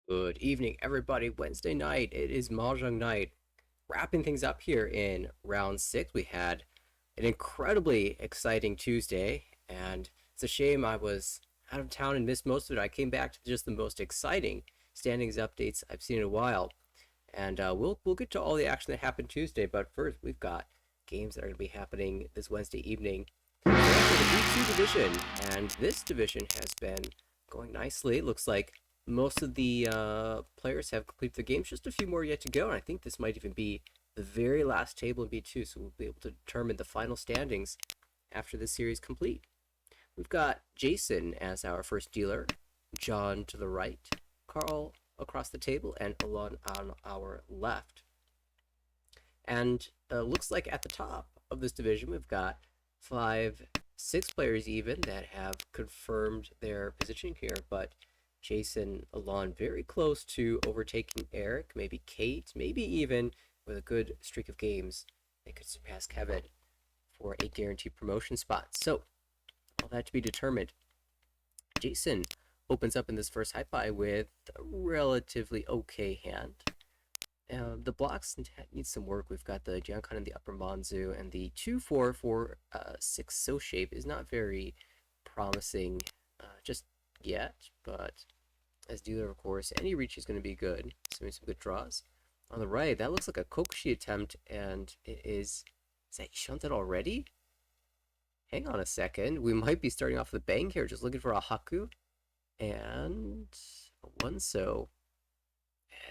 Good evening, everybody. Wednesday night, it is Mahjong night. Wrapping things up here in round six, we had an incredibly exciting Tuesday, and it's a shame I was out of town and missed most of it. I came back to just the most exciting standings updates I've seen in a while, and we'll get to all the action that happened Tuesday. But first, we've got games that are going to be happening this Wednesday evening. So the B2 division, and this division has been going nicely. It looks like most of the players have completed their games. Just a few more yet to go, and I think this might even be the very last table in B2, so we'll be able to determine the final standings after this series complete. We've got Jason as our first dealer, John to the right, Carl across the table, and Alon on our left. And looks like at the top of this division, we've got 6 players even that have confirmed their position here, but Jason, Alon very close to overtaking Eric, maybe Kate, maybe even with a good streak of games, they could surpass Kevin for a guaranteed promotion spot. So, all that to be determined. Jason opens up in this first high pie with a relatively okay hand. The blocks need some work. We've got the Jiankhan and the upper Manzu, and the 2-4-4-6 So shape is not very promising just yet, but as dealer, of course, any reach is going to be good. So some good draws. On the right, that looks like a Kokushi attempt, and it is that shunted already? Hang on a second. We might be starting off with a bang here, just looking for a Haku. And a One-So.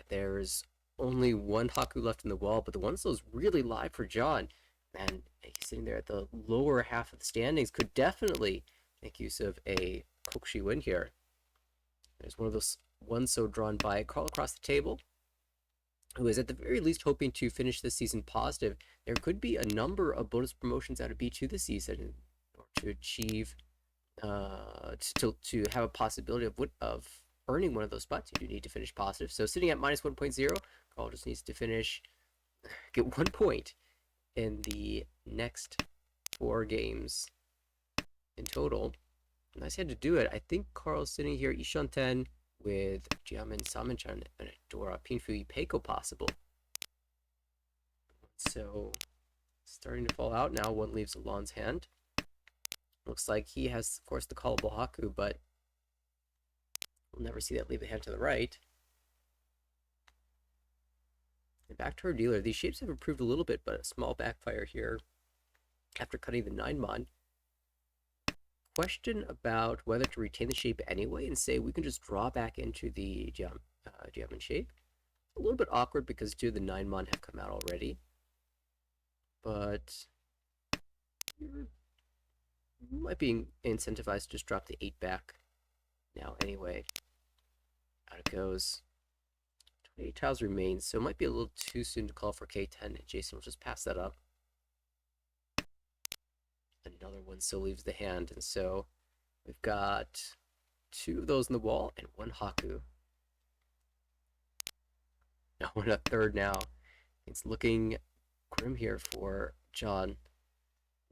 There's only one Haku left in the wall, but the One-So is really live for John. And he's sitting there at the lower half of the standings. Could definitely make use of a Kokushi win here. There's one of those One-So drawn by Carl across the table, who is at the very least hoping to finish this season positive. There could be a number of bonus promotions out of B2 this season to achieve, to have a possibility of earning one of those spots. You do need to finish positive. So sitting at minus 1.0, Carl just needs to get 1 point in the next 4 games in total. Nice had to do it. I think Carl's sitting here Ishanten with Jiamin Samenchan and Dora Pinfu Peiko possible. So starting to fall out now. One leaves Alon's hand. Looks like he has, of course, the callable Haku, but we'll never see that leave the hand to the right. And back to our dealer. These shapes have improved a little bit, but a small backfire here after cutting the 9-mon. Question about whether to retain the shape anyway and say we can just draw back into the Jiamin shape. A little bit awkward because 2 of the 9-mon have come out already. But you might be incentivized to just drop the 8 back now anyway. Out it goes. 28 tiles remain, so it might be a little too soon to call for K10, and Jason will just pass that up. Another One-So leaves the hand, and so we've got 2 of those in the wall and 1 Haku. Now we're in a third now. It's looking grim here for John.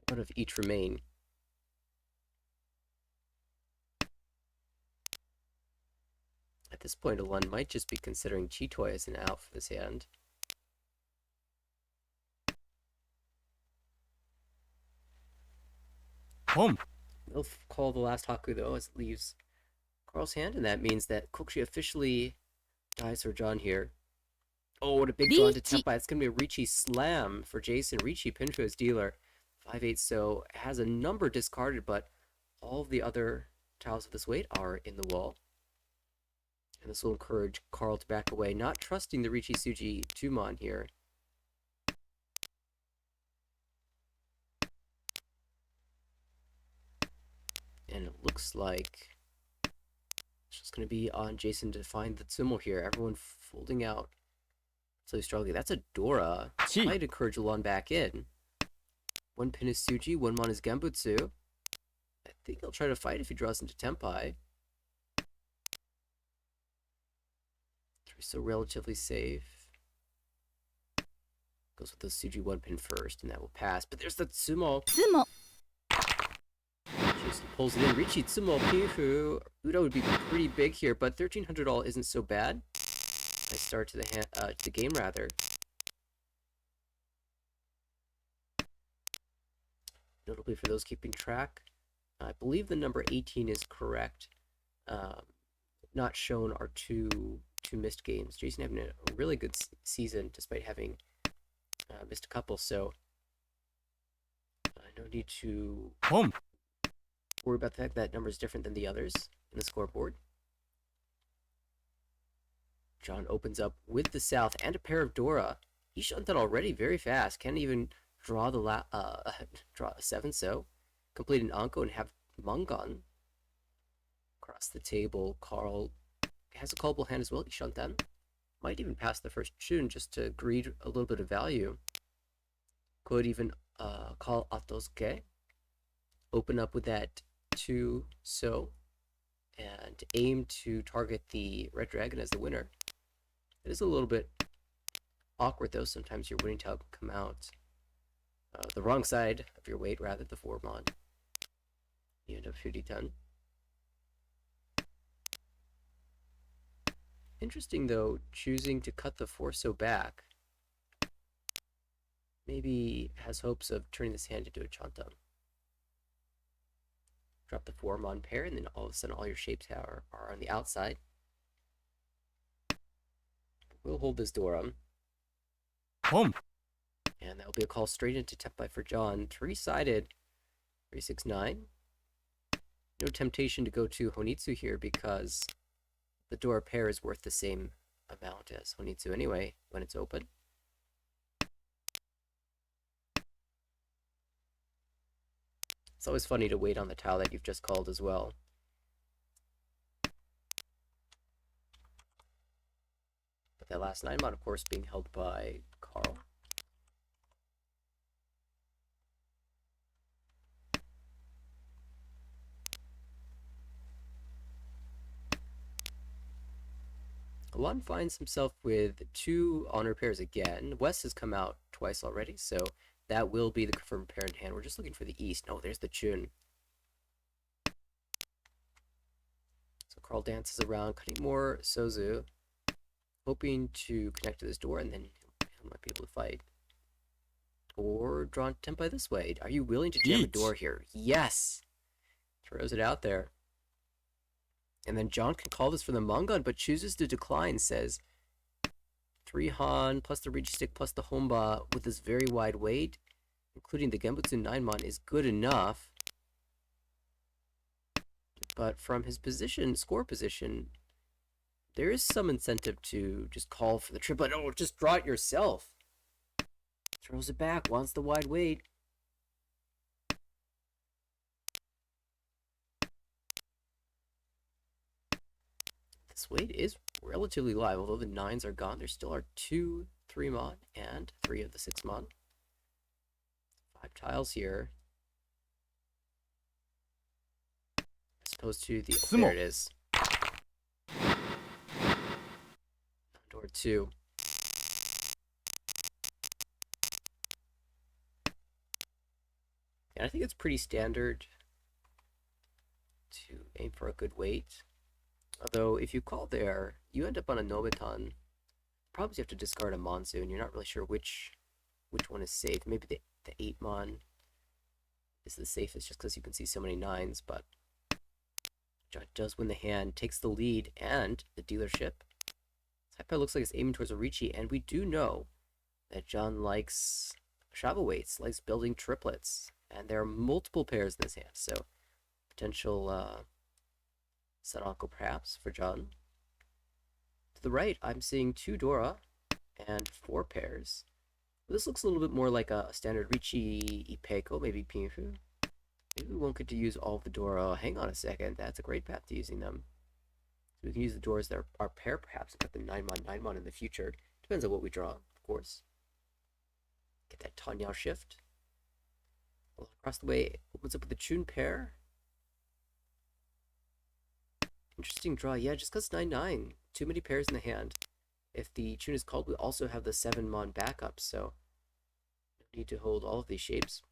One of each remain. At this point, Alon might just be considering Chitoy as an out for this hand. We'll call the last Haku, though, as it leaves Carl's hand, and that means that Kokushi officially dies for John here. Oh, what a big draw into Tempai. It's going to be a Ricci slam for Jason. Ricci pinned to his dealer. 5-8, so has a number discarded, but all of the other tiles of this weight are in the wall. And this will encourage Carl to back away, not trusting the Ricci Suji 2-mon here. And it looks like it's just going to be on Jason to find the Tsumo here. Everyone folding out. So he's struggling. That's a Dora. Might encourage Alon back in. 1 pin is Suji, 1 mon is Gembutsu. I think he'll try to fight if he draws into Tempai. 3 so relatively safe. Goes with the Suji 1 pin first, and that will pass. But there's the Tsumo. Jason pulls it in. Ricci, Tsumo, Pihu. Udo would be pretty big here, but 1300 all isn't so bad. Nice start to the game rather. Notably for those keeping track, I believe the number 18 is correct. Um, Not shown are two missed games. Jason having a really good season despite having missed a couple, so no need to worry about the fact that number is different than the others in the scoreboard. John opens up with the South and a pair of Dora. He shot that already very fast. Can't even draw the draw a 7, so complete an Anko and have Mungon. Across the table, Carl has a callable hand as well. Ishantan might even pass the first tune just to greed a little bit of value. Could even call Atosuke. Open up with that 2 so and aim to target the Red Dragon as the winner. It is a little bit awkward though. Sometimes your winning tile can come out the wrong side of your weight, rather the 4 mon. You end up 50-10. Interesting though, choosing to cut the 4 so back. Maybe has hopes of turning this hand into a Chantam. Drop the 4 mon pair, and then all of a sudden all your shapes are on the outside. We'll hold this Dora. Home. And that will be a call straight into Tempai for John. 3-sided. 3-6-9. No temptation to go to Honitsu here because the Dora pair is worth the same amount as Honitsu anyway when it's open. It's always funny to wait on the tile that you've just called as well. But that last 9 mon, of course, being held by Carl. Alon finds himself with 2 honor pairs again. West has come out twice already, so that will be the confirmed pair in hand. We're just looking for the East. No, there's the Chun. So Carl dances around, cutting more Sozu, hoping to connect to this door, and then he might be able to fight. Or drawn Tempai this way. Are you willing to jam a door here? Yes! Throws it out there. And then John can call this for the Mungon, but chooses to decline, says 3 Han plus the Reach Stick plus the Homba with this very wide weight, including the Genbutsu 9 mon, is good enough. But from his position, score position, there is some incentive to just call for the triplet. Oh, just draw it yourself. Throws it back, wants the wide weight. This weight is relatively live, although the 9s are gone. There still are 2 3 mon and 3 of the 6 mon. 5 tiles here. As opposed to the... Oh, there it is. Door 2. And I think it's pretty standard to aim for a good weight. Although, if you call there, you end up on a Nobiton. Probably you have to discard a Monsoon. You're not really sure which one is safe. Maybe the 8 mon is the safest just because you can see so many 9s, but John does win the hand, takes the lead, and the dealership. Tempai looks like it's aiming towards a Ricci, and we do know that John likes Shava weights, likes building triplets, and there are multiple pairs in this hand, so potential Sanako perhaps for John. To the right, I'm seeing 2 Dora and 4 pairs. This looks a little bit more like a standard Ricci Ipeko, maybe Pinfu. Maybe we won't get to use all of the Dora. Hang on a second, that's a great path to using them. So we can use the Doras that are pair perhaps and cut the 9 mon in the future. Depends on what we draw, of course. Get that Tanyao shift. Across the way, opens up with the Chun pair. Interesting draw. Yeah, just because 9-9. Too many pairs in the hand. If the Chun is called, we also have the 7 mon backup, so no need to hold all of these shapes.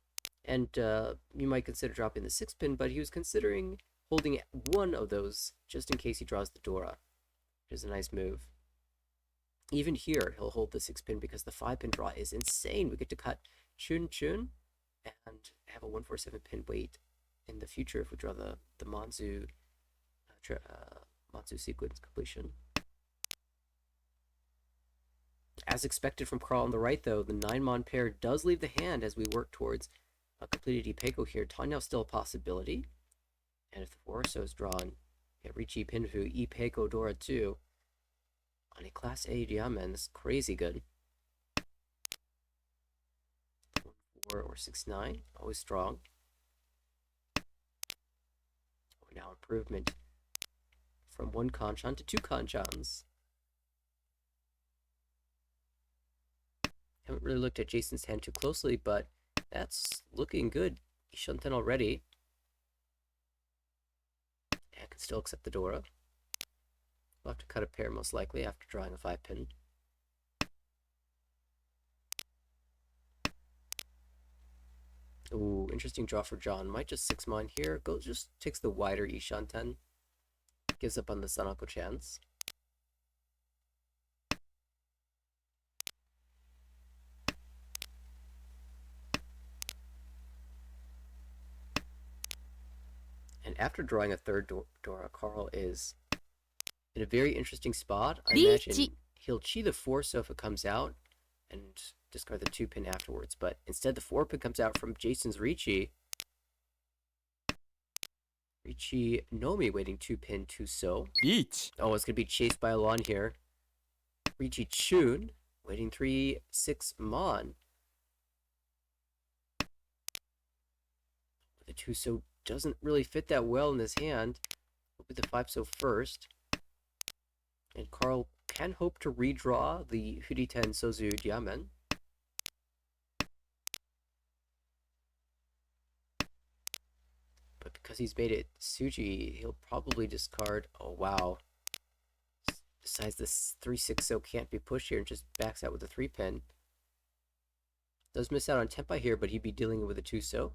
And you might consider dropping the 6 pin, but he was considering holding one of those just in case he draws the Dora, which is a nice move. Even here, he'll hold the 6-pin because the 5-pin draw is insane. We get to cut Chun Chun and have a 147-pin wait in the future if we draw the Manzu sequence completion. As expected from Carl on the right, though, the 9-mon pair does leave the hand as we work towards a completed Ipeco here. Tanya's still a possibility. And if the Forso is drawn, get Ricci Pinfu, Ipeco Dora 2 on a Class A diamond. That's crazy good. 4 or 6-9, always strong. Now improvement from 1 Kanchan to 2 Kanchans. Haven't really looked at Jason's hand too closely, but that's looking good. Ishanten already. And can still accept the Dora. We'll have to cut a pair most likely after drawing a 5-pin. Ooh, interesting draw for John. Might just 6-mon here. Goes just takes the wider Ishanten. Gives up on the Sanako chance. And after drawing a third Dora, Carl is in a very interesting spot. I imagine he'll chi the 4 so if it comes out and discard the 2-pin afterwards. But instead, the 4-pin comes out from Jason's Ricci. Ricci Nomi waiting 2-pin 2 so. Oh, it's going to be chased by Alon here. Ricci Chun waiting 3-6-mon. The 2 so doesn't really fit that well in his hand. Will be the 5 so first. And Carl can hope to redraw the Huriten Sozu Diamen. But because he's made it Suji, he'll probably discard. Oh, wow. Decides this 3-6 so can't be pushed here and just backs out with a 3-pin. Does miss out on Tempai here, but he'd be dealing with a 2 so.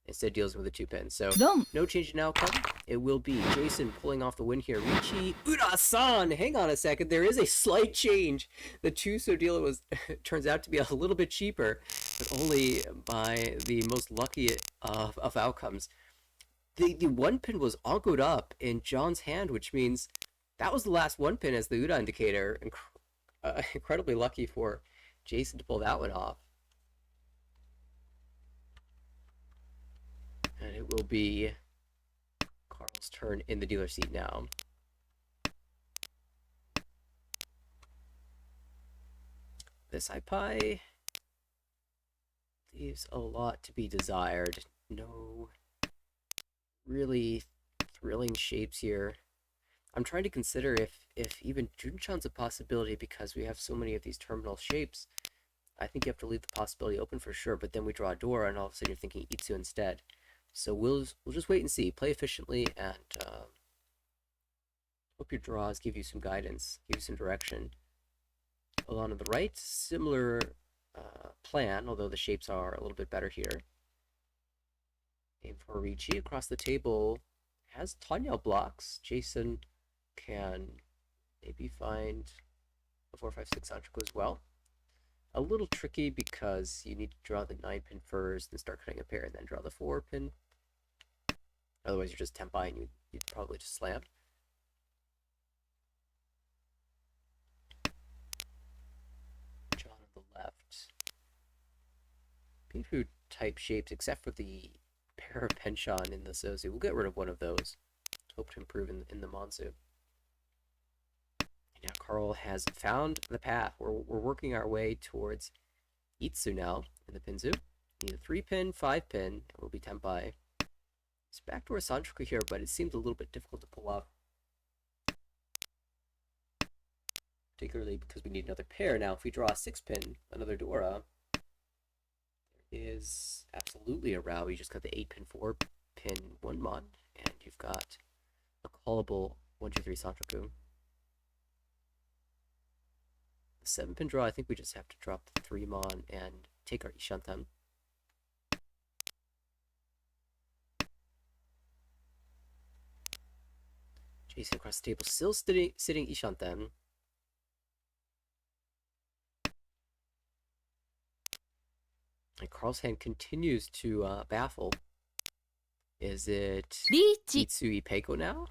Instead deals with a 2-pin. So no change in outcome. It will be Jason pulling off the win here. Ricci Ura-san! Hang on a second. There is a slight change. The 2 so deal was turns out to be a little bit cheaper, but only by the most lucky of outcomes. The 1-pin was ongoed up in John's hand, which means that was the last 1-pin as the Ura indicator. Incredibly lucky for Jason to pull that one off. And it will be Carl's turn in the dealer seat now. This Ipai leaves a lot to be desired. No really thrilling shapes here. I'm trying to consider if even Junchan's a possibility because we have so many of these terminal shapes. I think you have to leave the possibility open for sure, but then we draw a Dora and all of a sudden you're thinking Itsu instead. So we'll just wait and see. Play efficiently and hope your draws give you some guidance, give you some direction. Along to the right, similar plan, although the shapes are a little bit better here. Aim for Ricci across the table. Has Tanya blocks. Jason can maybe find a 4-5-6 Sanchoku as well. A little tricky because you need to draw the 9-pin first and start cutting a pair and then draw the 4-pin. Otherwise, you're just Tempai and you'd probably just slam. John on the left. Pinfu type shapes, except for the pair of Penchon in the Sozu. We'll get rid of one of those. Hope to improve in the Monsu. Now Carl has found the path. We're working our way towards Itsu now in the Pinzu. Need a 3-pin, 5-pin, and we'll be Tempai. It's backdoor Sanchoku here, but it seems a little bit difficult to pull off. Particularly because we need another pair. Now, if we draw a 6-pin, another Dora, there is absolutely a row. You just got the 8-pin, 4-pin, 1-mon, and you've got a callable 1-2-3 Sanchoku. The 7-pin draw, I think we just have to drop the 3-mon and take our Ishanten. Jason across the table, still sitting Ishanten. And Carl's hand continues to baffle. Is it リーチ Itsui Peiko now?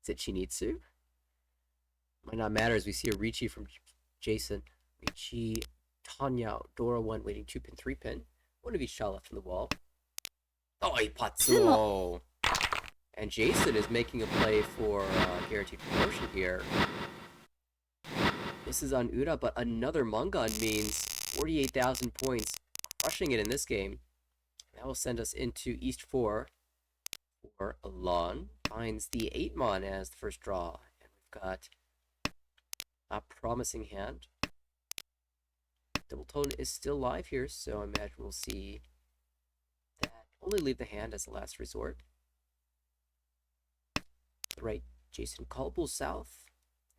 Is it Chinitsu? Might not matter as we see a Ricci from Jason. Ricci, Tanya, Dora 1 waiting 2 pin, 3 pin. One of each shot left on the wall. Oh, Ipatsumo! And Jason is making a play for guaranteed promotion here. This is on Ura, but another Mungan means 48,000 points, crushing it in this game. That will send us into East 4 for Alon. Finds the 8-mon as the first draw. And we've got a promising hand. Double tone is still live here, so I imagine we'll see that. Only leave the hand as the last resort. The right, Jason Caldwell south.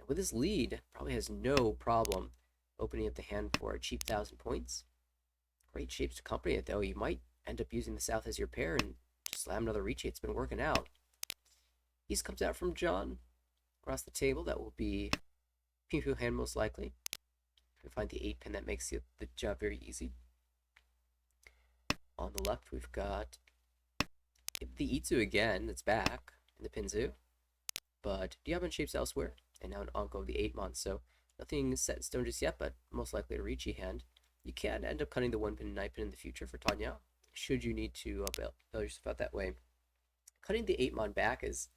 And with his lead, probably has no problem opening up the hand for a cheap 1,000 points. Great shapes to accompany it, though. You might end up using the south as your pair and just slam another Ricci. It's been working out. East comes out from John. Across the table, that will be Ping Fu hand most likely. We find the 8 pin that makes the job very easy. On the left, we've got the Itsu again. It's back in the Pinzu. But Diamond shapes elsewhere. And now an Anko of the 8-mon. So nothing set in stone just yet, but most likely a Ricci hand. You can end up cutting the 1 pin and 9 pin in the future for Tanya, should you need to bail yourself out that way. Cutting the 8-mon back is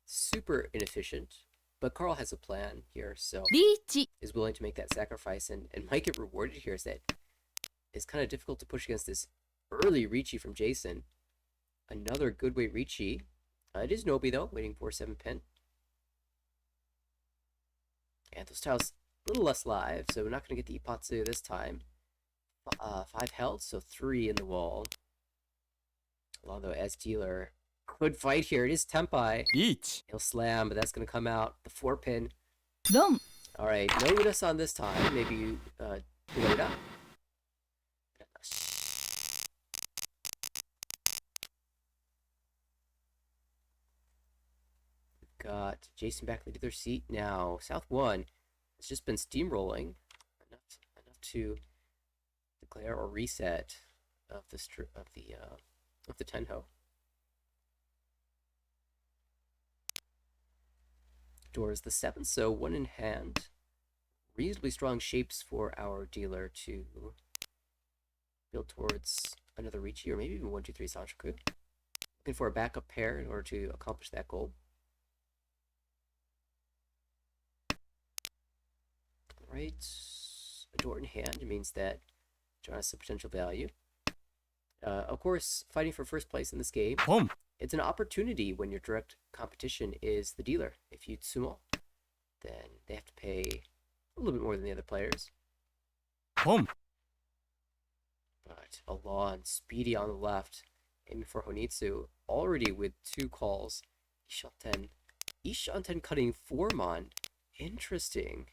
super inefficient, but Carl has a plan here, so リーチ is willing to make that sacrifice and might get rewarded here. Is that it's kind of difficult to push against this early Ricci from Jason. Another good weight Ricci. It is Nobi though, waiting for 7 pin. And those tiles a little less live, so we're not going to get the Ipatsu this time. 5 held, so 3 in the wall. Although as dealer could fight here. It is Tempai. リーチ He'll slam, but that's going to come out. The 4 pin. ロン All right, no Uda-san this time. Maybe Ueda. Got Jason back in the dealer seat now. South 1 has just been steamrolling enough to declare or reset of the Tenho. Door is the 7, so 1 in hand. Reasonably strong shapes for our dealer to build towards another Ricci, or maybe even 1, 2, 3 Sanchoku. Looking for a backup pair in order to accomplish that goal. Right, a door in hand means that John has some potential value. Of course, fighting for first place in this game, ポン it's an opportunity when your direct competition is the dealer. If you sumo, then they have to pay a little bit more than the other players. ポン But Alon, speedy on the left, aiming for Honitsu, already with 2 calls. Ishanten. Ishanten cutting 4-mon. Interesting.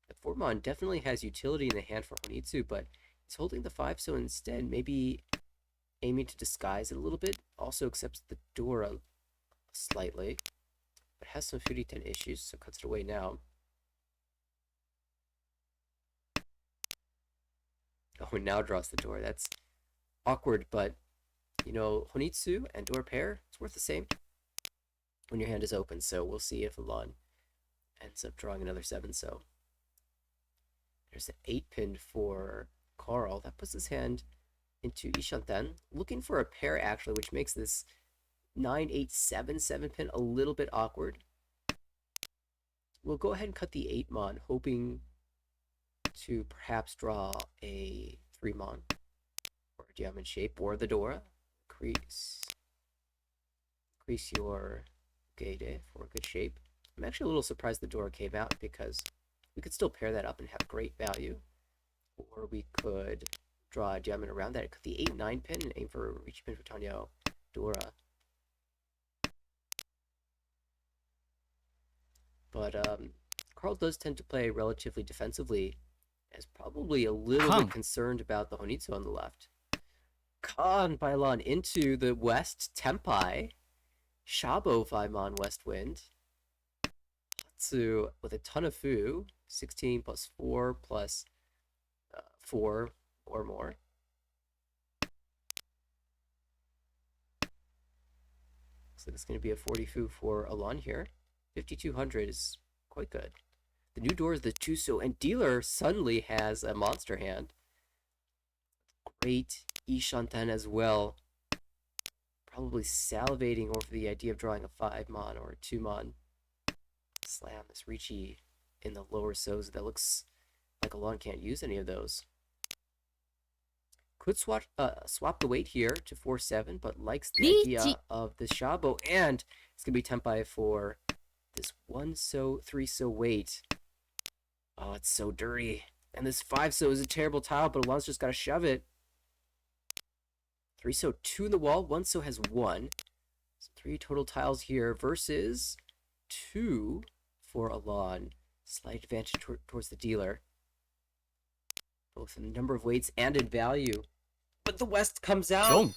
The 4-mon definitely has utility in the hand for Honitsu, but he's holding the 5, so instead, maybe aiming to disguise it a little bit. Also accepts the Dora slightly, but has some Furiten issues, so cuts it away now. Oh, and now draws the door. That's awkward, but, you know, Honitsu and door pair, it's worth the same when your hand is open, so we'll see if Alon ends up drawing another 7, so there's an 8 pin for Carl. That puts his hand into Ishanten. Looking for a pair, actually, which makes this 9, 8, 7, 7 pin a little bit awkward. We'll go ahead and cut the 8-mon, hoping to perhaps draw a 3-mon or a diamond shape or the Dora. Increase your Geide for a good shape. I'm actually a little surprised the Dora came out because we could still pair that up and have great value. Or we could draw a diamond around that. Cut the 8, 9 pin and aim for a reach pin for Tanyo Dora. But Carl does tend to play relatively defensively, as probably a little bit concerned about the Honitsu on the left. Kan Bailon into the west, Tempai. Shabo 5-mon west wind. Hatsu with a ton of Fu. 16 plus 4 plus 4. or more. Looks like it's going to be a 40 fu for Alon here. 5,200 is quite good. The new door is the Chuso, and dealer suddenly has a monster hand. Great Ishanten as well. Probably salivating over the idea of drawing a 5-mon or a 2-mon. Slam this Ricci in the lower so's. That looks like Alon can't use any of those. Could swap the weight here to 4-7, but likes the idea of the Shabo, and it's going to be Tempai for this 1-so, 3-so weight. Oh, it's so dirty. And this 5-so is a terrible tile, but Alon's just got to shove it. 3-so, 2 in the wall. 1-so has 1. So 3 total tiles here versus 2 for Alon. Slight advantage towards the dealer, both in the number of weights and in value. But the West comes out. Boom.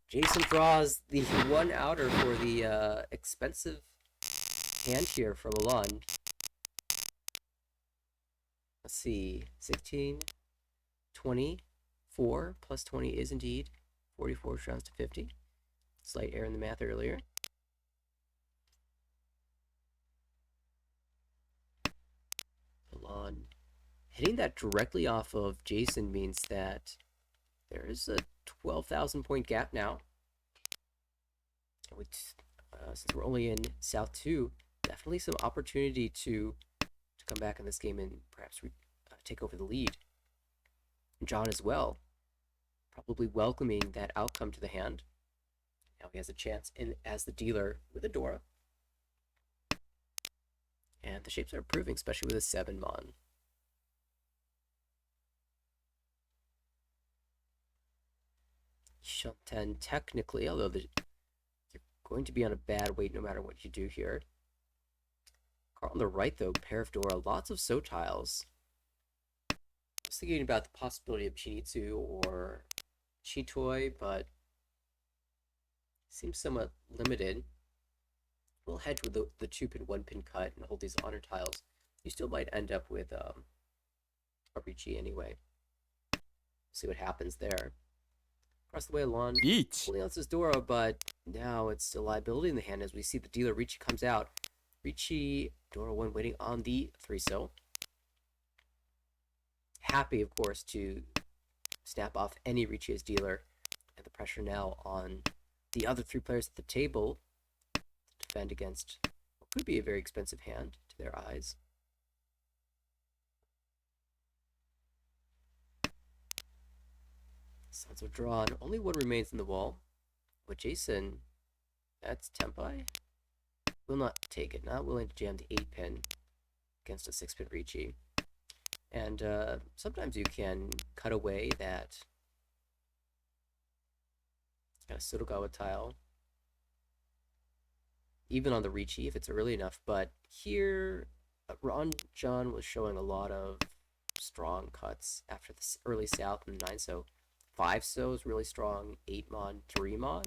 Jason draws the 1 outer for the expensive hand here from Alon. Let's see, 16, 24 plus 20 is indeed 44, which rounds to 50. Slight error in the math earlier. Alon hitting that directly off of Jason means that there is a 12,000 point gap now. Since we're only in South 2, definitely some opportunity to come back in this game and perhaps take over the lead. John as well, probably welcoming that outcome to the hand. Now he has a chance in as the dealer with a Dora. And the shapes are improving, especially with a 7-mon. Shanten technically, although you're going to be on a bad weight no matter what you do here. Carl on the right, though, pair of Dora, lots of So tiles. I was thinking about the possibility of Chinitsu or Chitoi, but seems somewhat limited. We'll hedge with the 2-pin, 1-pin cut and hold these honor tiles. You still might end up with a Ricci anyway. See what happens there. Across the way, Alon pulling out his Dora, but now it's a liability in the hand as we see the dealer Ricci comes out. Ricci, Dora 1 waiting on the 3-so. Happy, of course, to snap off any Ricci as dealer. And the pressure now on the other 3 players at the table to defend against what could be a very expensive hand to their eyes. Sons are drawn. Only 1 remains in the wall. With Jason, that's Tempai. Will not take it. Not willing to jam the 8-pin against a 6-pin Ricci. And sometimes you can cut away that Sotogawa tile, even on the Ricci if it's early enough. But here, Ron John was showing a lot of strong cuts after the early South and 9-so. 5-so is really strong, 8-mon, 3-mon.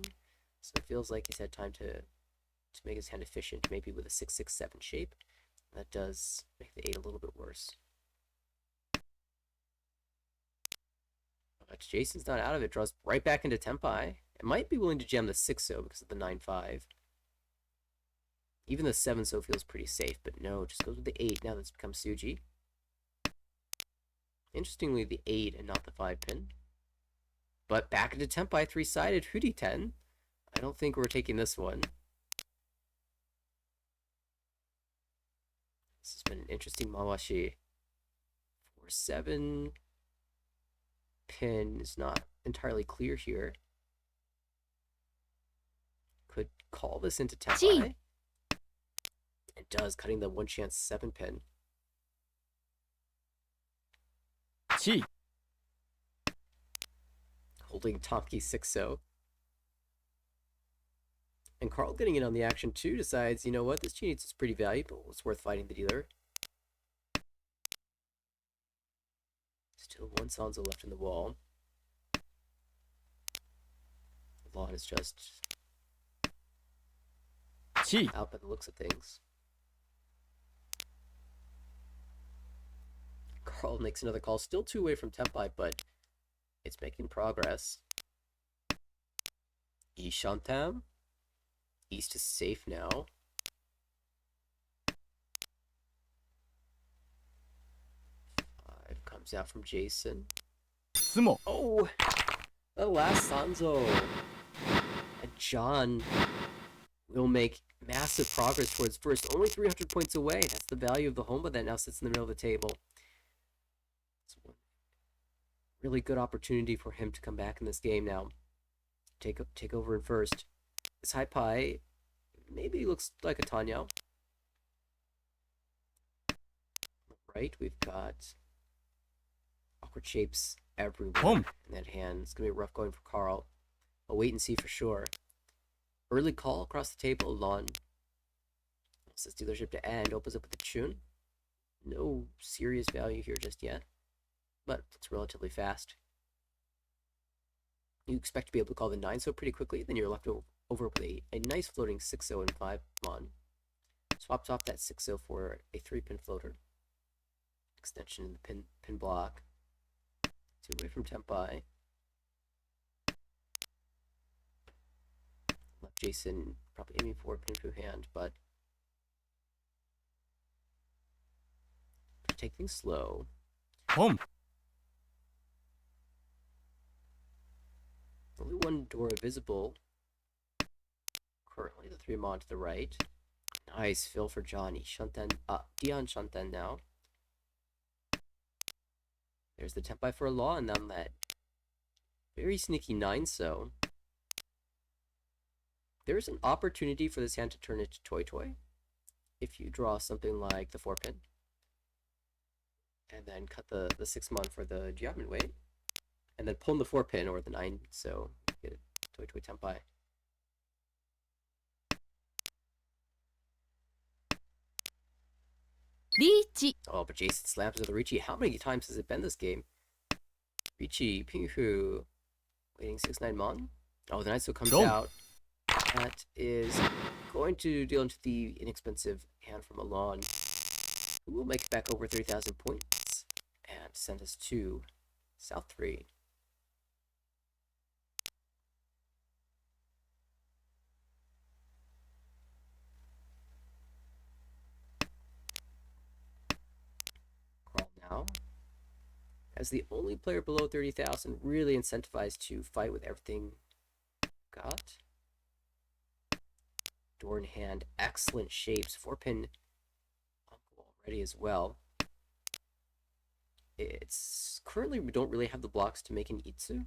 So it feels like he's had time to make his hand efficient, maybe with a 6-6-7 shape. That does make the 8 a little bit worse. But Jason's not out of it, draws right back into Tempai. It might be willing to jam the 6-so because of the 9-5. Even the 7-so feels pretty safe, but no, just goes with the 8 now that it's become Suji. Interestingly, the 8 and not the 5-pin. But back into Tempai, 3-sided Hudi 10. I don't think we're taking this one. This has been an interesting Mawashi. 4-7 pin is not entirely clear here. Could call this into Tempai. It does, cutting the 1-chance 7-pin. Holding Tomki 6-so. And Carl getting in on the action too decides, you know what, this Chinitsu is pretty valuable. It's worth fighting the dealer. Still 1 Sanzo left in the wall. Alon is just out by the looks of things. Carl makes another call, still 2 away from Tempai, but It's making progress. Ishantam. East is safe now. Five comes out from Jason. Sumo. Oh, the last Sanzo. And John will make massive progress towards first. Only 300 points away. That's the value of the Homa that now sits in the middle of the table. It's one really good opportunity for him to come back in this game now. Take over in first. This high pie maybe looks like a Tanya. Right, we've got awkward shapes everywhere in that hand. It's gonna be rough going for Carl. I'll wait and see for sure. Early call across the table. Lon says dealership to end. Opens up with the tune. No serious value here just yet, but it's relatively fast. You expect to be able to call the 9 so pretty quickly, then you're left over with a nice floating 6-0 and 5 mon. Swaps off that 6-0 for a 3-pin floater. Extension in the pin block. 2 away from Tempai. Left Jason probably aiming for a pin through hand, but take things slow. Boom. Only one door visible. Currently, the 3 mon to the right. Nice fill for Johnny. Dion Shanten now. There's the Tempai for a law, and then that very sneaky 9-so. There's an opportunity for this hand to turn into Toy Toy if you draw something like the 4-pin. And then cut the 6 mon for the Jiamen weight. And then pull in the 4-pin or the 9, so get a Toy Toy Tempai. Richi. Oh, but Jason slams with the Ricci. How many times has it been this game? Ricci, Pinghu, waiting 6-9 mon. Oh, the 9-so comes out. That is going to deal into the inexpensive hand from Alon, who will make it back over 3,000 points and send us to South 3. Crawl now. As the only player below 30,000, really incentivized to fight with everything got. Door in hand, excellent shapes. 4-pin uncle already as well. It's currently we don't really have the blocks to make an Itsu.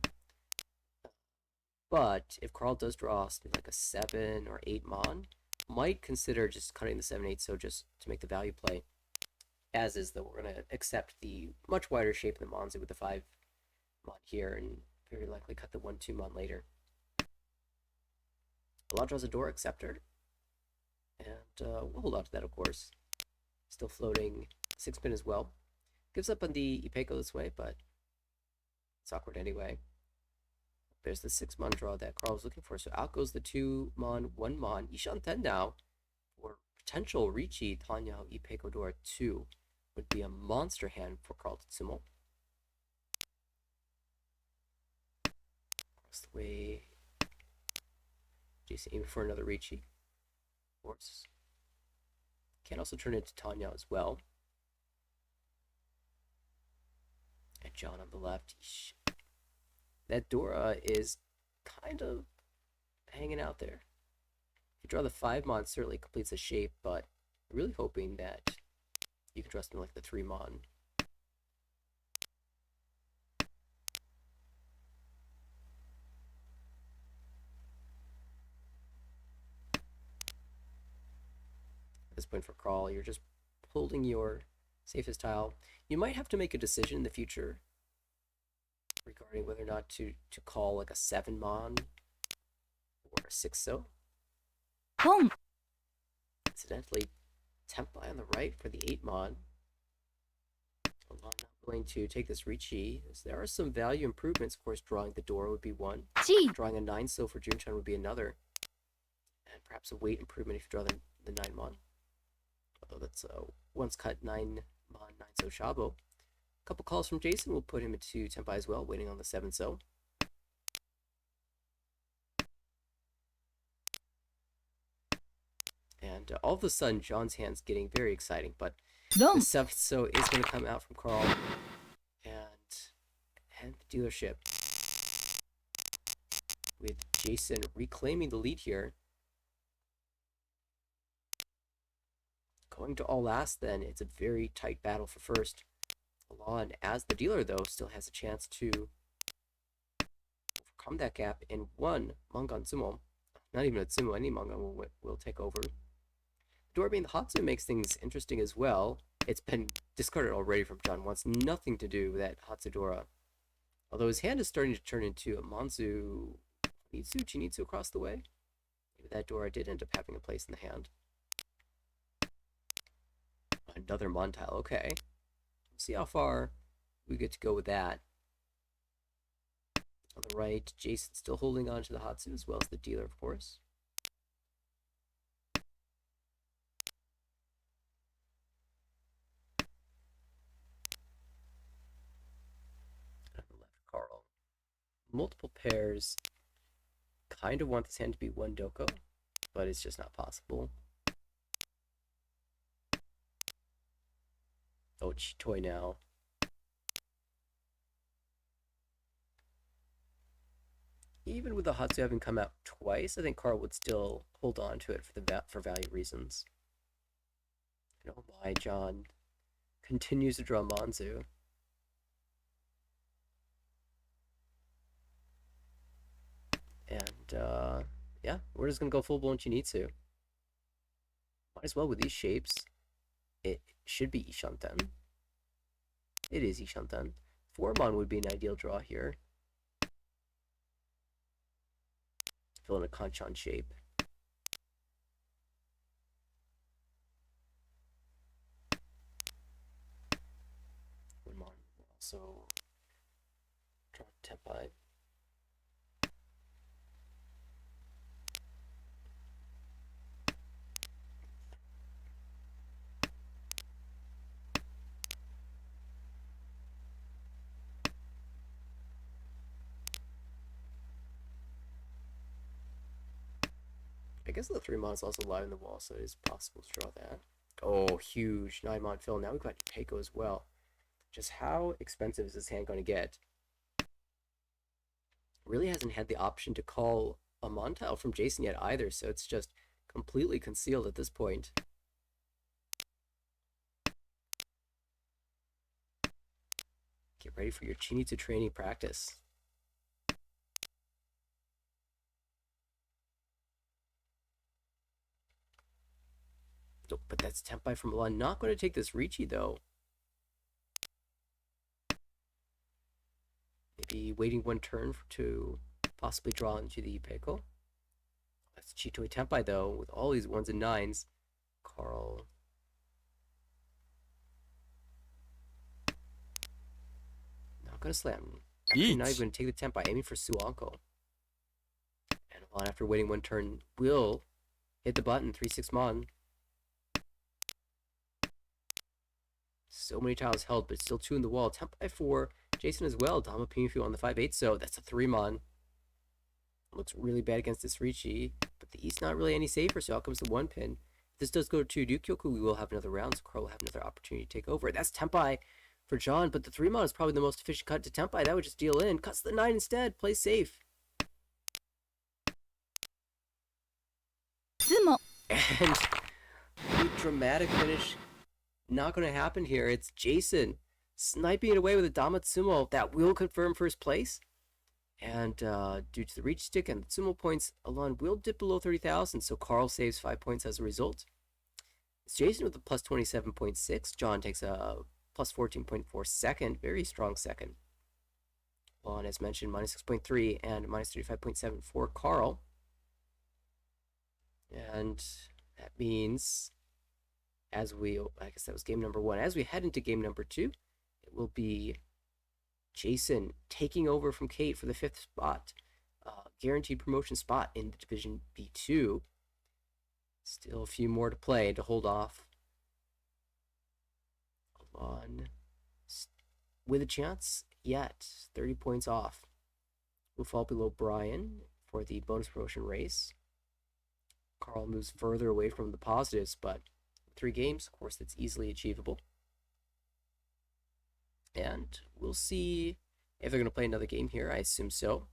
But if Carl does draw something like a 7 or 8 mon, might consider just cutting the 7-8 so just to make the value play. As is, though, we're going to accept the much wider shape of the Monzu with the 5 mon here and very likely cut the 1-2 mon later. Alon draws a door acceptor. And we'll hold on to that, of course. Still floating 6-pin as well. Gives up on the Ipeco this way, but it's awkward anyway. There's the 6 mon draw that Carl was looking for. So out goes the 2 mon, 1 mon. Ishanten now for potential Ricci, Tanya, Ipeco door 2 would be a monster hand for Carl Tsumo. Across the way. Jason aiming for another Ricci. Of course. Can also turn into Tanya as well. And John on the left. That Dora is kind of hanging out there. If you draw the 5 mon, certainly completes the shape, but really hoping that you can draw something like the 3 mon. At this point for Carl, you're just holding your safest tile. You might have to make a decision in the future regarding whether or not to call like a 7 mon or a 6-so. Boom. Incidentally, Tempai on the right for the 8 mon. Alon not willing to take this Ricci. There are some value improvements. Of course, drawing the door would be one. Chi. Drawing a 9-so for Junchan would be another. And perhaps a weight improvement if you draw the 9 mon. Although that's once cut 9 mon, 9-so Shabo. couple calls from Jason. We'll put him into Tenpai as well, waiting on the 7-0. And all of a sudden, John's hand's getting very exciting, but the 4 7-0 is going to come out from Carl and the dealership, with Jason reclaiming the lead here. Going to all last, then it's a very tight battle for first. Alon, as the dealer though, still has a chance to overcome that gap in one Mangan Sumo. Not even a Sumo, any Mangan will take over. Door being the Hatsu makes things interesting as well. It's been discarded already from John. Wants nothing to do with that Hatsudora. Although his hand is starting to turn into a Manzu Chinitsu across the way. Maybe that Dora did end up having a place in the hand. Another Montile, okay. Let's see how far we get to go with that. On the right, Jason still holding on to the Hatsu as well as the dealer, of course. On the left, Carl. Multiple pairs. Kind of want this hand to be one Doko, but it's just not possible. Oh, Chitoi now. Even with the Hatsu having come out twice, I think Carl would still hold on to it for value reasons. I don't know why John continues to draw Manzu. And yeah, we're just gonna go full blown Chinitsu. Might as well with these shapes. It should be Ishanten. It is Ishanten. 4-mon would be an ideal draw here. Fill in a Kanchan shape. One-mon will also draw Tenpai. I guess the 3-mon is also live in the wall, so it is possible to draw that. Oh, huge 9-mon fill. Now we've got Peiko as well. Just how expensive is this hand going to get? Really hasn't had the option to call a Montile from Jason yet either, so it's just completely concealed at this point. Get ready for your Chinitsu training practice. Oh, but that's Tenpai from Milan. Not going to take this Ricci though. Maybe waiting one turn to possibly draw into the Peiko. That's Chitoi Tenpai though, with all these 1s and 9s. Carl. Not going to slam. Actually, not even going to take the Tenpai, aiming for Suanko. And Milan, after waiting one turn, will hit the button. 3-6-mon. So many tiles held, but still 2 in the wall. Tenpai for Jason as well. Dama Pinfu on the 5-8, so that's a 3-mon. Looks really bad against this Ricci, but the East not really any safer, so out comes the 1 pin. If this does go to Ryukyoku, we will have another round, so Carl will have another opportunity to take over. That's Tenpai for John, but the 3-mon is probably the most efficient cut to Tenpai. That would just deal in. Cuts the 9 instead. Play safe. Sumo. And a dramatic finish. Not going to happen here. It's Jason sniping it away with a Damatsumo that will confirm first place. And due to the reach stick and the Sumo points, Alon will dip below 30,000, so Carl saves 5 points as a result. It's Jason with a plus 27.6. John takes a plus 14.4 second. Very strong second. Alon, as mentioned, minus 6.3 and minus 35.7 for Carl. And that means, I guess that was game number 1. As we head into game number 2, it will be Jason taking over from Kate for the 5th spot. Guaranteed promotion spot in the Division B2. Still a few more to play to hold off. Alon with a chance yet. 30 points off. Will fall below Brian for the bonus promotion race. Carl moves further away from the positives, but 3 games, of course, that's easily achievable. And we'll see if they're going to play another game here. I assume so.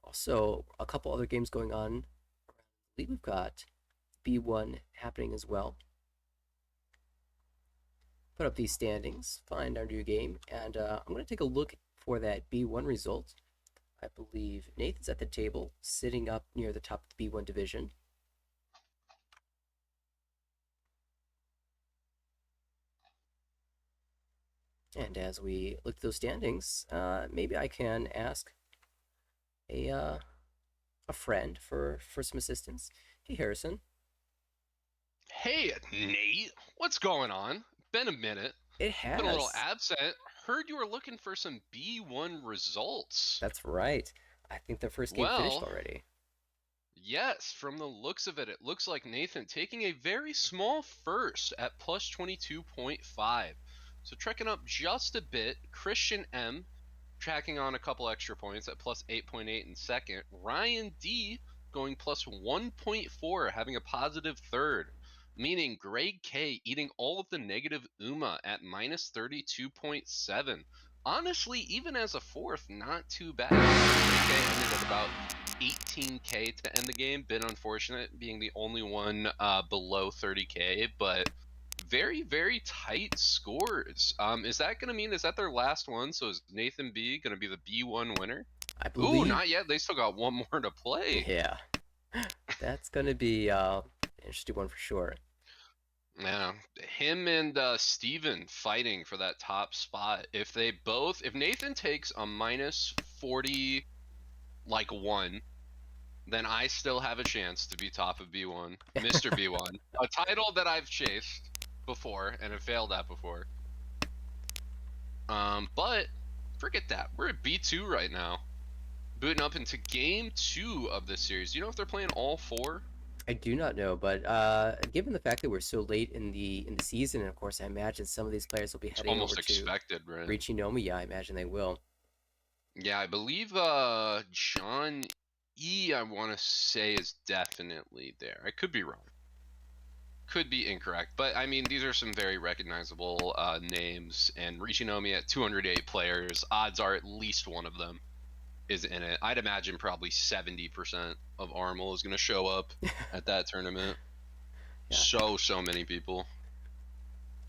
Also, a couple other games going on. We've got B1 happening as well. Put up these standings, find our new game, and I'm going to take a look for that B1 result. I believe Nathan's at the table, sitting up near the top of the B1 division. And as we look at those standings, maybe I can ask a friend for some assistance. Hey, Harrison. Hey, Nate, what's going on? Been a minute. It Been a little has. absent. Heard you were looking for some B1 results. That's right. I think the first game finished Well, already. yes, from the looks of it, it looks like Nathan taking a very small first at plus 22.5. So trekking up just a bit. Christian M tracking on a couple extra points at plus 8.8 in second. Ryan D going plus 1.4, having a positive third. Meaning Greg K eating all of the negative UMA at minus 32.7. Honestly, even as a fourth, not too bad. Greg K ended at about 18K to end the game. Been unfortunate being the only one below 30K, but very, very tight scores. Is that going to mean, is that their last one? So is Nathan B going to be the B1 winner? I Ooh, believe. not yet. They still got one more to play. Yeah. That's going to be an interesting one for sure. Yeah, him and Steven fighting for that top spot. If Nathan takes a minus 40, like 1, then I still have a chance to be top of B1, Mr. B1, a title that I've chased before and have failed at before. But forget that. We're at B2 right now, booting up into game 2 of this series. Do you know if they're playing all 4? I do not know, but given the fact that we're so late in the season, and of course I imagine some of these players will be It's heading over almost to expected, right? Richinomi. Yeah, I imagine they will. Yeah, I believe John E, I want to say, is definitely there. I could be wrong. Could be incorrect. But, I mean, these are some very recognizable names. And Richinomi at 208 players, odds are at least one of them is in it. I'd imagine probably 70% of Armel is going to show up at that tournament. Yeah. So many people.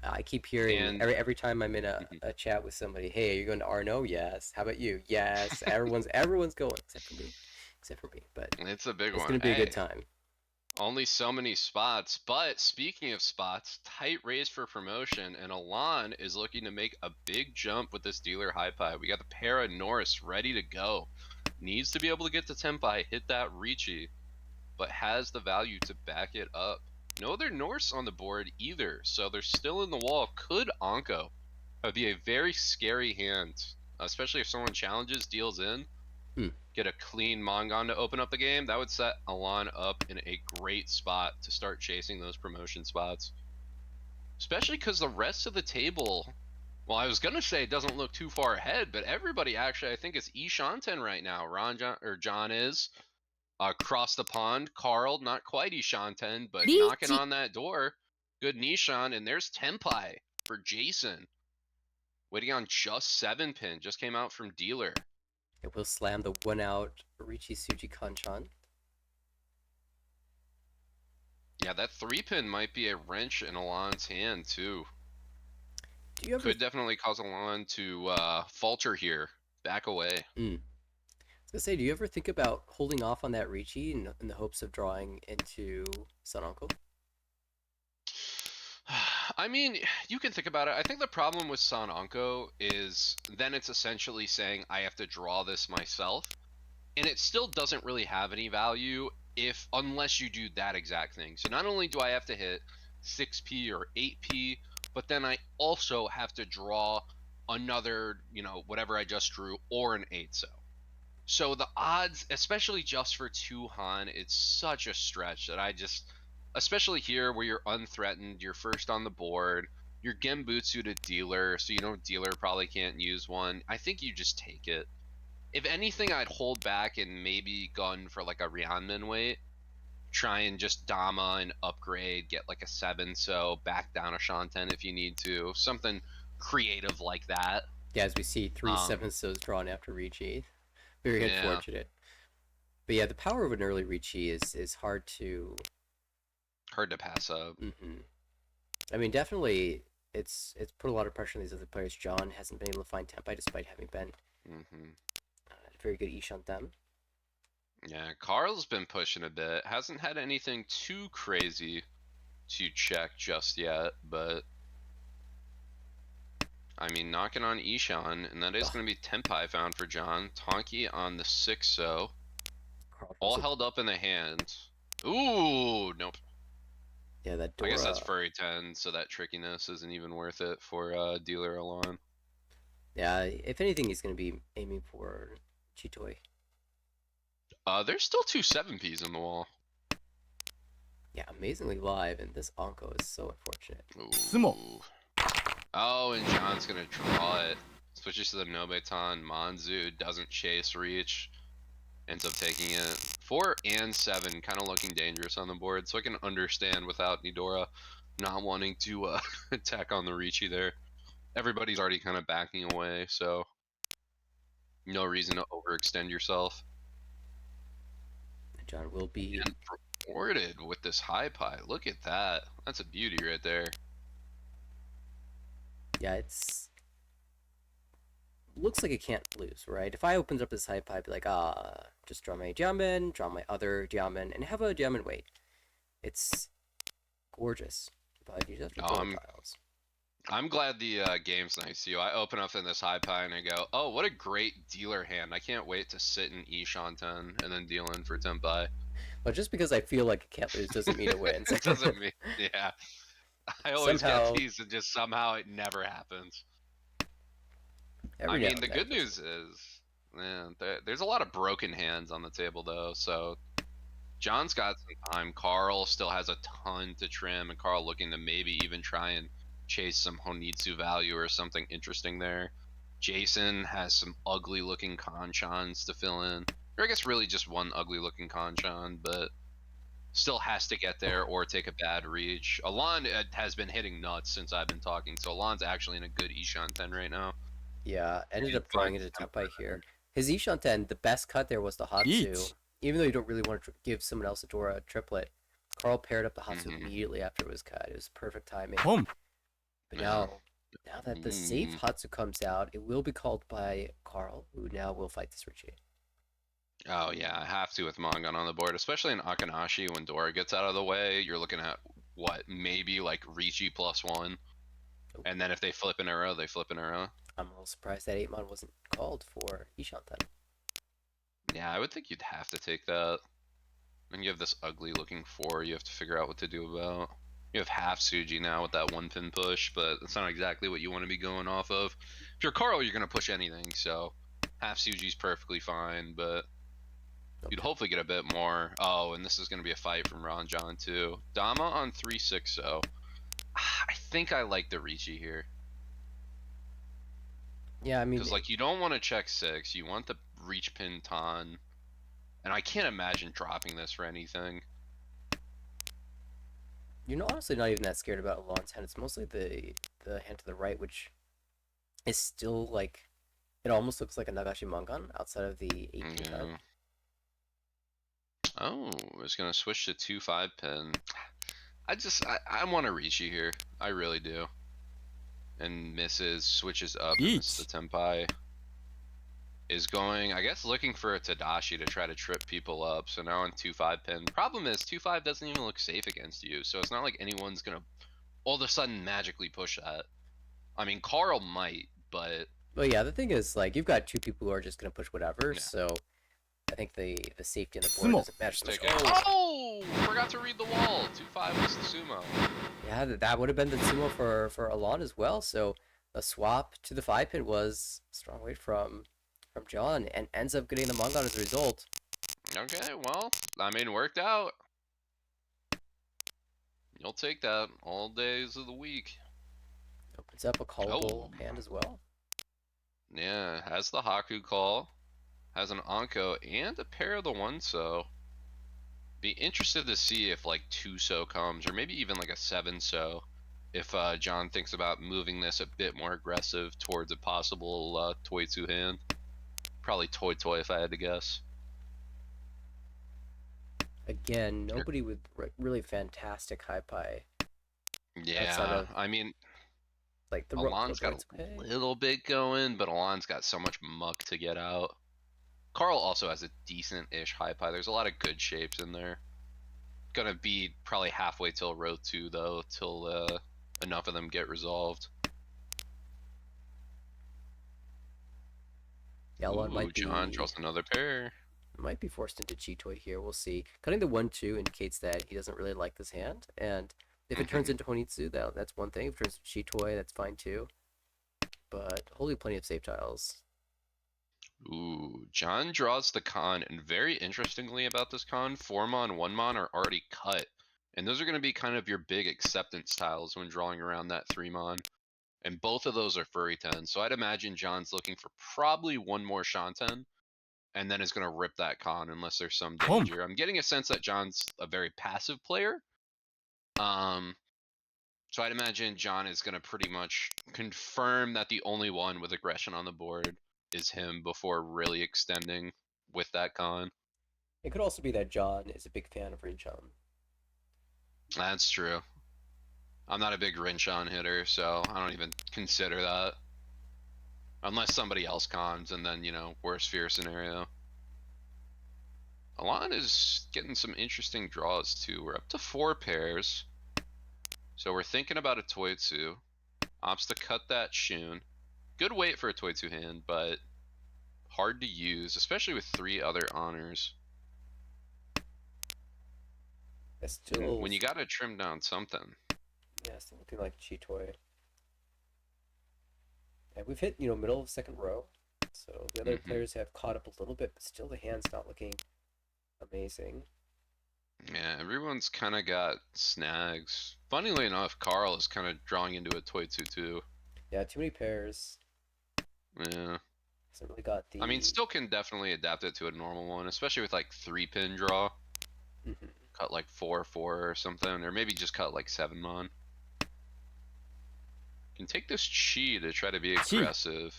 I keep hearing And every time I'm in a chat with somebody, hey, are you going to Arno? Yes. How about you? Yes. Everyone's going except for me. Except for me. But it's a big it's one. going to be a good Hey, time. only so many spots. But speaking of spots, tight race for promotion, and Alon is looking to make a big jump with this dealer high pie. We got the Para Norris ready to go. Needs to be able to get to Tempai, hit that Ricci, but has the value to back it up. No other Norse on the board either, so they're still in the wall. Could Anko. That would be a very scary hand, especially if someone challenges, deals in. Get a clean Mongon to open up the game. That would set Alon up in a great spot to start chasing those promotion spots. Especially because the rest of the table, well, I was going to say it doesn't look too far ahead, but everybody actually, I think, is Eshanten right now. John is. Across the pond, Carl, not quite Eshanten, but knocking リーチ on that door. Good Nishan, and there's Tempai for Jason. Waiting on just 7 pin, just came out from dealer. It will slam the 1-out Richi Suji Kanchan. Yeah, that 3 pin might be a wrench in Alon's hand, too. Do you ever Could definitely cause Alon to falter here. Back away. I was gonna say, do you ever think about holding off on that Ricci in the hopes of drawing into Sun Uncle? I mean, you can think about it. I think the problem with San Anko is then it's essentially saying I have to draw this myself, and it still doesn't really have any value unless you do that exact thing. So not only do I have to hit 6p or 8p, but then I also have to draw another, whatever I just drew, or an 8 so. So the odds, especially just for 2 Han, it's such a stretch that especially here where you're unthreatened, you're first on the board, You're Genbutsu to dealer, so you know dealer probably can't use one. I think you just take it. If anything, I'd hold back and maybe gun for like a Ryanman weight. Try and just Dama and upgrade, get like a 7 so, back down a Shanten if you need to. Something creative like that. Yeah, as we see three Um, 7-Sos drawn after Ricci. Very yeah, unfortunate. But yeah, the power of an early Ricci is hard to. hard to pass up. I mean, definitely, it's put a lot of pressure on these other players. John hasn't been able to find Tempai despite having been hmm very good Ishan them. Yeah, Carl's been pushing a bit. Hasn't had anything too crazy to check just yet, but I mean, knocking on Ishan, and that is Ugh, going to be Tempai found for John. Tonki on the 6 so. Carl All also, held up in the hands. Ooh, nope. yeah, that I guess that's Dora. furry 10, so that trickiness isn't even worth it for dealer alone. Yeah, if anything, he's going to be aiming for Chitoi. There's still two 7Ps in the wall. Yeah, amazingly live, and this Onko is so unfortunate. Sumo. Ooh. Oh, and John's gonna draw it. Switches to the Nobetan. Manzu doesn't chase reach. Ends up taking it. 4 and 7 kind of looking dangerous on the board, so I can understand without Nidora not wanting to attack on the Ricci there. Everybody's already kind of backing away, so no reason to overextend yourself. John will be. And rewarded with this high pie. Look at that. That's a beauty right there. Yeah, it's looks like it can't lose, right? If I opened up this hype, I'd be like, just draw my diamond, draw my other diamond, and have a diamond wait. It's gorgeous, but you just have to draw I'm tiles. I'm glad the game's nice to you. I open up in this high pie and I go, oh, what a great dealer hand. I can't wait to sit in Ishan 10 and then deal in for Tempai. But just because I feel like it can't lose doesn't mean it wins. It doesn't mean, yeah. I always get Somehow, these and just somehow it never happens. I every now mean, and the then good it doesn't. news is, man, there's a lot of broken hands on the table though. So John's got some time. Carl still has a ton to trim, and Carl looking to maybe even try and chase some Honitsu value or something interesting there. Jason has some ugly looking Conchons to fill in. Or I guess really just one ugly looking Conchon, but still has to get there or take a bad reach. Alon has been hitting nuts since I've been talking, so Alon's actually in a good Ishan 10 right now. Yeah, ended And up drawing finds into some Tempai here. His Ishanten, the best cut there was the Hatsu. Each. Even though you don't really want to give someone else a Dora triplet, Carl paired up the Hatsu Mhm. immediately after it was cut. It was perfect timing. Home. But Yeah. now that the safe Hatsu comes out, it will be called by Carl, who now will fight this Richie. Oh yeah, I have to with Mongon on the board, especially in Akanashi when Dora gets out of the way. You're looking at what, maybe like Ricci +1, and then if they flip an arrow, they flip an arrow. I'm a little surprised that 8-mon wasn't called for Ishanten. Yeah, I would think you'd have to take that. And you have this ugly looking 4 you have to figure out what to do about. You have half Suji now with that 1-pin push, but that's not exactly what you want to be going off of. If you're Carl, you're going to push anything, so half Suji's perfectly fine, but you'd Okay. hopefully get a bit more. Oh, and this is going to be a fight from Ron John too. Dama on 3-6 so. I think I like the Ricci here. Yeah, I mean, Because like you don't want to check 6, you want the reach pin ton. And I can't imagine dropping this for anything. you're honestly not even that scared about Alon's hand. It's mostly the hand to the right, which is still like it almost looks like a Nagashi Mangan outside of the 8-pin cut. Yeah. Oh, it's gonna switch to 2-5 pin. I want to reach you here. I really do. And misses, switches up, and this is the Each. Tempai. Is going, I guess, looking for a Tadashi to try to trip people up. So now on 2-5 pin. Problem is, 2-5 doesn't even look safe against you. So it's not like anyone's gonna all of a sudden magically push that. I mean, Carl might, but But yeah, the thing is, like, you've got two people who are just gonna push whatever, yeah. so I think the safety on the board Sumo. doesn't matter so much. Take it. Oh, forgot to read the wall. 2-5 was the sumo. Yeah, that would have been the sumo for Alon as well. So the swap to the 5-pin was a strong weight from John, and ends up getting the Mangan as a result. Okay, well, I mean, worked out. You'll take that all days of the week. Heads up, a Oh, callable hand as well. yeah, has the Haku call, has an Anko, and a pair of the one so. Be interested to see if like 2-so comes, or maybe even like a 7-so, if John thinks about moving this a bit more aggressive towards a possible Toitsu hand. Probably Toy if I had to guess. Again, nobody with really fantastic high pie outside Yeah, of I mean, like the Alon's got robots. a Okay. little bit going, but Alon's got so much muck to get out. Carl also has a decent-ish high pie. There's a lot of good shapes in there. Gonna be probably halfway till row 2 though, till enough of them get resolved. Yellow Ooh, John draws another pair. might be forced into Chitoy here. We'll see. Cutting the 1-2 indicates that he doesn't really like this hand, and if it turns into Honitsu, that's one thing. If it turns into Chitoy, that's fine too. But holding plenty of save tiles. Ooh, John draws the con, and very interestingly about this con, 4-mon, 1-mon are already cut. And those are going to be kind of your big acceptance tiles when drawing around that 3-mon. And both of those are furry 10. So I'd imagine John's looking for probably one more Shanten, and then is going to rip that con unless there's some Boom. danger. I'm getting a sense that John's a very passive player. So I'd imagine John is going to pretty much confirm that the only one with aggression on the board is him before really extending with that con. It could also be that John is a big fan of Rinchon. That's true. I'm not a big Rinchon hitter, so I don't even consider that. Unless somebody else cons, and then, worst fear scenario. Alon is getting some interesting draws, too. We're up to 4 pairs. So we're thinking about a Toitsu. Opts to cut that Shun. Good weight for a Toitsu hand, but hard to use, especially with 3 other honors. It's still, When you gotta trim down something. yeah, still looking like Chitoy. And we've hit, middle of second row. So the other players have caught up a little bit, but still the hand's not looking amazing. Yeah, everyone's kind of got snags. Funnily enough, Carl is kind of drawing into a Toitsu too. Yeah, too many pairs. Yeah. Hasn't really got the. I mean, still can definitely adapt it to a normal one, especially with like 3-pin draw. Mhm. Cut like 4-4 or something, or maybe just cut like 7-mon. Can take this Chi to try to be Chi. aggressive.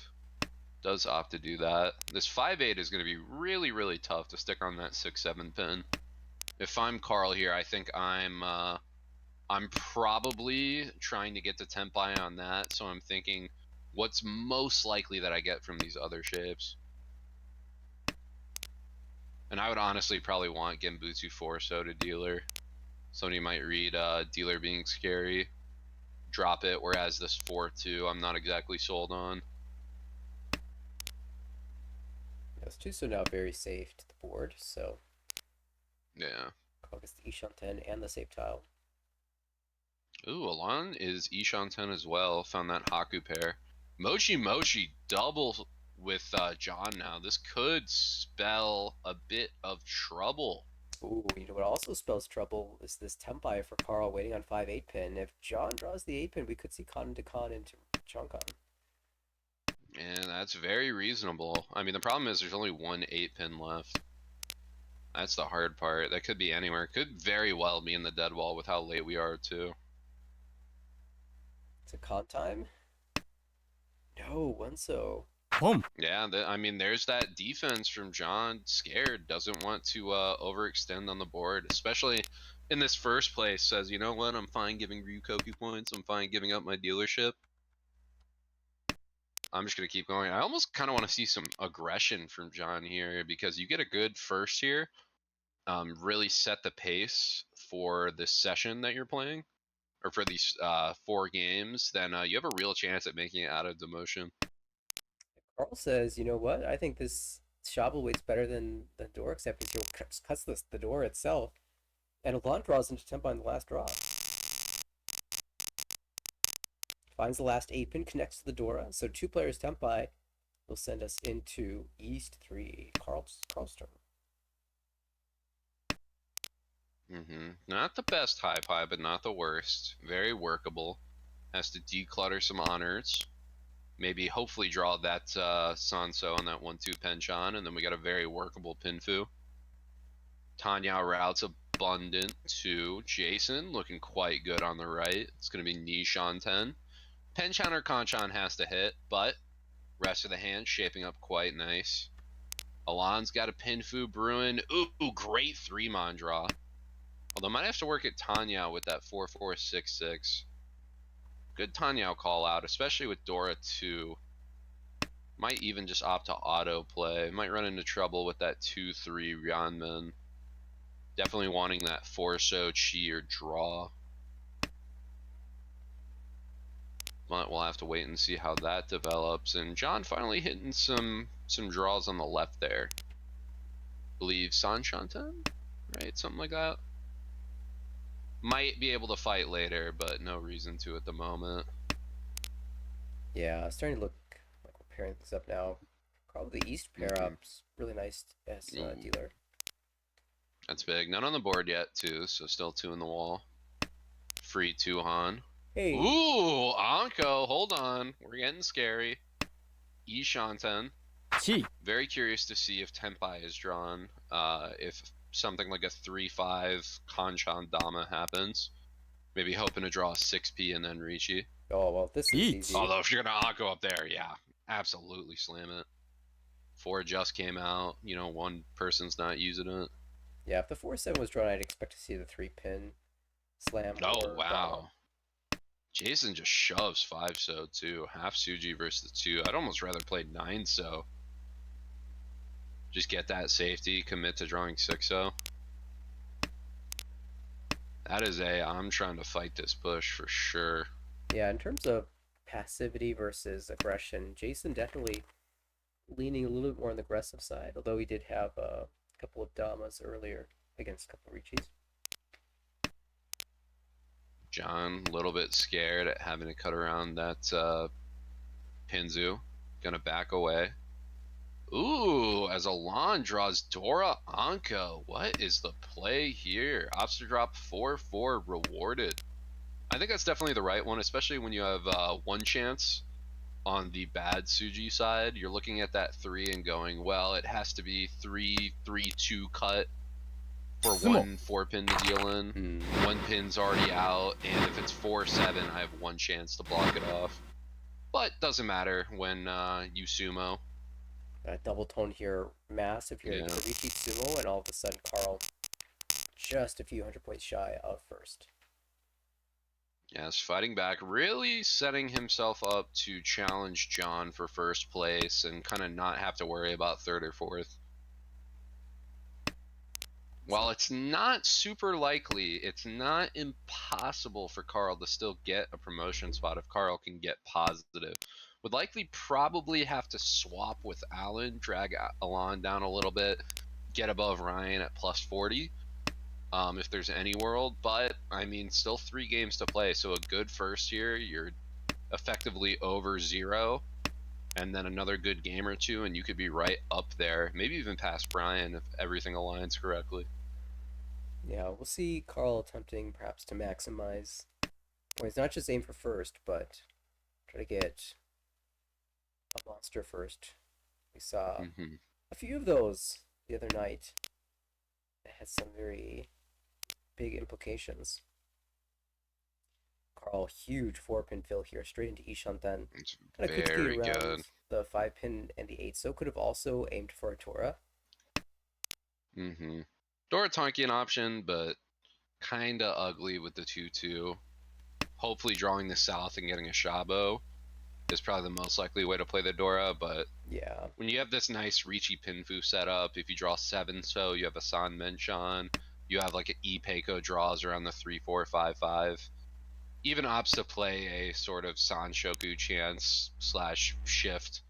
Does opt to do that. This 5-8 is going to be really, really tough to stick on that 6-7 pin. If I'm Carl here, I think I'm probably trying to get to Tenpai on that, so I'm thinking what's most likely that I get from these other shapes. And I would honestly probably want Genbutsu 4-so to dealer. Somebody might read dealer being scary, drop it, whereas this 4-2 I'm not exactly sold on. Those two so now very safe to the board, so Yeah. Carl gets the Ishan 10 and the save tile. Ooh, Alon is Ishan 10 as well. Found that Haku pair. Mochi Mochi double with John now. This could spell a bit of trouble. Ooh, you know what also spells trouble is this Tempai for Carl waiting on 5-8 pin. If John draws the 8 pin, we could see Con to Con into Chonkan. And that's very reasonable. I mean, the problem is there's only one 8-pin left. That's the hard part. That could be anywhere. Could very well be in the dead wall with how late we are, too. It's a Con time? No, one so. Boom. Yeah, I mean, there's that defense from John. Scared, doesn't want to overextend on the board, especially in this first place. Says, you know what, I'm fine giving Ryukoku points. I'm fine giving up my dealership. I'm just going to keep going. I almost kind of want to see some aggression from John here because you get a good first here. Really set the pace for this session that you're playing, or for these 4 games, then you have a real chance at making it out of demotion. Carl says, you know what? I think this Shabble weight's better than the door acceptance here. Cuts the door itself. And Alon draws into Tempai in the last draw. Finds the last 8 pin, connects to the Dora. So 2 players Tempai will send us into East 3. Carl's turn. Not the best high pie, but not the worst. Very workable. has to declutter some honors. Maybe hopefully draw that Sanso on that 1-2 penchant, and then we got a very workable Pinfu. Tanya routes abundant to Jason, looking quite good on the right. It's going to be niche on 10. Penchant or Conchan has to hit, but rest of the hand shaping up quite nice. Alon's got a Pinfu brewing. Ooh, great 3-mon draw. Although might have to work at Tanya with that 4-4-6-6. Good Tanya call out, especially with Dora 2. Might even just opt to auto play. Might run into trouble with that 2-3 Ryanman. Definitely wanting that Forso Chi or draw. But we'll have to wait and see how that develops. And John finally hitting some draws on the left there. Believe Sanshanten, right? Something like that. Might be able to fight later, but no reason to at the moment. Yeah, it's starting to look like we're pairing things up now. Probably the East pair up's really nice as dealer. That's big. None on the board yet, too, so still 2 in the wall. Free 2 Han. Hey. Ooh, Anko, hold on. We're getting scary. Ishanten. Chi. Very curious to see if Tenpai is drawn. If something like a 3-5 Kanchan Dama happens. Maybe hoping to draw a 6P and then Richi. Oh, well, this is Eat. easy. Although if you're going to Anko up there, yeah, absolutely slam it. 4 just came out. You know, one person's not using it. Yeah, if the 4-7 was drawn, I'd expect to see the 3-pin slam. Oh, or wow. Jason just shoves 5-so, too. Half Suji versus the 2. I'd almost rather play 9-so. Just get that safety, commit to drawing 6-0. That is I'm trying to fight this push for sure. Yeah, in terms of passivity versus aggression, Jason definitely leaning a little bit more on the aggressive side, although he did have a couple of Damas earlier against a couple of Richis. John, a little bit scared at having to cut around that Pinzu. Gonna back away. Ooh, as Alon draws Dora Anko. What is the play here? Obster drop 4-4 rewarded. I think that's definitely the right one, especially when you have 1 chance on the bad Suji side. You're looking at that 3 and going, well, it has to be 3-3-2 cut for 1 4-pin to deal in. 1 pin's already out, and if it's 4-7, I have 1 chance to block it off. But doesn't matter when you sumo. Double tone here, massive here for repeat sumo, and all of a sudden Carl just a few hundred points shy of first. Yes, fighting back, really setting himself up to challenge John for first place and kind of not have to worry about 3rd or 4th. While it's not super likely, it's not impossible for Carl to still get a promotion spot if Carl can get positive. Would likely probably have to swap with Alan, drag Alon down a little bit, get above Ryan at plus 40, if there's any world. But, I mean, still 3 games to play, so a good first year, you're effectively over 0, and then another good game or 2, and you could be right up there, maybe even past Brian if everything aligns correctly. Yeah, we'll see Carl attempting perhaps to maximize points, not just aim for first, but try to get a monster first. We saw a few of those the other night. It had some very big implications. Carl, huge 4-pin fill here, straight into Ishanten. It's Kind of very around good. the 5-pin and the 8, so could have also aimed for a Tora. Dora Tonki an option, but kind of ugly with the 2-2. Hopefully drawing the south and getting a Shabo is probably the most likely way to play the Dora, but yeah, when you have this nice Richi Pinfu setup, if you draw 7-so, you have a San Menchon, you have like an E-Peiko draws around the 3-4-5-5. Even opts to play a sort of San Shoku chance / shift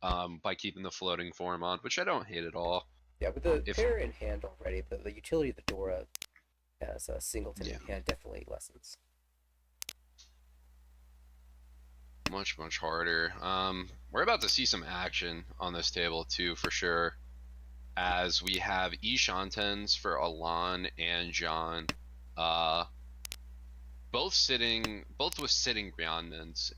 by keeping the floating form on, which I don't hate at all. Yeah, with the pair in hand already, the utility of the Dora as a singleton in hand definitely lessens. Much harder. We're about to see some action on this table too, for sure, as we have Ishantens for Alon and John. both with sitting Ryanmans.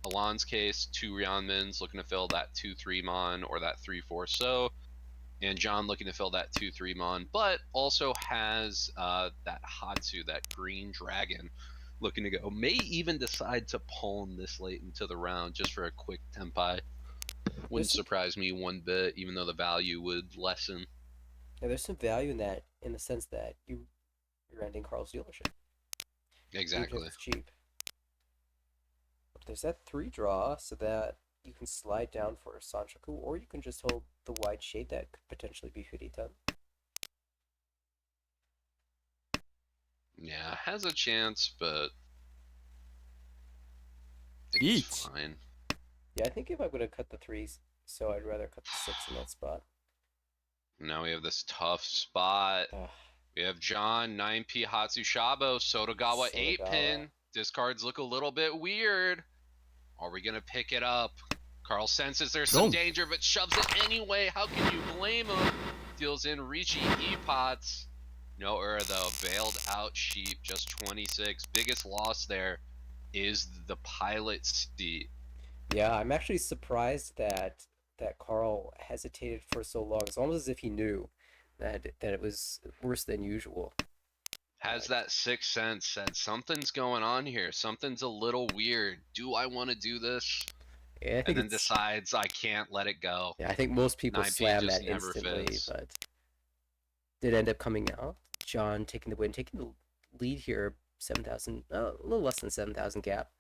Alon's case, 2 Ryanmans looking to fill that 2-3 Mon or that 3-4 So. And John looking to fill that 2-3 Mon, but also has that Hatsu, that green dragon, looking to go. May even decide to palm this late into the round just for a quick Tempai. Wouldn't surprise me one bit, even though the value would lessen. Yeah, there's some value in that, in the sense that you're ending Carl's dealership. Even if Exactly. it's cheap. But there's that 3 draw, so that you can slide down for a Sanchoku, or you can just hold the wide shade that could potentially be Furitan. Yeah, has a chance, but I think it's Each. fine. Yeah, I think if I'm going to cut the 3s, so I'd rather cut the 6 in that spot. Now we have this tough spot. Ugh. We have John, 9P Hatsu Shabo, Sotogawa, 8-pin. Discards look a little bit weird. Are we going to pick it up? Carl senses there's some danger, but shoves it anyway. How can you blame him? Deals in Ricci E-Pots. No error, though. Bailed out sheep, just 26. Biggest loss there is the pilot seat. Yeah, I'm actually surprised that Carl hesitated for so long. It's almost as if he knew that it was worse than usual. Has that sixth sense, said something's going on here. Something's a little weird. Do I want to do this? Yeah, I And think then it's, decides I can't let it go. yeah, I think most people 9P slam just that never instantly, fits. but did end up coming out. John taking the win, taking the lead here, 7,000, a little less than 7,000 gap.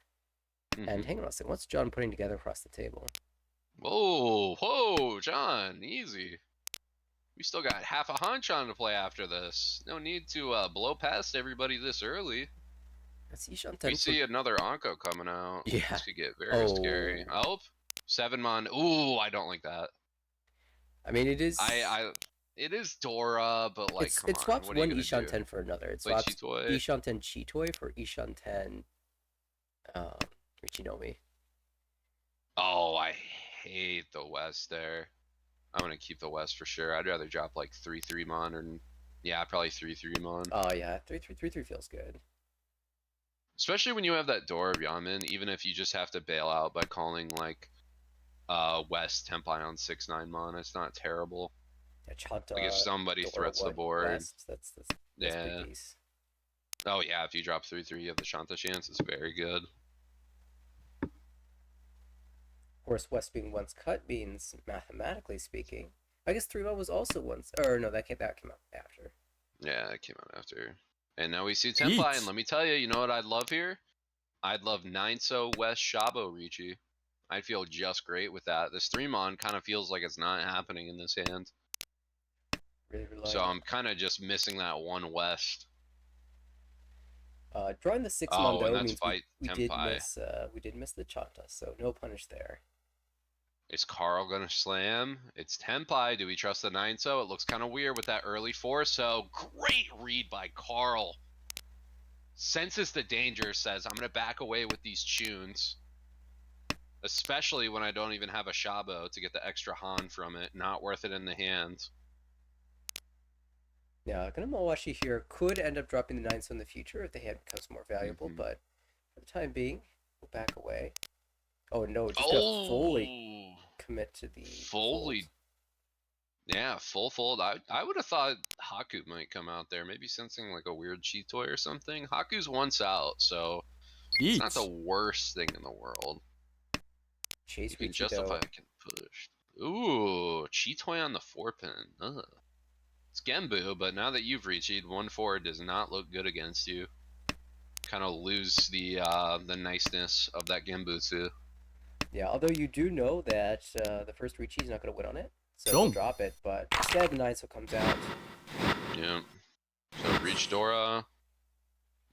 And hang on a second, what's John putting together across the table? Whoa, whoa, John, easy. We still got half a hunch on to play after this. No need to blow past everybody this early. That's Ishan We 10 see another Anko coming out. Yeah. This could get very scary. Oh, 7 Mon. Ooh, I don't like that. I mean, it is. It is Dora, but like, come it on. swaps What are you one gonna Ishan do? 10 for another. It Play swaps Chitoy? Ishan 10 Chitoy for Ishan 10 Richinomi. Oh, I hate the West there. I'm gonna keep the West for sure. I'd rather drop like 3-3 Mon or yeah, probably 3-3 Mon. Oh yeah, 3-3 feels good. Especially when you have that door of Yamen, even if you just have to bail out by calling like West Tempai on 6-9 Mon, it's not terrible. Yeah, Chanta, Like if somebody Dora, threats the board. West, that's yeah. big piece. Oh yeah, if you drop 3-3, you have the Shanta chance. It's very good. Of course, West being once cut means, mathematically speaking, I guess 3 was also once. Or no, that came out after. Yeah, it came out after. And now we see Tempai, and let me tell you, you know what I'd love here? I'd love 9-so West Shabo Ricci. I'd feel just great with that. This 3-mon kind of feels like it's not happening in this hand. Really So I'm kind of just missing that one West. Drawing the 6 Oh, Mondo and that's means fight we did miss the Chanta, so no punish there. Is Carl gonna slam? It's Tempai. Do we trust the 9-so? It looks kind of weird with that early 4-so. Great read by Carl. Senses the danger, says I'm gonna back away with these tunes. Especially when I don't even have a Shabo to get the extra Han from it. Not worth it in the hand. Yeah, Ganamawashi here could end up dropping the 9-so in the future if the hand becomes more valuable, but for the time being, we'll back away. Oh no, just gonna fully commit to the fully fold. Yeah, full fold. I would have thought Haku might come out there, maybe sensing like a weird Chitoy or something. Haku's once out, so it's not the worst thing in the world. Chase you can Ricci, justify though. it can push. Ooh, Chitoy on the 4-pin. Ugh. It's Genbu, but now that you've reached 1-4 does not look good against you. Kind of lose the niceness of that Genbutsu. Yeah, although you do know that the first Ricci is not going to win on it, so he'll drop it, but instead the 9-so comes out. Yeah. So reach Dora.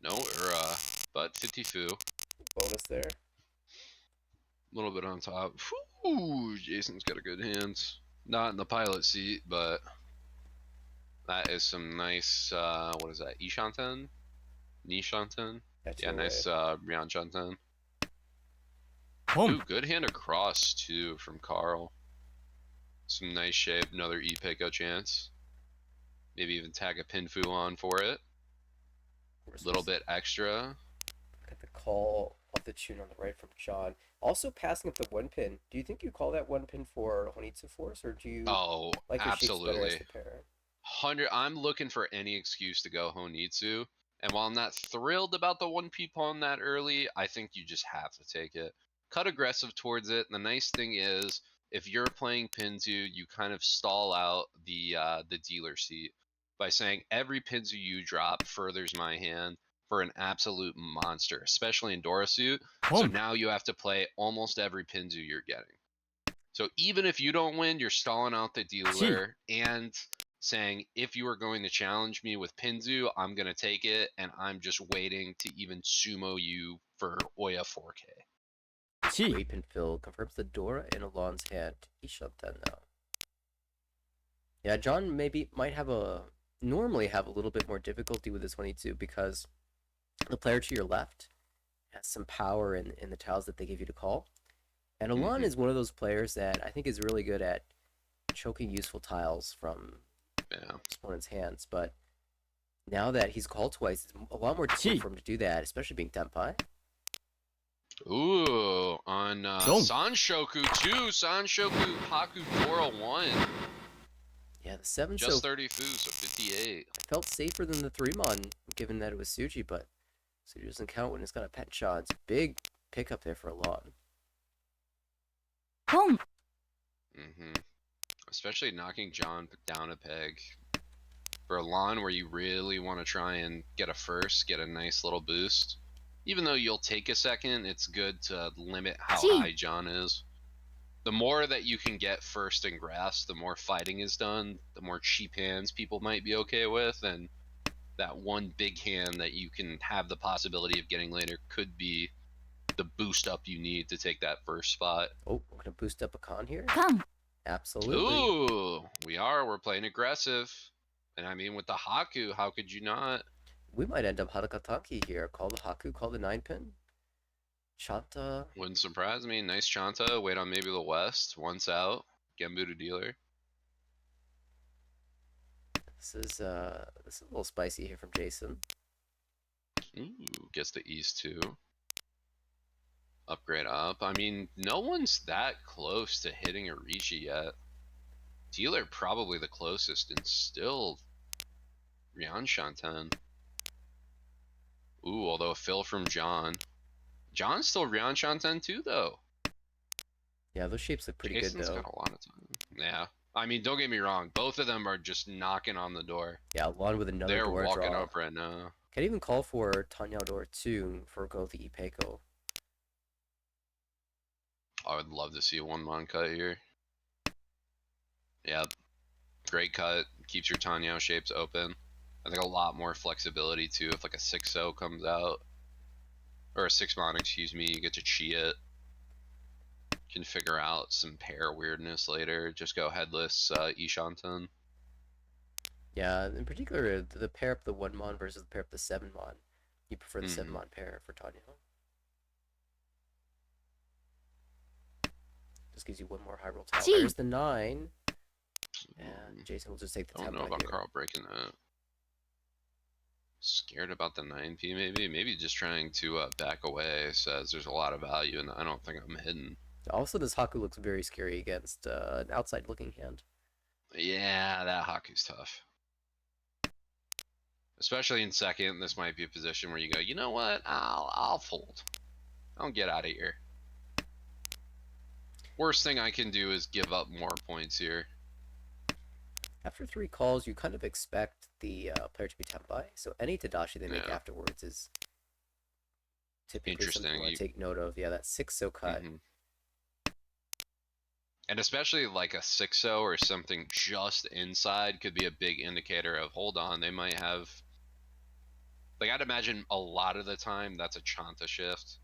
No Ura, but Titifu. Bonus there. A little bit on top. Ooh, Jason's got a good hand. Not in the pilot seat, but that is some nice, what is that, Ishanten? Nishanten? Yeah, nice Ryan Shanten. Ooh, good hand across, too, from Carl. Some nice shape, another E-Peko chance. Maybe even tag a Pinfu on for it. A little bit extra. call of the tune on the right from John. Also passing up the one pin. Do you think you call that one pin for Honitsu Force, or do you Oh, like the shapes better as absolutely. the pair? 100. I'm looking for any excuse to go Honitsu. And while I'm not thrilled about the 1P pawn that early, I think you just have to take it. Cut aggressive towards it. And the nice thing is, if you're playing Pinzu, you kind of stall out the dealer seat by saying every Pinzu you drop furthers my hand for an absolute monster, especially in Dora suit. So 本部 now you have to play almost every Pinzu you're getting. So even if you don't win, you're stalling out the dealer and saying, if you are going to challenge me with Pinzu, I'm going to take it, and I'm just waiting to even sumo you for Oya 4K. 1 Great pin fill confirms the Dora in Alon's hand. Ishanten now. Yeah, John normally have a little bit more difficulty with this 22 because the player to your left has some power in the tiles that they give you to call. And Alon is one of those players that I think is really good at choking useful tiles from Yeah. his opponent's hands. But now that he's called twice, it's a lot more difficult for him to do that, especially being Tenpai. Ooh, on Don't. Sanshoku 2, Sanshoku Haku Dora 1. Yeah, the 7 Just so 30 fu, so 58. felt safer than the 3-mon, given that it was Suji, but Suji doesn't count when it's got a pen shot. It's a big pickup there for Alon. 本 Especially knocking John down a peg. For a lawn where you really want to try and get a first, get a nice little boost. Even though you'll take a second, it's good to limit how Gee. high John is. The more that you can get first in grass, the more fighting is done, the more cheap hands people might be okay with, and that one big hand that you can have the possibility of getting later could be the boost up you need to take that first spot. Oh, we're going to boost up a con here? 間 Absolutely. Ooh, we're playing aggressive. And I mean, with the Haku, how could you not? We might end up Harakataki here. Call the Haku, call the 9-pin. Chanta. Wouldn't surprise me. Nice Chanta. Wait on maybe the West. Once out. Genbu to dealer. This is a little spicy here from Jason. Ooh, gets the East too. Upgrade up. I mean, no one's that close to hitting a Rishi yet. Dealer probably the closest, and still Ryan Shanten. Ooh, although a fill from John. John's still Ryan Shanten too, though. Yeah, those shapes look pretty Jason's good, though. got a lot of time. Yeah. I mean, don't get me wrong. Both of them are just knocking on the door. Yeah, Alon with another They're Dora walking draw. up right now. Can even call for Tanya Dora 2 for go the Ipeko. I would love to see a one-mon cut here. Yep. Great cut. Keeps your Tanyao shapes open. I think a lot more flexibility too if like a 6-0 comes out. Or a 6-mon, excuse me. You get to chi it. Can figure out some pair weirdness later. Just go headless Ishanten. Yeah, in particular, the pair up the 1-mon versus the pair up the 7-mon. You prefer the 7-mon pair for Tanya. Just gives you one more high roll tile. Gee. There's the 9. And Jason will just take the I don't know 10 about here. Carl breaking that. Scared about the 9p maybe? Maybe just trying to back away. Says there's a lot of value and I don't think I'm hidden. Also, this Haku looks very scary against an outside-looking hand. Yeah, that Haku's tough. Especially in second, this might be a position where you go, you know what? I'll fold. I'll get out of here. Worst thing I can do is give up more points here. After 3 calls, you kind of expect the player to be Tenpai, so any Tadashi they make Yeah. afterwards is typically Interesting. something I take note of. Yeah, that 6-0 cut. And especially like a 6-0 or something just inside could be a big indicator of, hold on, they might have... Like, I'd imagine a lot of the time that's a Chanta shift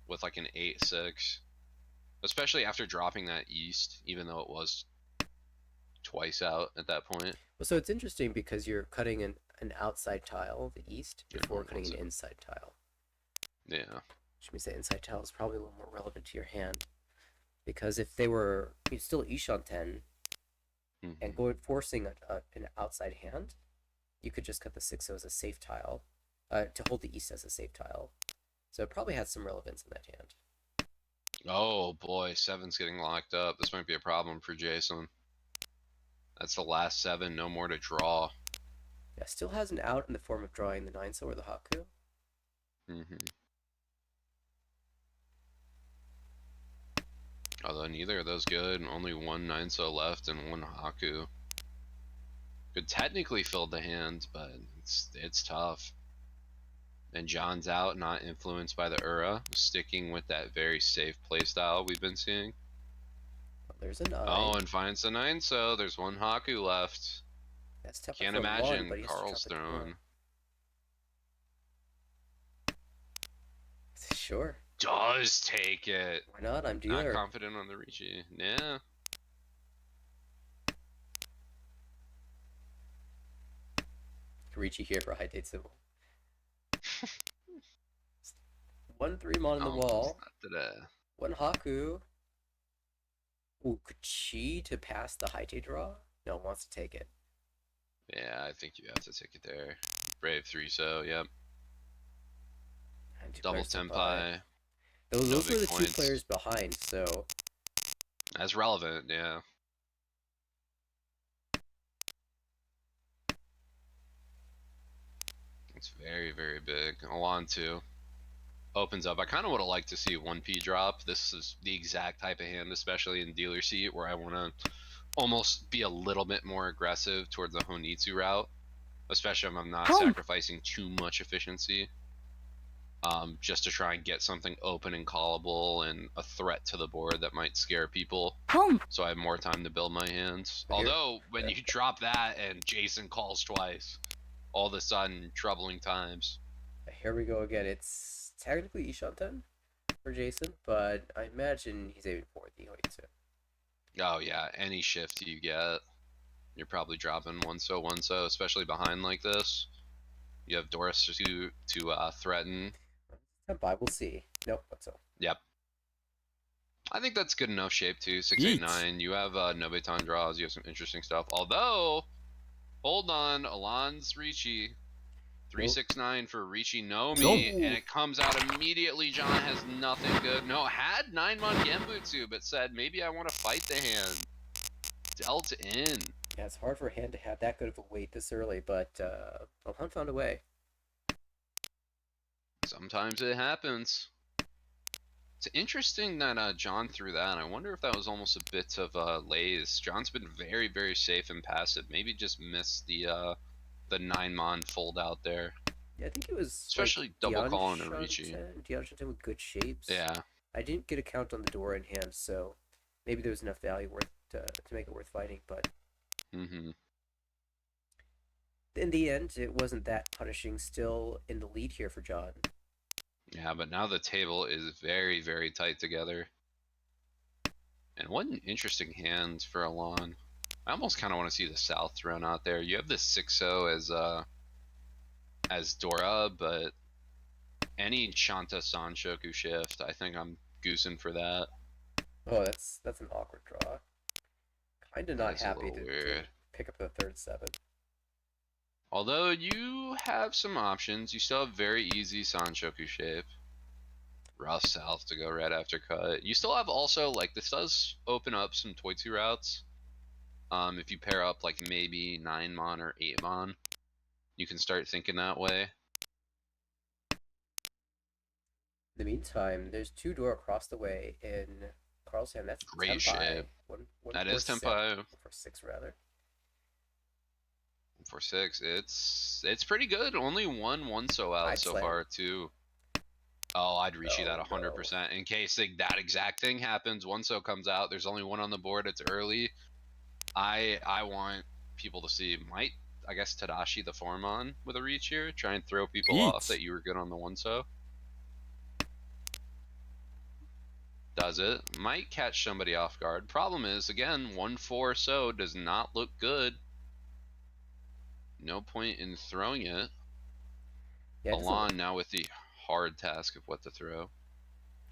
with like an 8-6. Especially after dropping that East, even though it was twice out at that point. Well, so it's interesting because you're cutting an outside tile, the East, before One cutting an second. inside tile. Yeah. Which means the inside tile is probably a little more relevant to your hand. Because if they were still Ishanten and forcing an outside hand, you could just cut the 6-0 as a safe tile, to hold the East as a safe tile. So it probably has some relevance in that hand. Oh boy, seven's getting locked up. This might be a problem for Jason. That's the last seven, no more to draw. Yeah, still has an out in the form of drawing the 9-so or the Haku. Although neither of those good, only one 9-so left and one Haku. Could technically fill the hand, but it's tough. And John's out, not influenced by the Ura, sticking with that very safe playstyle we've been seeing. Well, there's a 9. Oh, and finds the 9-so. There's one Haku left. That's tough Can't for Alon, imagine but he has to drop Carl's the Dora. throne. Sure. Does take it. Why not? I'm Not dealer. confident on the Ricci. Yeah. Karichi here for a high date symbol. 1-3 mon on the Oh, wall. not today. 1 Haku. Ooh, Kuchi to pass the high draw? No, wants to take it. Yeah, I think you have to take it there. Brave 3-so, yep. And 2 Double players to buy. Tempai. Those No were big the 2 points. players behind, so That's relevant, yeah. It's very, very big. Alon too. Opens up. I kind of would have liked to see 1P drop. This is the exact type of hand, especially in dealer seat, where I want to almost be a little bit more aggressive towards the Honitsu route, especially if I'm not sacrificing too much efficiency. Just to try and get something open and callable and a threat to the board that might scare people. So I have more time to build my hands. Although, when you drop that and Jason calls twice, all of a sudden, troubling times. here we go again. It's technically Ishanten for Jason, but I imagine he's aiming for the Hoitsu. Oh yeah, any shift you get, you're probably dropping 1-so, especially behind like this. You have Doris to threaten. Senpai, we'll see. Nope, what's up? Yep. I think that's good enough shape too. 6-8-9. You have Nobetan draws. You have some interesting stuff. Although, hold on, Alon's Ricci. 3-6-9 for Ricci no me, and it comes out immediately. John has nothing good. No, had 9-mon Genbutsu, but said maybe I want to fight the hand. Dealt in. Yeah, it's hard for a hand to have that good of a weight this early, but Alon found a way. Sometimes it happens. It's interesting that John threw that. I wonder if that was almost a bit of lays. John's been very, very safe and passive. Maybe just missed the 9-mon fold out there. Yeah, I think it was especially like double calling a Ricci. Dianshanten with good shapes. Yeah. I didn't get a count on the door in hand, so maybe there was enough value worth to make it worth fighting. But in the end, it wasn't that punishing. Still in the lead here for John. Yeah, but now the table is very, very tight together. And what an interesting hand for Alon. I almost kind of want to see the South thrown out there. You have the 6-0 as Dora, but any Shanta Sanshoku shift, I think I'm goosing for that. Oh, that's an awkward draw. Kind of not That's happy to pick up the third 7. Although you have some options, you still have very easy Sanshoku shape. Rough South to go right after cut. You still have also, like, this does open up some Toitsu routes. If you pair up, like, maybe 9-mon or 8-mon, you can start thinking that way. In the meantime, there's 2 door across the way in Carl's hand. That's Great Tempai. shape. That is Tempai. 4-6 rather. 4-6. It's pretty good. Only one 1-so out so far too. Oh, I'd reach you that 100%. In case that exact thing happens, 1-so comes out. There's only one on the board. It's early. I want people to see. Might, I guess, Tadashi the Formon with a reach here. Try and throw people off that you were good on the 1-so. Does it. Might catch somebody off guard. Problem is, again, 1-4-so does not look good. No point in throwing it. Yeah, Alon now with the hard task of what to throw.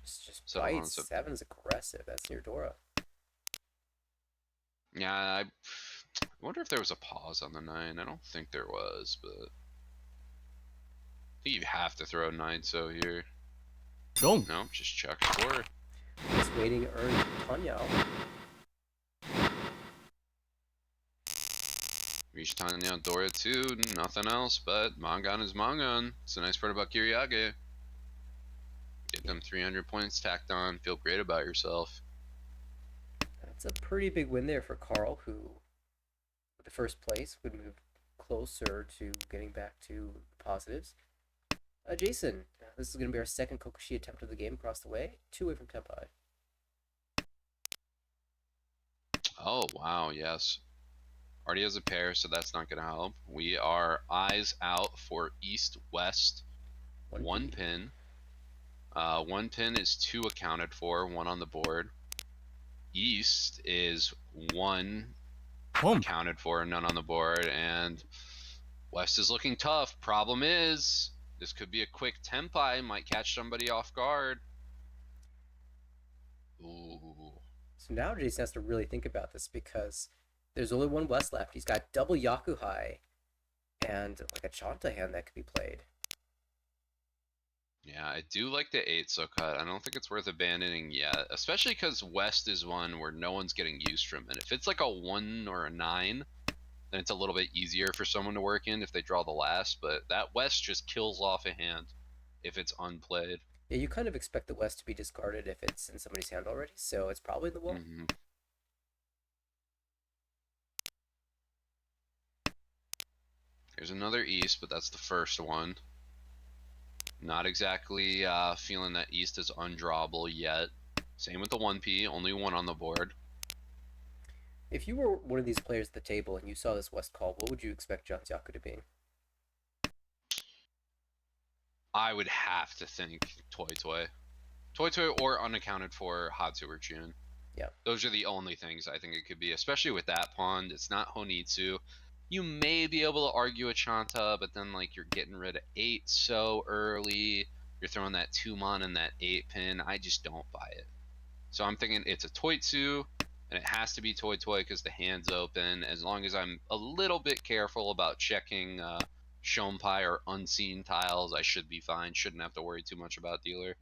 Just bites. 7's aggressive. That's near Dora. Yeah, I wonder if there was a pause on the 9. I don't think there was, but I think you have to throw 9-so here. ドン No, just check score. Just waiting earned Tanya. Reach Tanya Dora 2, nothing else but Mangan is Mangan. It's the nice part about Kiriage. Get them 300 points tacked on. Feel great about yourself. That's a pretty big win there for Carl, who, with the first place, would move closer to getting back to the positives. Jason, this is going to be our second Kokushi attempt of the game across the way, 2 away from Tenpai. Oh, wow, yes. Already has a pair, so that's not going to help. We are eyes out for east-west. One pin. One pin is 2 accounted for, 1 on the board. East is 1 ポン accounted for, none on the board. And West is looking tough. Problem is, this could be a quick Tenpai, might catch somebody off guard. Ooh. So now Jason has to really think about this because there's only one West left. He's got double Yakuhai and like a Chanta hand that could be played. Yeah, I do like the 8 so cut. I don't think it's worth abandoning yet, especially because West is one where no one's getting used from it. If it's like a 1 or a 9, then it's a little bit easier for someone to work in if they draw the last, but that West just kills off a hand if it's unplayed. Yeah, you kind of expect the West to be discarded if it's in somebody's hand already, so it's probably in the wall. Mm-hmm. There's another East, but that's the first one. Not exactly feeling that East is undrawable yet. Same with the 1P, only 1 on the board. If you were one of these players at the table and you saw this West call, what would you expect John's Yaku to be? I would have to think Toy Toy. Toy Toy or unaccounted for Hatsu or Chun. Yeah. Those are the only things I think it could be, especially with that pawn. It's not Honitsu. You may be able to argue a Chanta, but then like you're getting rid of 8 so early. You're throwing that 2-mon and that 8 pin. I just don't buy it. So I'm thinking it's a Toitsu, and it has to be Toy Toy because the hand's open. As long as I'm a little bit careful about checking Shonpai or unseen tiles, I should be fine. Shouldn't have to worry too much about dealer.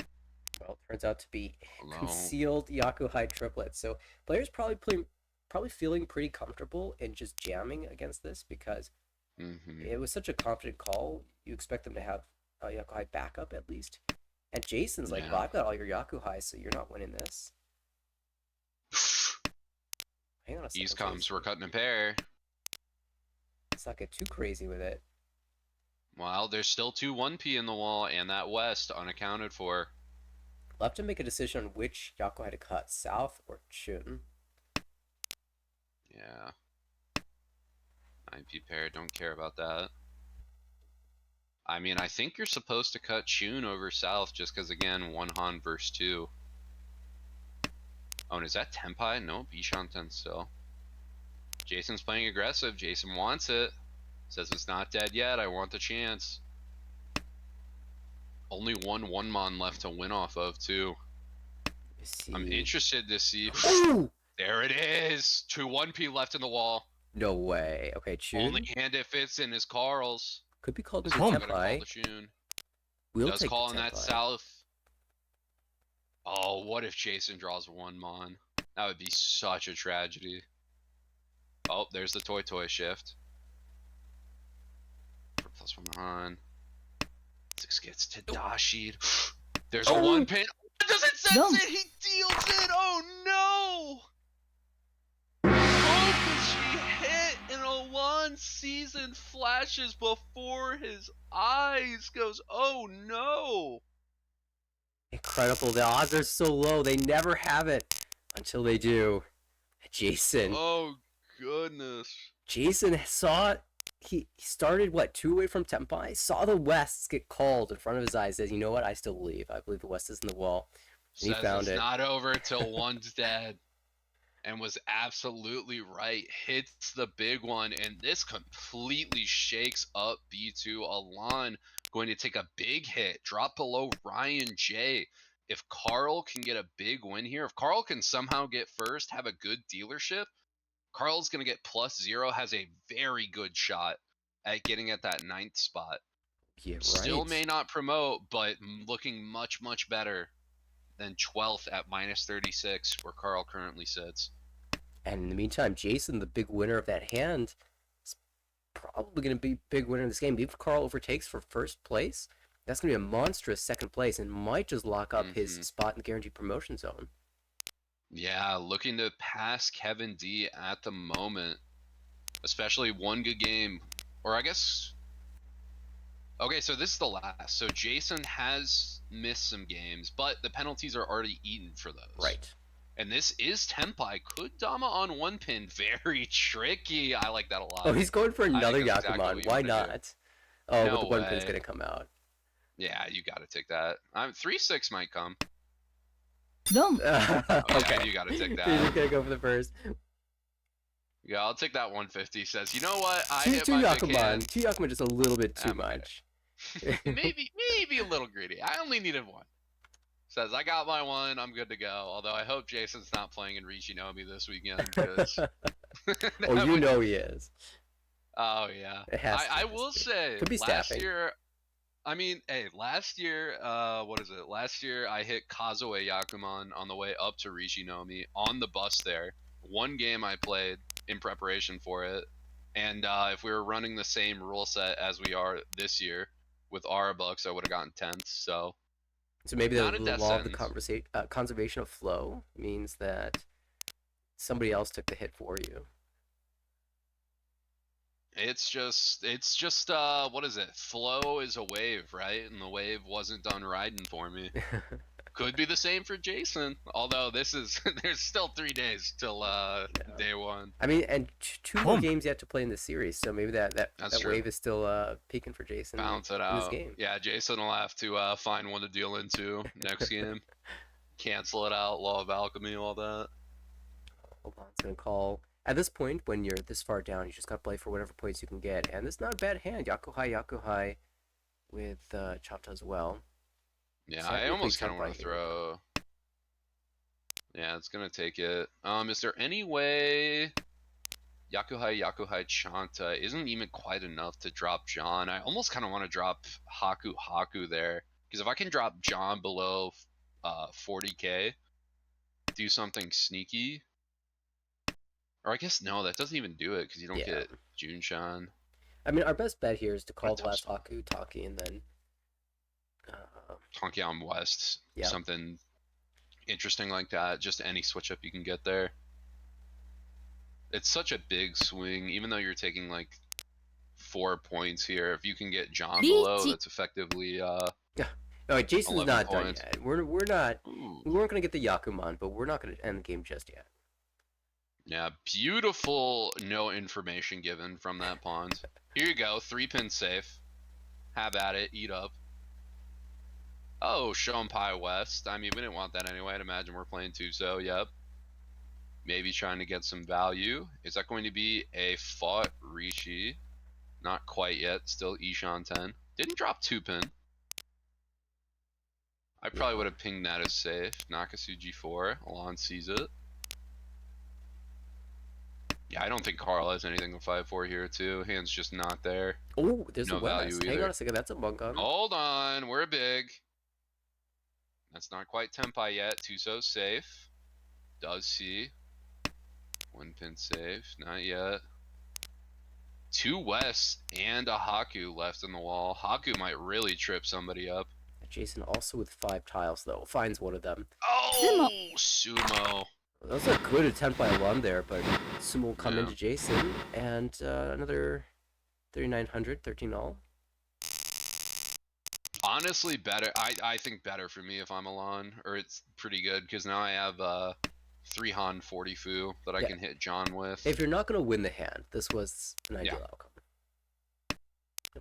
Well, it turns out to be Hello. concealed Yakuhai triplets. So players probably feeling pretty comfortable in just jamming against this because it was such a confident call. You expect them to have Yakuhai backup at least. And Jason's like, Yeah. well, I've got all your Yakuhai, so you're not winning this. Hang on a second. East comes, Jason. we're cutting a pair. Let's not get too crazy with it. Well, there's still 2 1P in the wall, and that West unaccounted for. We'll have to make a decision on which Yakuhai to cut, South or Chun. Yeah. 9P pair, don't care about that. I mean, I think you're supposed to cut Chun over South just because, again, 1 Han versus 2. Oh, and is that Tenpai? No, Bishanten still. Jason's playing aggressive. Jason wants it. Says it's not dead yet. I want the chance. Only one 1-mon left to win off of, too. I'm interested to see. Ooh! There it is. 2 1P left in the wall. No way. Okay, Chun. Only hand it fits in is Carl's. Could be called This into one's gonna call Tenpai. the Shun. We'll Does take call the in that Tenpai. South. Oh, what if Jason draws 1-mon? That would be such a tragedy. Oh, there's the Toy Toy shift. For +1 Han. 6 gets Tadashi'd. There's a 1 pin. Does it sense No. it? He deals it. Oh no! Oh, 'cause she hit and Alon season flashes before his eyes. Goes, oh no! Incredible. The odds are so low. They never have it until they do. Jason. Oh goodness. Jason saw it. He started, what, 2 away from Tenpai? Saw the Wests get called in front of his eyes. Says, you know what? I still believe. I believe the West is in the wall. And he Says found it's it. not over till 1's dead. And was absolutely right. Hits the big one, and this completely shakes up B2. Alon going to take a big hit, drop below Ryan J. If Carl can get a big win here, if Carl can somehow get first, have a good dealership, Carl's going to get +0, has a very good shot at getting at that 9th spot. Yeah, Still right. may not promote, but looking much, much better than 12th at minus 36, where Carl currently sits. And in the meantime, Jason, the big winner of that hand, is probably going to be big winner in this game. If Carl overtakes for first place, that's going to be a monstrous second place and might just lock up his Mm-hmm. spot in the guaranteed promotion zone. Yeah, looking to pass Kevin D at the moment, especially one good game. Or I guess. Okay, so this is the last. So Jason has missed some games, but the penalties are already eaten for those. Right. And this is Tempai. Could Dama on one pin? Very tricky. I like that a Oh, lot. he's going for I think another that's exactly Yakuman. what you Why want to do. not? Oh, but the No one pin's way. going to come out. Yeah, you got to take that. 3-6 might come. ドン Oh, yeah, Okay. you got to take You're that. just going to go for the first. Yeah, I'll take that 150. Says, you know what? I Two, hit two my big Yakuman. hand. Two Yakuman just a little bit too I'm okay. much. maybe a little greedy. I only needed one. Says, I got my one. I'm good to go. Although I hope Jason's not playing in Richinomi this weekend. Because Oh, you know he is. Oh, yeah. It has I will say, Could be last staffing. year, I mean, hey, last year, what is it? Last year, I hit Kazue Yakuman on the way up to Richinomi on the bus there. One game I played in preparation for it. And if we were running the same rule set as we are this year with Arabucks, I would have gotten 10th. So, So maybe the not a death law of the sentence. conservation of flow means that somebody else took the hit for you. It's just what is it? Flow is a wave, right? And the wave wasn't done riding for me. Could be the same for Jason. Although this is there's still 3 days till day 1. I mean, and two more Boom. games yet to play in the series, so maybe that That's true. wave is still peaking for Jason Balance it in this out. game. Yeah, Jason will have to find one to deal into next game. Cancel it out, Law of Alchemy, all that. Hold on, it's gonna call. At this point, when you're this far down, you just gotta play for whatever points you can get, and it's not a bad hand. Yakuhai with Chopta as well. Yeah, I Technically almost kind of Senpai want to here. throw. Yeah, it's gonna take it. Is there any way Yakuhai Chanta isn't even quite enough to drop John? I almost kind of want to drop Haku there, because if I can drop John below 40k, do something sneaky. Or I guess no, that doesn't even do it because you don't Yeah. get Junshan. I mean, our best bet here is to call the tough last spot. Haku Taki and then. Tonkyam West, Yeah. something interesting like that. Just any switch up you can get there. It's such a big swing, even though you're taking like 4 points here. If you can get John below, that's effectively Oh, wait, Jason's 11 not points. done yet. We're not. Ooh. We weren't gonna get the Yakuman, but we're not gonna end the game just yet. Yeah, beautiful no information given from that pond. Here you go, 3-pin safe. Have at it, eat up. Oh, Shompai West. I mean, we didn't want that anyway. I'd imagine we're playing Tuso, yep. Maybe trying to get some value. Is that going to be a fought Rishi? Not quite yet. Still Ishan 10. Didn't drop 2-pin. I probably would have pinged that as safe. Nakasu G4. Alon sees it. Yeah, I don't think Carl has anything to fight for here, too. Hand's just not there. Oh, there's No a value West. Hang either. on a second, that's a Bungun. Hold on, we're big. That's not quite Tempai yet. Tuso's safe. Does see. 1-pin safe. Not yet. 2 West and a Haku left in the wall. Haku might really trip somebody up. Jason also with 5 tiles though. Finds one of them. Oh, Sumo. That was a good attempt by Alon there, but Sumo will come Yeah. into Jason and another 3,900, 13 all. Honestly, better. I think better for me if I'm Alon, or it's pretty good because now I have 3 Han 40 Fu that I can hit John with. If you're not gonna win the hand, this was an ideal outcome.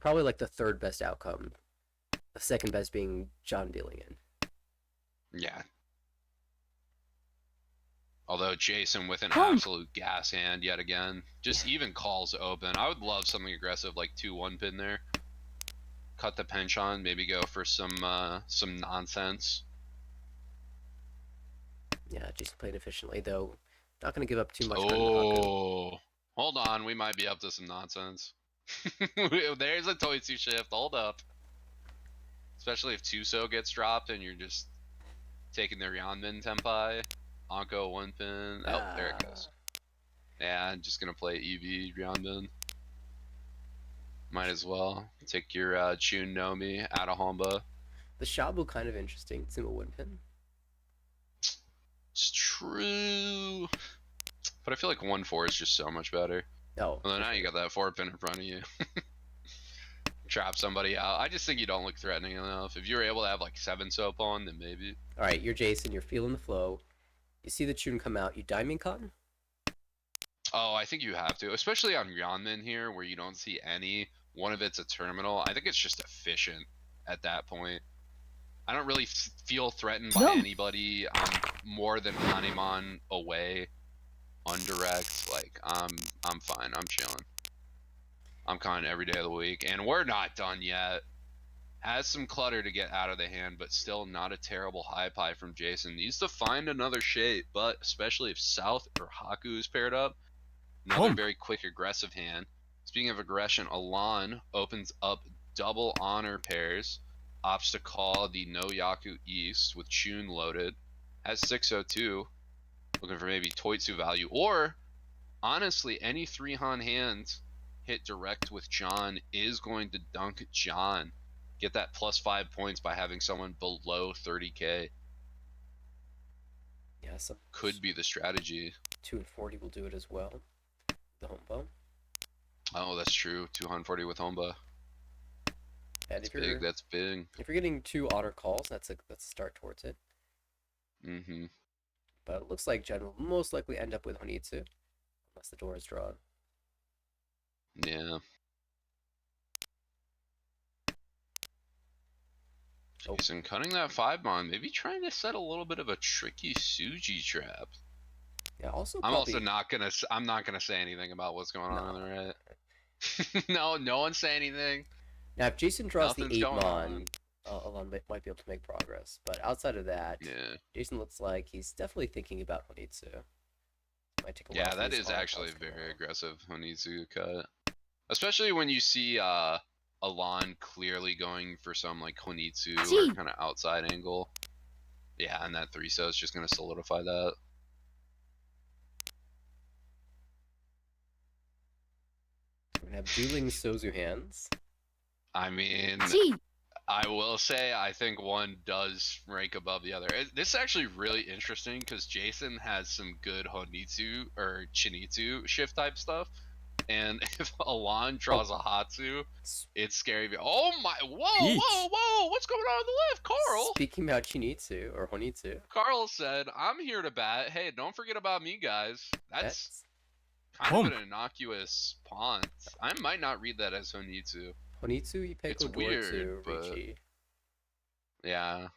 Probably like the third best outcome. The second best being John dealing in. Yeah. Although Jason with an absolute gas hand yet again. Just even calls open. I would love something aggressive like 2-1 pin there. Cut the penchant, maybe go for some nonsense. Yeah, Jason played efficiently though. Not gonna give up too much. Oh, hold on, we might be up to some nonsense. There's a Toitsu shift. Hold up. especially if Tuso gets dropped and you're just taking their Yanmin Tenpai. Anko 1 pin. Oh, there it goes. Yeah, I'm just gonna play EV Yanmin. Might as well take your Chun Nomi out of Homba. The Shabu kind of interesting. Sumo Windpin. It's true. But I feel like 1-4 is just so much better. Oh. Although now sure. you got that 4 pin in front of you. Trap somebody out. I just think you don't look threatening enough. If you're able to have like 7 soap on, then maybe. All right, you're Jason. You're feeling the flow. You see the tune come out. You Diamond Con? Oh, I think you have to, especially on Yanmin here, where you don't see any. One of it's a terminal. I think it's just efficient at that point. I don't really feel threatened by No. anybody. I'm more than Hanemon away, undirect. Like I'm fine. I'm chilling. I'm con every day of the week, and we're not done yet. Has some clutter to get out of the hand, but still not a terrible high pie from Jason. Needs to find another shape, but especially if South or Haku is paired up, another very quick aggressive hand. Speaking of aggression, Alon opens up double honor pairs, opts to call the no Yaku East with Chun loaded, has 602, looking for maybe Toitsu value, or honestly, any 3-Han hands hit direct with John is going to dunk John. Get that plus 5 points by having someone below 30k. Yeah, so Could be the strategy. 2 and 40 will do it as well. The Hombo. Oh, that's true. 240 with Homba. And That's big. That's big. if you're getting 2 honor calls, that's a start towards it. Mm-hmm. But it looks like Jen will most likely end up with Honitsu, unless the door is drawn. Yeah. Oh. Jason cutting that 5-mon, maybe trying to set a little bit of a tricky Suji trap. Yeah, also I'm probably... also not gonna say anything about what's going on on the right. No one say anything. Now, if Jason draws Nothing's the 8 going mon, Alon might be able to make progress. But outside of that, Yeah. Jason looks like he's definitely thinking about Honitsu. Might take a while Yeah, for that these is honor actually calls to come very out. aggressive Honitsu cut. Especially when you see Alon clearly going for some like Honitsu or kind of outside angle. Yeah, and that 3-so is just gonna solidify that. We're gonna have dueling Sozu hands. I mean, G. I will say I think one does rank above the other. This is actually really interesting because Jason has some good Honitsu or Chinitsu shift type stuff. And if Alon draws a Hatsu, it's scary. Oh my, whoa, what's going on the left, Carl? Speaking about Chinitsu or Honitsu. Carl said, I'm here to bat. Hey, don't forget about me, guys. That's kind of an innocuous pawn. I might not read that as Honitsu. Honitsu, It's Ipeko, weird, Dortsu, but Richi. Yeah.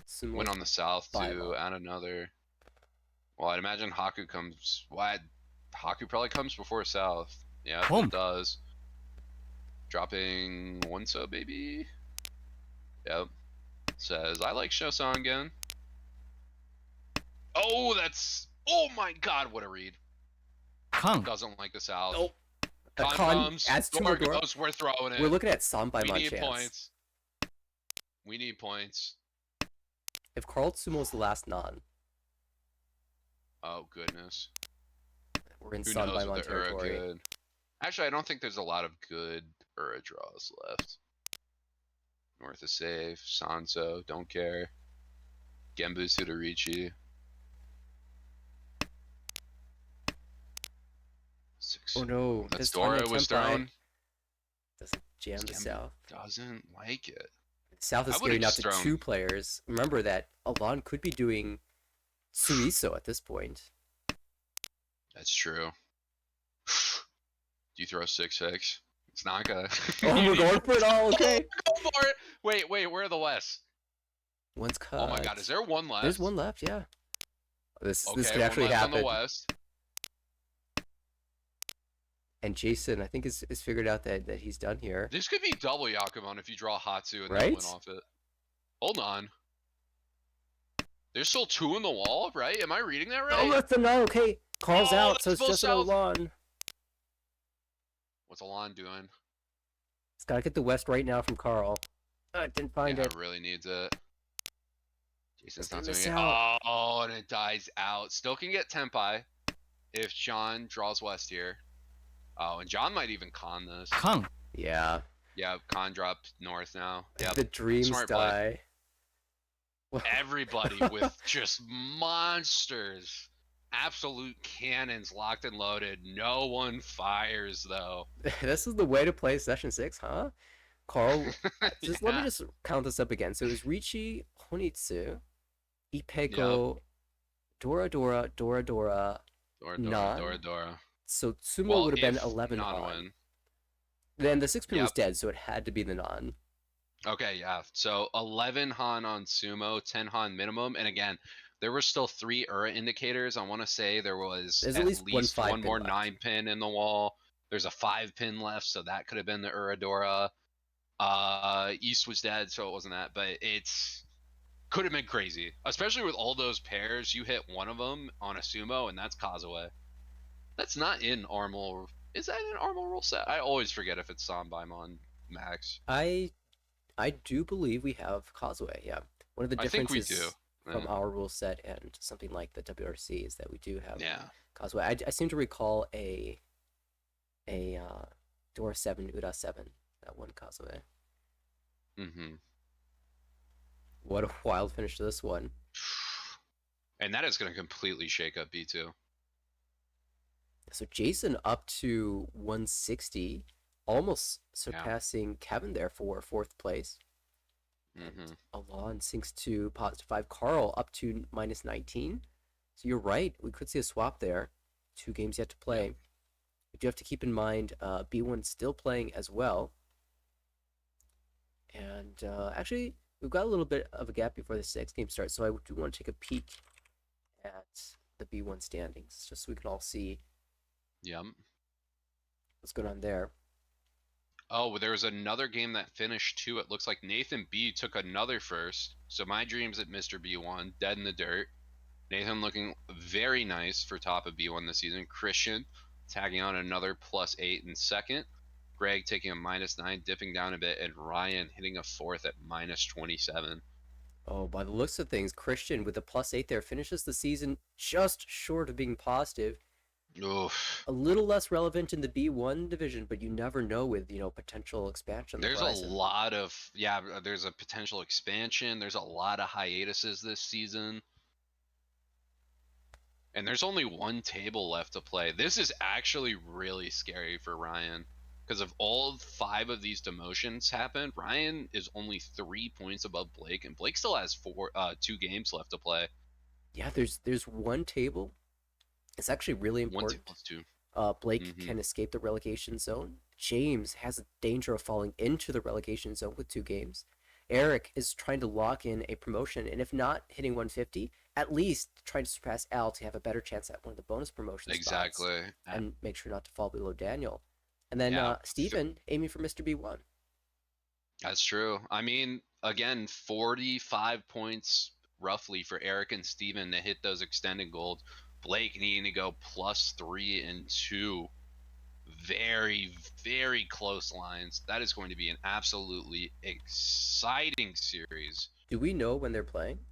Sumo Went on the south too, 5-mon. and another. Well, I'd imagine Haku comes. Haku probably comes before south. Yeah, it does. Dropping 1-so, baby. Yep. Says, I like Shosangen. Oh, that's. Oh my god, what a read. Kang. Doesn't like the south. Nope. A Con con comes. adds 2 Door more door. goes. We're throwing it. We're looking at Sanbai We mon need chance. points. We need points. If Carl Tsumo's the last non, Oh, goodness. we're in Who knows Sanbai mon with the Ura territory. good. Actually, I don't think there's a lot of good Ura draws left. North is safe. Sanso, don't care. Genbu Sudarichi. 6. Oh no, That's this Dora Tanya was Tenpai thrown. doesn't jam the Genbu South. doesn't like it. South is I would've scaling out just to thrown- 2 players. Remember that Alon could be doing Suiso at this point. That's true. Do you throw 6-6? It's not gonna. Oh, we're going for it all, okay. Go for it! Wait, where are the West? One's cut. Oh my god, is there one left? There's one left, yeah. This Okay, could one actually left happen. on the West. And Jason, I think, is figured out that he's done here. This could be double Yakuman if you draw Hatsu and then Right? win off it. Hold on. There's still 2 in the wall, right? Am I reading that right? Oh, that's the no. Okay, Carl's Oh, out, that's so it's full just an South. Alon. What's Alon doing? He's got to get the West right now from Carl. Didn't find Yeah, it. really needs it. It's Jason's gonna not doing miss it. out. Oh, and it dies out. Still can get Tempai if John draws west here. Oh, and John might even con this. 缶 Yeah, Yeah, con dropped north now. Yep. the dreams Smart play. die. Everybody with just monsters. Absolute cannons locked and loaded. No one fires, though. This is the way to play session 6, huh? Carl, let me Yeah. just count this up again. So it was Ricci, Honitsu, Yep. Ipeko, Dora Dora, Dora Dora, Dora, Dora, Dora, Nan. Dora. So Sumo Well, would have been if 11 non Han. win. Then the 6 pin was Yep. dead, so it had to be the Non. Okay, yeah. So 11 Han on Sumo, 10 Han minimum. And again, there were still 3 Ura indicators. I want to say there was There's at at least one least 5 one pin more left. 9 pin in the wall. There's a 5 pin left, so that could have been the Uradora. East was dead, so it wasn't that. But it's could have been crazy, especially with all those pairs. You hit one of them on a Sumo, and that's Kazuya. That's not in Armor. Is that in Armor rule set? I always forget if it's Sanbaimon Max. I do believe we have Causeway, yeah. One of the I think we do. differences from Yeah. our rule set and something like the WRC is that we do have Yeah. Causeway. I seem to recall a Dora 7, Uda 7, that one Causeway. Mm-hmm. What a wild finish to this one. And that is going to completely shake up B2. So Jason up to 160, almost surpassing Kevin there for 4th place. Mm-hmm. Alon sinks to +5. Carl up to -19. So you're right. We could see a swap there. 2 games yet to play. Yeah. We do have to keep in mind B1 still playing as well. And actually, we've got a little bit of a gap before the 6th game starts. So I do want to take a peek at the B1 standings just so we can all see Yep. what's going on there. Oh, there was another game that finished too. It looks like Nathan B took another first. So my dreams at Mr. B1, dead in the dirt. Nathan looking very nice for top of B1 this season. Christian tagging on another +8 in second. Greg taking a -9, dipping down a bit, and Ryan hitting a 4th at -27. Oh, by the looks of things, Christian with the +8 there finishes the season just short of being positive. Oof. A little less relevant in the B1 division, but you never know with, potential expansion. There's a lot of, there's a potential expansion. There's a lot of hiatuses this season. And there's only one table left to play. This is actually really scary for Ryan. Because if all 5 of these demotions happen, Ryan is only 3 points above Blake, and Blake still has 2 games left to play. Yeah, there's one table. It's actually really important. 1 2 Blake can escape the relegation zone. James has a danger of falling into the relegation zone with 2 games. Eric is trying to lock in a promotion, and if not hitting 150, at least trying to surpass Al to have a better chance at one of the bonus promotion spots. Exactly. And make sure not to fall below Daniel. And then Steven aiming for Mr. B1. That's true. I mean, again, 45 points roughly for Eric and Steven to hit those extended gold. Blake needing to go +3 and 2. Very, very close lines. That is going to be an absolutely exciting series. Do we know when they're playing?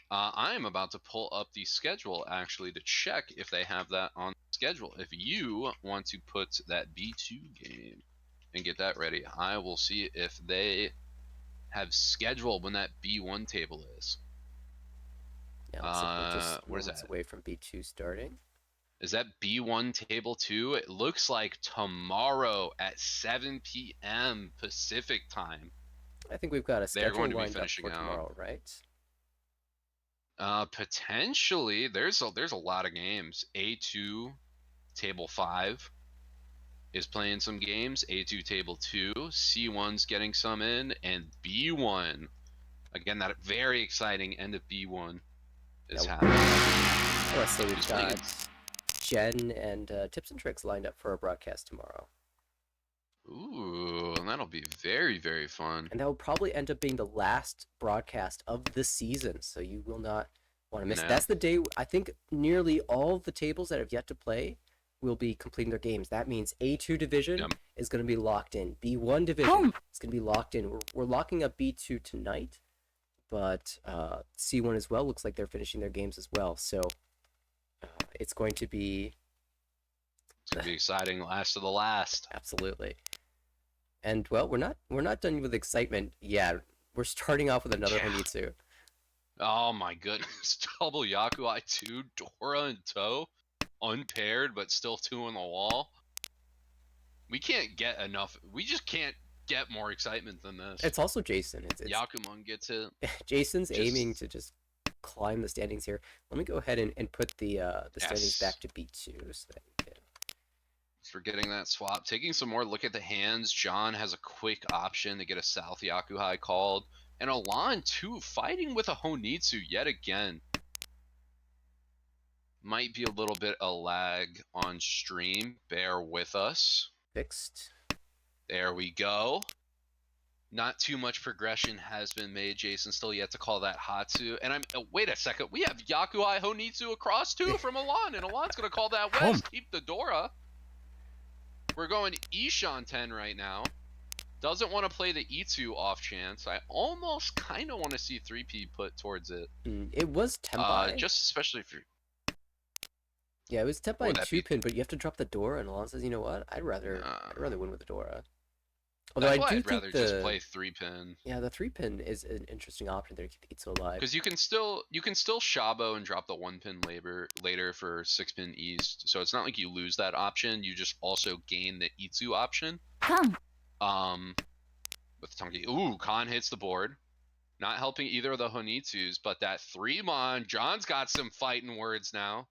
I am about to pull up the schedule actually to check if they have that on the schedule. If you want to put that B2 game and get that ready, I will see if they have scheduled when that B1 table is. Yeah, looks like we're just what is moments that? away from B2 starting. Is that B1 table 2? It looks like tomorrow at 7 p.m. Pacific time. I think we've got a They're schedule going to be lined up finishing for out. tomorrow, right? Potentially. There's a lot of games. A2 table 5 is playing some games. A2 table 2, C1's getting some in, and B1. Again, that very exciting end of B1 is happening. I want to say we've Who's got playing? Jen and Tips and Tricks lined up for our broadcast tomorrow. Ooh, that'll be very, very fun. And that will probably end up being the last broadcast of the season, so you will not want to miss it. No. That's the day, I think nearly all of the tables that have yet to play will be completing their games. That means A2 division Yep. is going to be locked in. B1 division Boom. is going to be locked in. We're locking up B2 tonight, but C1 as well looks like they're finishing their games as well. So it's going to be It's gonna be exciting. Last of the last. absolutely. And well, we're not done with excitement yet. We're starting off with another Yeah. Honitsu. Oh my goodness. Double Yakuai 2, Dora and Toe. Unpaired, but still 2 on the wall. We can't get enough. We just can't get more excitement than this. It's also Jason. It's Yakuman gets it. Jason's Just- aiming to just climb the standings here. Let me go ahead and put the standings Yes. back to B2 so that we can... For getting that swap. Taking some more look at the hands. John has a quick option to get a South Yakuhai called. And Alon, too, fighting with a Honitsu yet again. Might be a little bit of lag on stream. Bear with us. fixed. There we go. Not too much progression has been made. Jason still yet to call that Hatsu. And wait a second. We have Yakuhai Honitsu across too from Alon. And Alon's going to call that West. Keep the Dora. We're going Ishan 10 right now. Doesn't want to play the E2 off chance. I almost kind of want to see 3P put towards it. It was Tempai. Just especially if you're... Yeah, it was Tempai would and that 2-pin, but you have to drop the Dora, and Alon says, you know what? I'd rather win with the Dora. Although That's I why do I'd rather think just play 3-pin. Yeah, the 3-pin is an interesting option there to keep the Itsu alive. Because you can still Shabo and drop the 1-pin later for 6-pin East. So it's not like you lose that option. You just also gain the Itsu option. Come. With Tonki. Ooh, Khan hits the board. Not helping either of the Honitsus, but that 3-mon, John's got some fighting words now.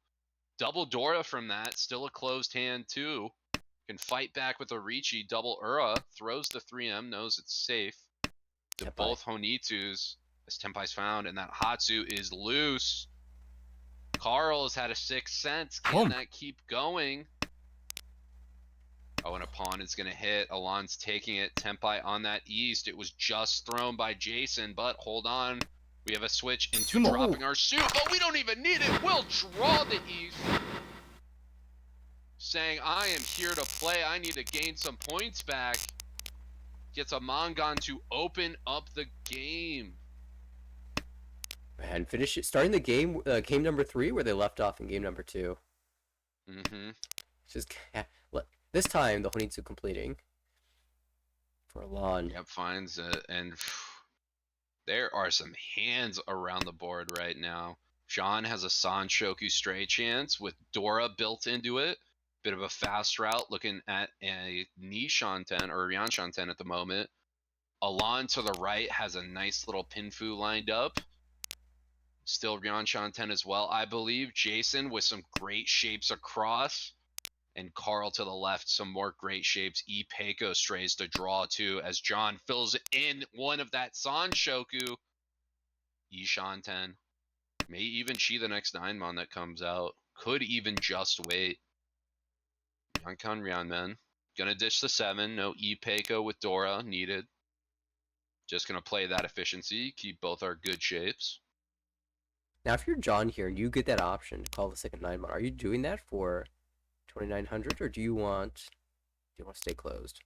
Double Dora from that, still a closed hand too. Can fight back with a Ricci. Double Ura throws the 3M, knows it's safe. To Tempai. both Honitsus, as Tempai's found, and that Hatsu is loose. Carl has had a 6th sense. Can that keep going? Oh, and a pawn is going to hit. Alon's taking it. Tempai on that east. It was just thrown by Jason, but hold on. We have a switch into dropping our suit, but we don't even need it. We'll draw the east. Saying, I am here to play. I need to gain some points back. Gets a Mongon to open up the game. And finish it, starting the game number 3 where they left off in game number 2. Mm-hmm. Just this time the Honitsu completing for Alon. Yep, finds it, and there are some hands around the board right now. John has a Sanshoku stray chance with Dora built into it. Bit of a fast route, looking at a Nishan 10 or Ryanshan 10 at the moment. Alon to the right has a nice little Pinfu lined up. Still Ryanshan 10 as well, I believe. Jason with some great shapes across. And Carl to the left, some more great shapes. Peiko strays to draw too, as John fills in one of that Sanshoku. Ishan 10. May even Chi the next 9-mon that comes out. Could even just wait. Yankan Ryanmen. Gonna ditch the 7. No Peiko with Dora needed. Just gonna play that efficiency. Keep both our good shapes. Now, if you're John here and you get that option to call the second 9-mon, are you doing that for 2900, or do you want to stay closed?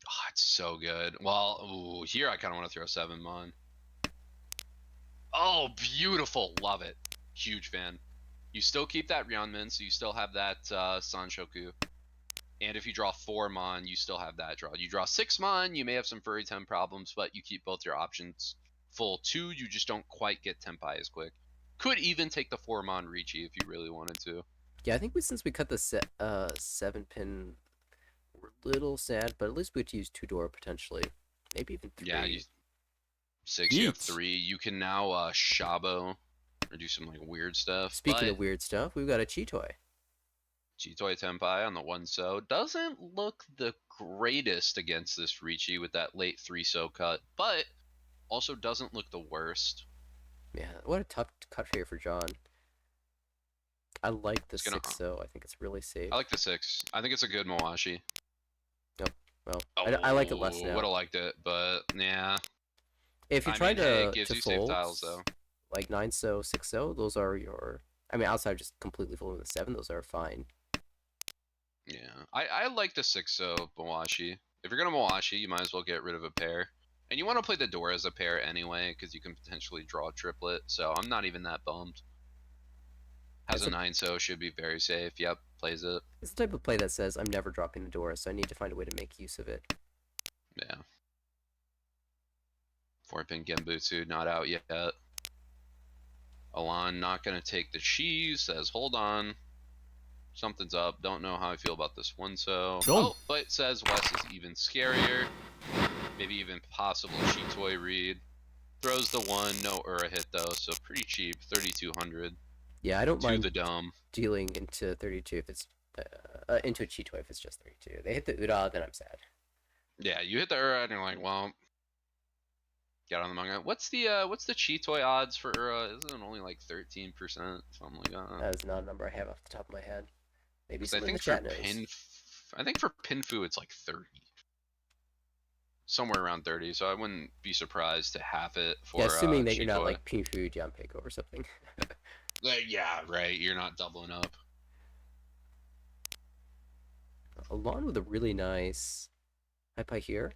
Oh, it's so good. Well, ooh, here I kind of want to throw 7-mon. Oh, beautiful. Love it. Huge fan. You still keep that Ryanman, so you still have that Sanshoku. And if you draw 4-mon, you still have that draw. You draw 6-mon, you may have some Furry 10 problems, but you keep both your options full. 2, you just don't quite get Tempai as quick. Could even take the 4-mon Ricci if you really wanted to. Yeah, I think since we cut the 7-pin, we're a little sad, but at least we get to use 2 Dora potentially. Maybe even 3. Yeah, 6, you have 3. You can now Shabo or do some like weird stuff. Speaking of weird stuff, we've got a Chitoy. Chitoy Tempai on the 1-so. Doesn't look the greatest against this Ricci with that late 3-so cut, but also doesn't look the worst. Yeah, what a tough cut here for John. I like the 6-so. I think it's really safe. I like the 6. I think it's a good Mawashi. Oh, well, I like it less now. Would have liked it, but yeah. If you're trying to it gives you fold, safe tiles though. Like 9-so, 6-so, those are your... I mean, outside of just completely folding the 7, those are fine. Yeah, I like the 6-0 Mawashi. If you're gonna Mawashi, you might as well get rid of a pair. And you want to play the door as a pair anyway, because you can potentially draw a triplet. So I'm not even that bummed. Yeah, Has a 9-so, should be very safe. Yep, plays it. it's the type of play that says I'm never dropping the Dora, so I need to find a way to make use of it. Yeah. 4-pin Genbutsu not out yet. Alon not gonna take the cheese. Says hold on. Something's up. Don't know how I feel about this one. So Don't. but says Wes is even scarier. Maybe even possible Chitoy read. Throws the one, no Ura hit though, so pretty cheap. 3,200 Yeah, I don't to mind the dome. dealing into 32 if it's into a Cheetoy if it's just 32. They hit the Ura, then I'm sad. Yeah, you hit the Ura and you're like, well, get on the manga. What's the Chitoy odds for Ura? Isn't it only like 13%, something like that? That is not a number I have off the top of my head. Maybe 'Cause I someone in the think for chat knows. I think for Pinfu it's like 30. Somewhere around 30, so I wouldn't be surprised to have it for Yeah, assuming that you're not Chitoy. like Pinfu Janpeiko or something. Yeah, right. You're not doubling up. Along with a really nice Hypai here.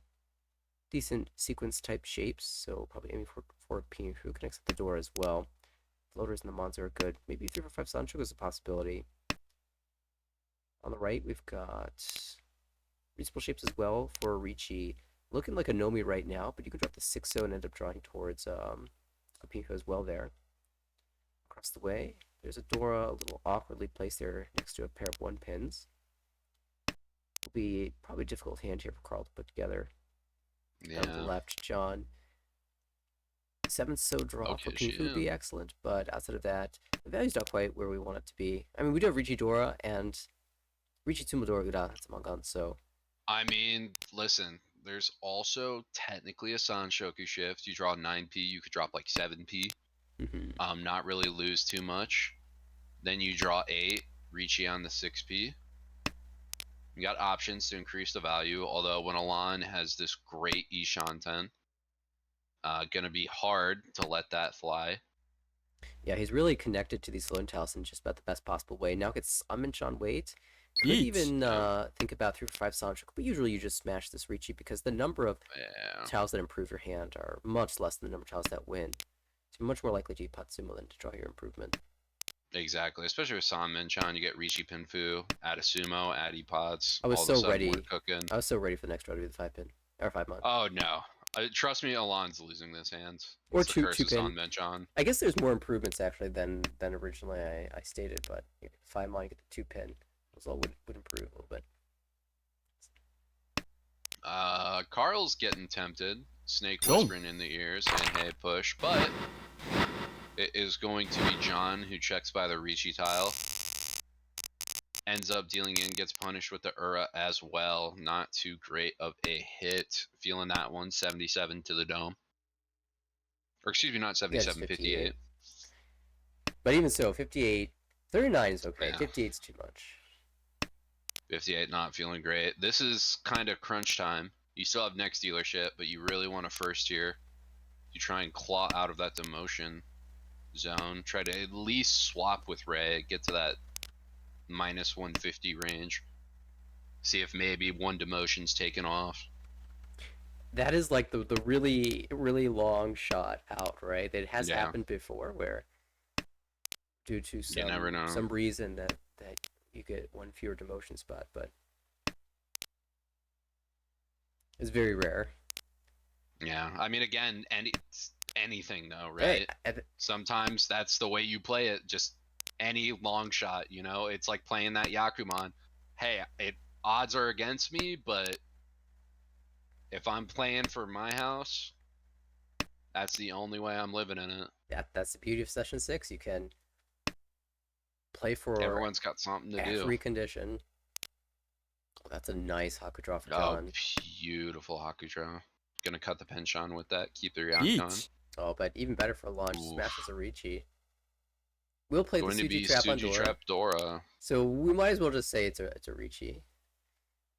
Decent sequence type shapes, so probably aiming for Pinfu. Connects at the door as well. Floaters and the Monster are good. Maybe 3 for 5 Sancho is a possibility. On the right, we've got reasonable shapes as well for Ricci. Looking like a Nomi right now, but you can drop the 6-0 and end up drawing towards a Pinfu as well there. Across the way, there's a Dora, a little awkwardly placed there next to a pair of 1-pins. Will be probably a difficult hand here for Carl to put together. Yeah. On the left, John. 7-so draw for Pinfu would be excellent, but outside of that, the value's not quite where we want it to be. I mean, we do have Ricci Dora and Ricci Tsumodora Ura, that's among gun, so. I mean, listen, there's also technically a Sanshoku shift. You draw 9p, you could drop like 7p. Not really lose too much. Then you draw 8, Ricci on the 6p. You got options to increase the value, although when Alon has this great Ishan 10, gonna be hard to let that fly. Yeah, he's really connected to these Lone Tales in just about the best possible way. Now gets summoned on weight. Could Eat. even think about 3 for 5 Sancho, but usually you just smash this Ricci because the number of tiles that improve your hand are much less than the number of tiles that win. So you're much more likely to eat Patsumo than to draw your improvement. Exactly, especially with San Minchan, you get Ricci Pinfu, add a Sumo, add E-Pods. I was all so of a sudden ready. We're cooking. I was so ready for the next draw to be the 5-pin. Or 5-mon. Oh no. Trust me, Alon's losing this hand. Or It's the curse of 2-pin. San Minchan. I guess there's more improvements actually than originally I stated, but you get the 5-mon, you get the 2-pin. Those all would improve a little bit. Carl's getting tempted. Snake whispering in the ear, saying, hey, push. But it is going to be John who checks by the Ricci tile. Ends up dealing in, gets punished with the Ura as well. Not too great of a hit. Feeling that one, 77 to the dome. Or excuse me, not 77, Yeah, 58. But even so, 58, 39 is okay. Yeah. 58 is too much. 58 not feeling great. This is kind of crunch time. You still have next dealership, but you really want a first here. You try and claw out of that demotion zone. Try to at least swap with Ray. Get to that minus 150 range. See if maybe one demotion's taken off. That is like the really, really long shot out, right? That has happened before where due to some reason that you get one fewer demotion spot, but it's very rare. Yeah, I mean, again, anything though, right? Sometimes that's the way you play it. Just any long shot, you know? It's like playing that Yakuman. Hey, odds are against me, but if I'm playing for my house, that's the only way I'm living in it. That's the beauty of Session 6. You can play for everyone's got something to do. Every condition. Oh, that's a nice Haku draw for John. Oh, beautiful Haku draw. Gonna cut the penchant with that. Keep the Ryankon. Oh, but even better for launch. Smashes a Ricci. We'll play going the to be Suji Trap on Suji Dora. Trap Dora. So we might as well just say it's a Ricci.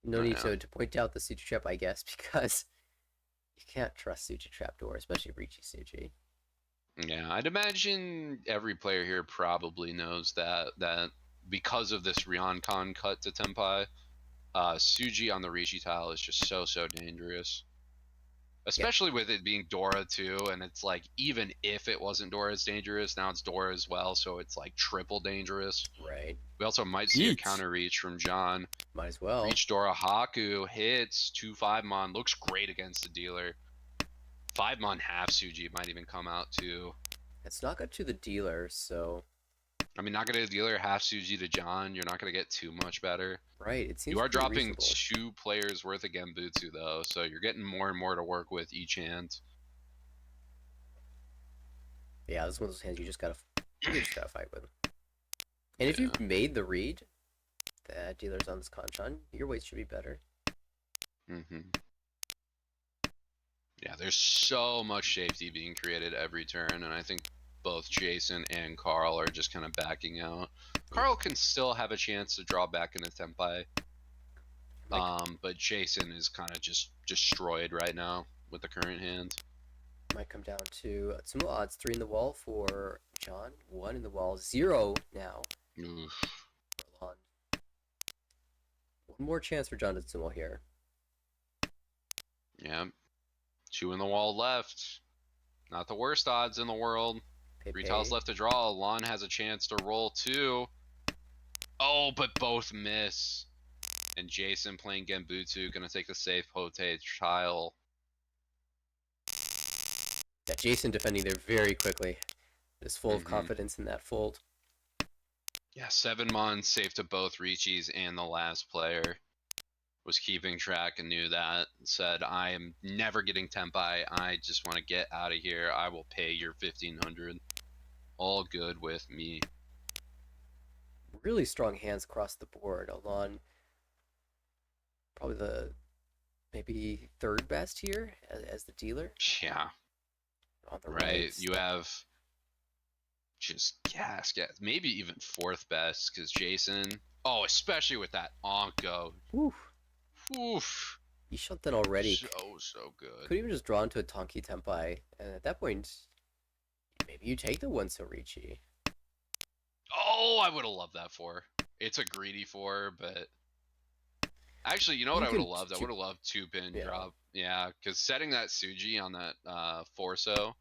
No need to point out the Suji Trap, I guess, because you can't trust Suji Trap Dora, especially Ricci Suji. Yeah, I'd imagine every player here probably knows that because of this Ryoncon cut to Tenpai, Suji on the Rishi tile is just so dangerous. Yeah, Especially with it being Dora too, and it's like even if it wasn't Dora, it's dangerous. Now it's Dora as well, so it's like triple dangerous. right. We also might see a Each. counter reach from John. Might as well. Reach Dora Haku hits 2-5 Mon, looks great against the dealer. 5 Mon half Suji might even come out too. It's not good to the dealer, so I mean, not gonna dealer half Suji to John. You're not gonna get too much better. right. It seems You are pretty dropping reasonable. 2 players worth of Genbutsu though, so you're getting more and more to work with each hand. Yeah, this is one of those hands you just gotta fight with. And if you've made the read that dealer's on this Kanchan, your weight should be better. Yeah, there's so much safety being created every turn, and I think both Jason and Carl are just kind of backing out. Carl can still have a chance to draw back into Tenpai, but Jason is kind of just destroyed right now with the current hand. Might come down to some odds. 3 in the wall for John, 1 in the wall, 0 now Oof. for Lon. One more chance for John Tsumo here. Yeah, 2 in the wall left. Not the worst odds in the world. Pei 3 Pei. tiles left to draw. Lon has a chance to roll 2. Oh, but both miss. And Jason playing Genbutsu, gonna take the safe Hote tile. Yeah, Jason defending there very quickly. Just full of confidence in that fold. Yeah, 7 Mon safe to both Richis, and the last player was keeping track and knew that. Said, I am never getting Tenpai. I just want to get out of here. I will pay your 1500. All good with me. Really strong hands across the board. Alon, probably the maybe third best here as the dealer. Yeah, On the right. You have just gas, maybe even fourth best, because Jason. Oh, especially with that Onko. Woof. Oof. You shot that already. So good. Could even just draw into a Tonki Tenpai, and at that point, maybe you take the one Sorichi. Oh, I would have loved that 4. It's a greedy 4, but actually, you know what I would have loved? I would have loved 2-pin drop. Yeah, because setting that Suji on that 4-so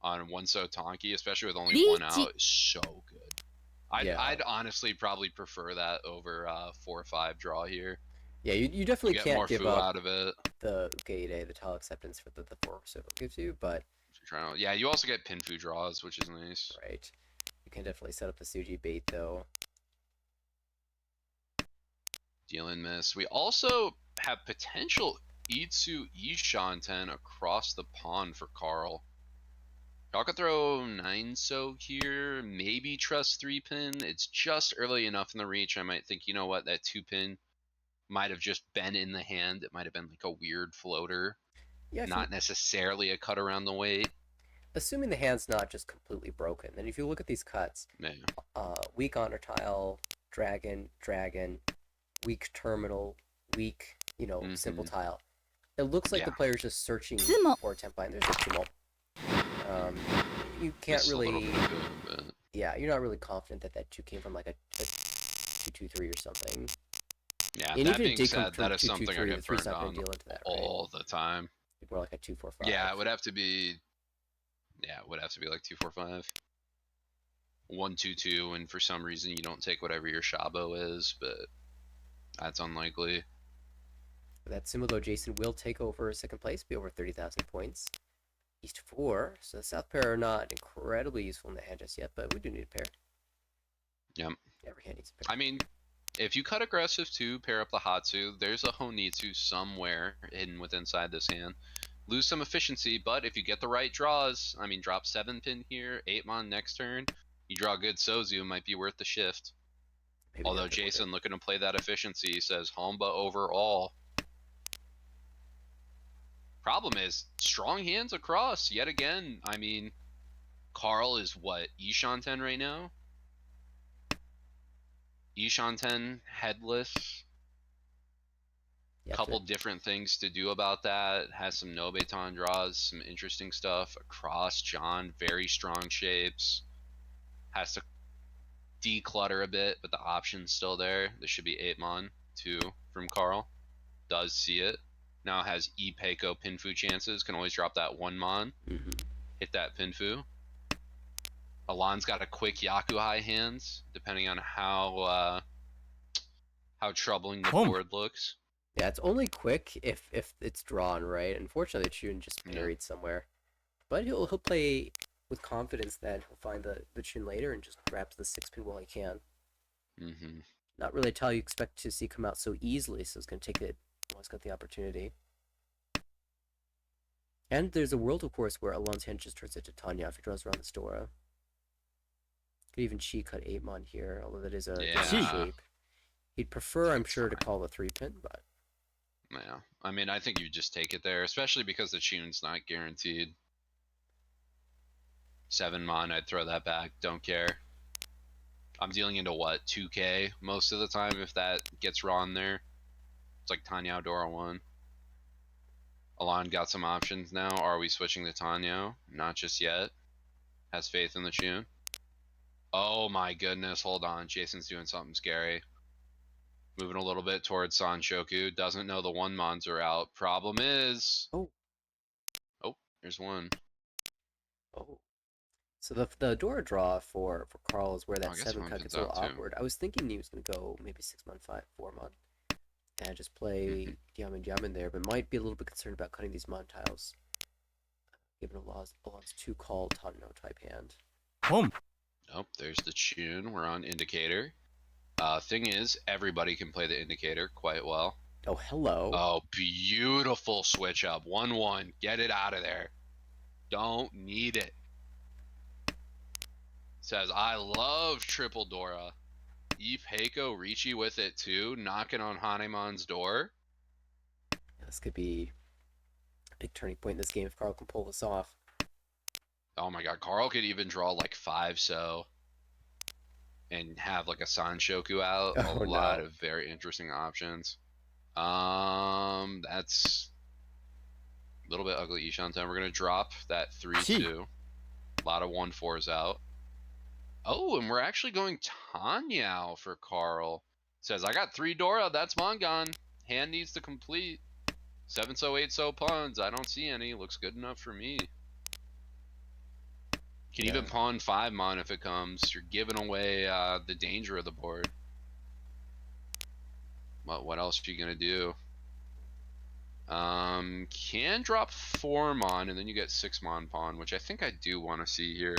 on 1-so Tonki, especially with only 1 out, is so good. I'd honestly probably prefer that over 4-5 draw here. Yeah, you definitely get can't more give foo up out of it. the Gate, the tile acceptance for the 4-so gives you, but yeah, you also get Pinfu draws, which is nice. Right. You can definitely set up the Suji bait though. Deal and miss. We also have potential Itsu Ishanten across the pond for Carl. Y'all could throw 9-so here, maybe trust 3-pin. It's just early enough in the reach. I might think, you know what, that 2-pin might have just been in the hand. It might have been like a weird floater. Yeah, not necessarily a cut around the weight. Assuming the hand's not just completely broken, then if you look at these cuts, weak honor tile, dragon, weak terminal, weak, simple tile. It looks like the player's just searching for a Tenpai, and there's a tumult. You can't really, yeah, you're not really confident that 2 came from like a 2-2-3 or something. Yeah, and that even being said, that is something I get burned on that, all the time. More like a 2-4-5. Yeah, it would have to be. Yeah, it would have to be like 2-4-5. 1-2-2, and for some reason you don't take whatever your Shabo is, but that's unlikely. That sumo though, Jason will take over second place, be over 30,000 points. East 4, so the South pair are not incredibly useful in the hand just yet, but we do need a pair. Yep. Every hand needs a pair. I mean, if you cut aggressive too, pair up the Hatsu, there's a Honitsu somewhere hidden within inside this hand. Lose some efficiency, but if you get the right draws, I mean, drop 7-pin here, 8-mon next turn, you draw good Sozu, might be worth the shift. Maybe. Although Jason, looking to play that efficiency, says Homba overall. Problem is, strong hands across, yet again. I mean, Carl is what, Ishanten right now? Ishanten, headless. Couple different things to do about that. Has some Nobeton draws, some interesting stuff across. John, very strong shapes. Has to declutter a bit, but the option's still there. This should be 8 mon, 2 from Carl. Does see it. Now has Peiko Pinfu chances. Can always drop that 1 mon. Mm-hmm. Hit that Pinfu. Alon's got a quick Yaku high hands, depending on how troubling the Boom. board looks. Yeah, it's only quick if it's drawn, right? Unfortunately, the Chun just Yeah. parried somewhere. But he'll play with confidence that he'll find the Chun later and just grabs the 6-pin while he can. Mm-hmm. Not really a tile you expect to see come out so easily, so it's going to take it while he's got the opportunity. And there's a world, of course, where Alon's hand just turns into Tanya if he draws around this Dora. Could even cheat cut 8 mon here, although that is a Yeah. shape. He'd prefer, I'm It's sure, to fine. call the 3-pin, but Yeah. I mean, I think you just take it there, especially because the Chun's not guaranteed. 7 mon, I'd throw that back. Don't care. I'm dealing into what, 2k most of the time if that gets raw in there. It's like Tanya Dora 1. Alon got some options now. Are we switching to Tanya? Not just yet. Has faith in the Chun. Oh my goodness, hold on. Jason's doing something scary. Moving a little bit towards Sanshoku. Doesn't know the 1 mons are out. Problem is... Oh, there's one. oh. So the Dora draw for Carl is where Oh, that I guess 7 cut Hunkin's gets a little out too. awkward. I was thinking he was going to go maybe 6 mon, 4 mon, and just play Yaman there, but might be a little bit concerned about cutting these mon tiles, given Alon's 2-call Tano type hand. Boom. Oh, there's the Chun. We're on Indicator. Thing is, everybody can play the Indicator quite well. Oh, hello. Oh, beautiful switch up. 1-1. Get it out of there. Don't need it. Says, I love triple Dora. Heiko Ricci with it too, knocking on Hanemon's door. This could be a big turning point in this game if Carl can pull this off. Oh my god, Carl could even draw like 5 so and have like a Sanshoku out. Oh, A lot no. of very interesting options. That's a little bit ugly Ishan time. We're gonna drop that 3-2. A lot of 1-4s out. Oh, and we're actually going Tanyao for Carl. Says, I got 3 Dora, that's Mongon. Hand needs to complete. 7 so 8 so puns. I don't see any. Looks good enough for me. Can even pawn 5 mon if it comes. You're giving away the danger of the board. What else are you gonna do? Can drop 4 mon and then you get 6 mon pawn, which I think I do want to see here,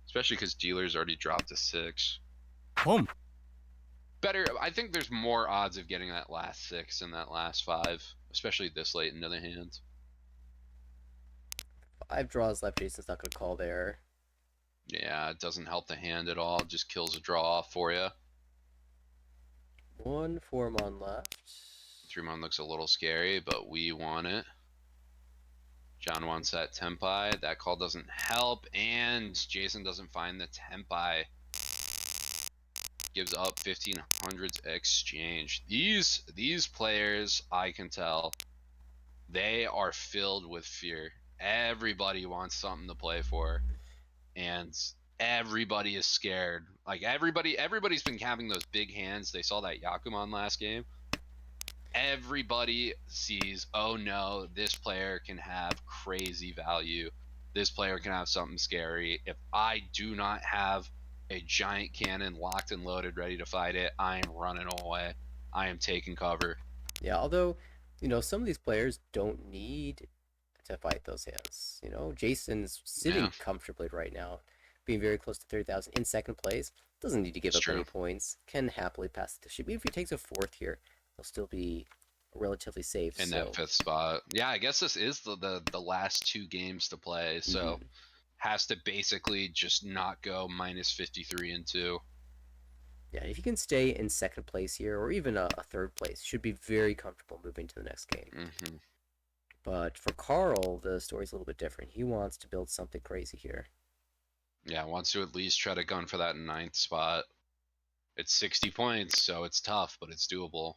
especially because dealer's already dropped to 6. Boom. Better. I think there's more odds of getting that last 6 than that last 5, especially this late into the hand. 5 draws left. Jason's not going to call there. Yeah, it doesn't help the hand at all. It just kills a draw off for you. 1 4 mon left. 3 mon looks a little scary, but we want it. John wants that Tempai. That call doesn't help, and Jason doesn't find the Tempai. Gives up 1500's exchange. These players, I can tell, they are filled with fear. Everybody wants something to play for, and everybody is scared. Like everybody's been having those big hands. They saw that Yakuman last game. Everybody sees, oh no, this player can have crazy value. This player can have something scary. If I do not have a giant cannon locked and loaded ready to fight it, I am running away. I am taking cover. Yeah, although, some of these players don't need to fight those hands. Jason's sitting comfortably right now, being very close to 30,000 in second place. Doesn't need to give up any points. Can happily pass the ship. Even if he takes a 4th here, he'll still be relatively safe. In that 5th spot. Yeah, I guess this is the last 2 games to play, so has to basically just not go minus 53 and 2. Yeah, if you can stay in second place here, or even a 3rd place, should be very comfortable moving to the next game. But for Carl, the story's a little bit different. He wants to build something crazy here. Yeah, wants to at least try to gun for that 9th spot. It's 60 points, so it's tough, but it's doable.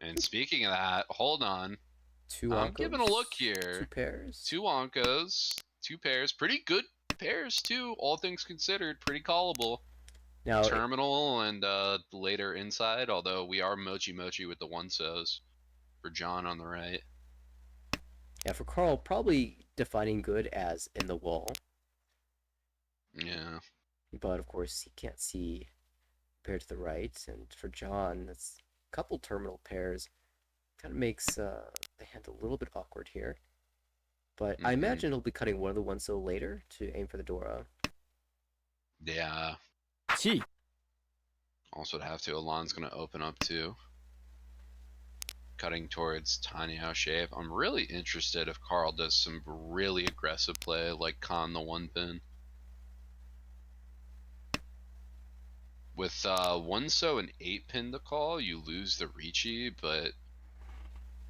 And speaking of that, hold on. 2 I'm Ankos, giving a look here. 2 pairs. 2 Ankos, 2 pairs. Pretty good pairs, too, all things considered. Pretty callable. Now, Terminal and later inside, although we are Mochi Mochi with the one so's for John on the right. yeah, for Carl, probably defining good as in the wall, Yeah. but of course he can't see compared to the right. And for John, that's a couple terminal pairs. Kind of makes the hand a little bit awkward here. But I Mm-hmm. imagine he'll be cutting one of the ones so later to aim for the Dora. Yeah. 1 Also would have to. Alon's going to open up too. Cutting towards Tanya Shave. I'm really interested if Carl does some really aggressive play like Con the one pin. With 1 so and 8 pin to call, you lose the Ricci, but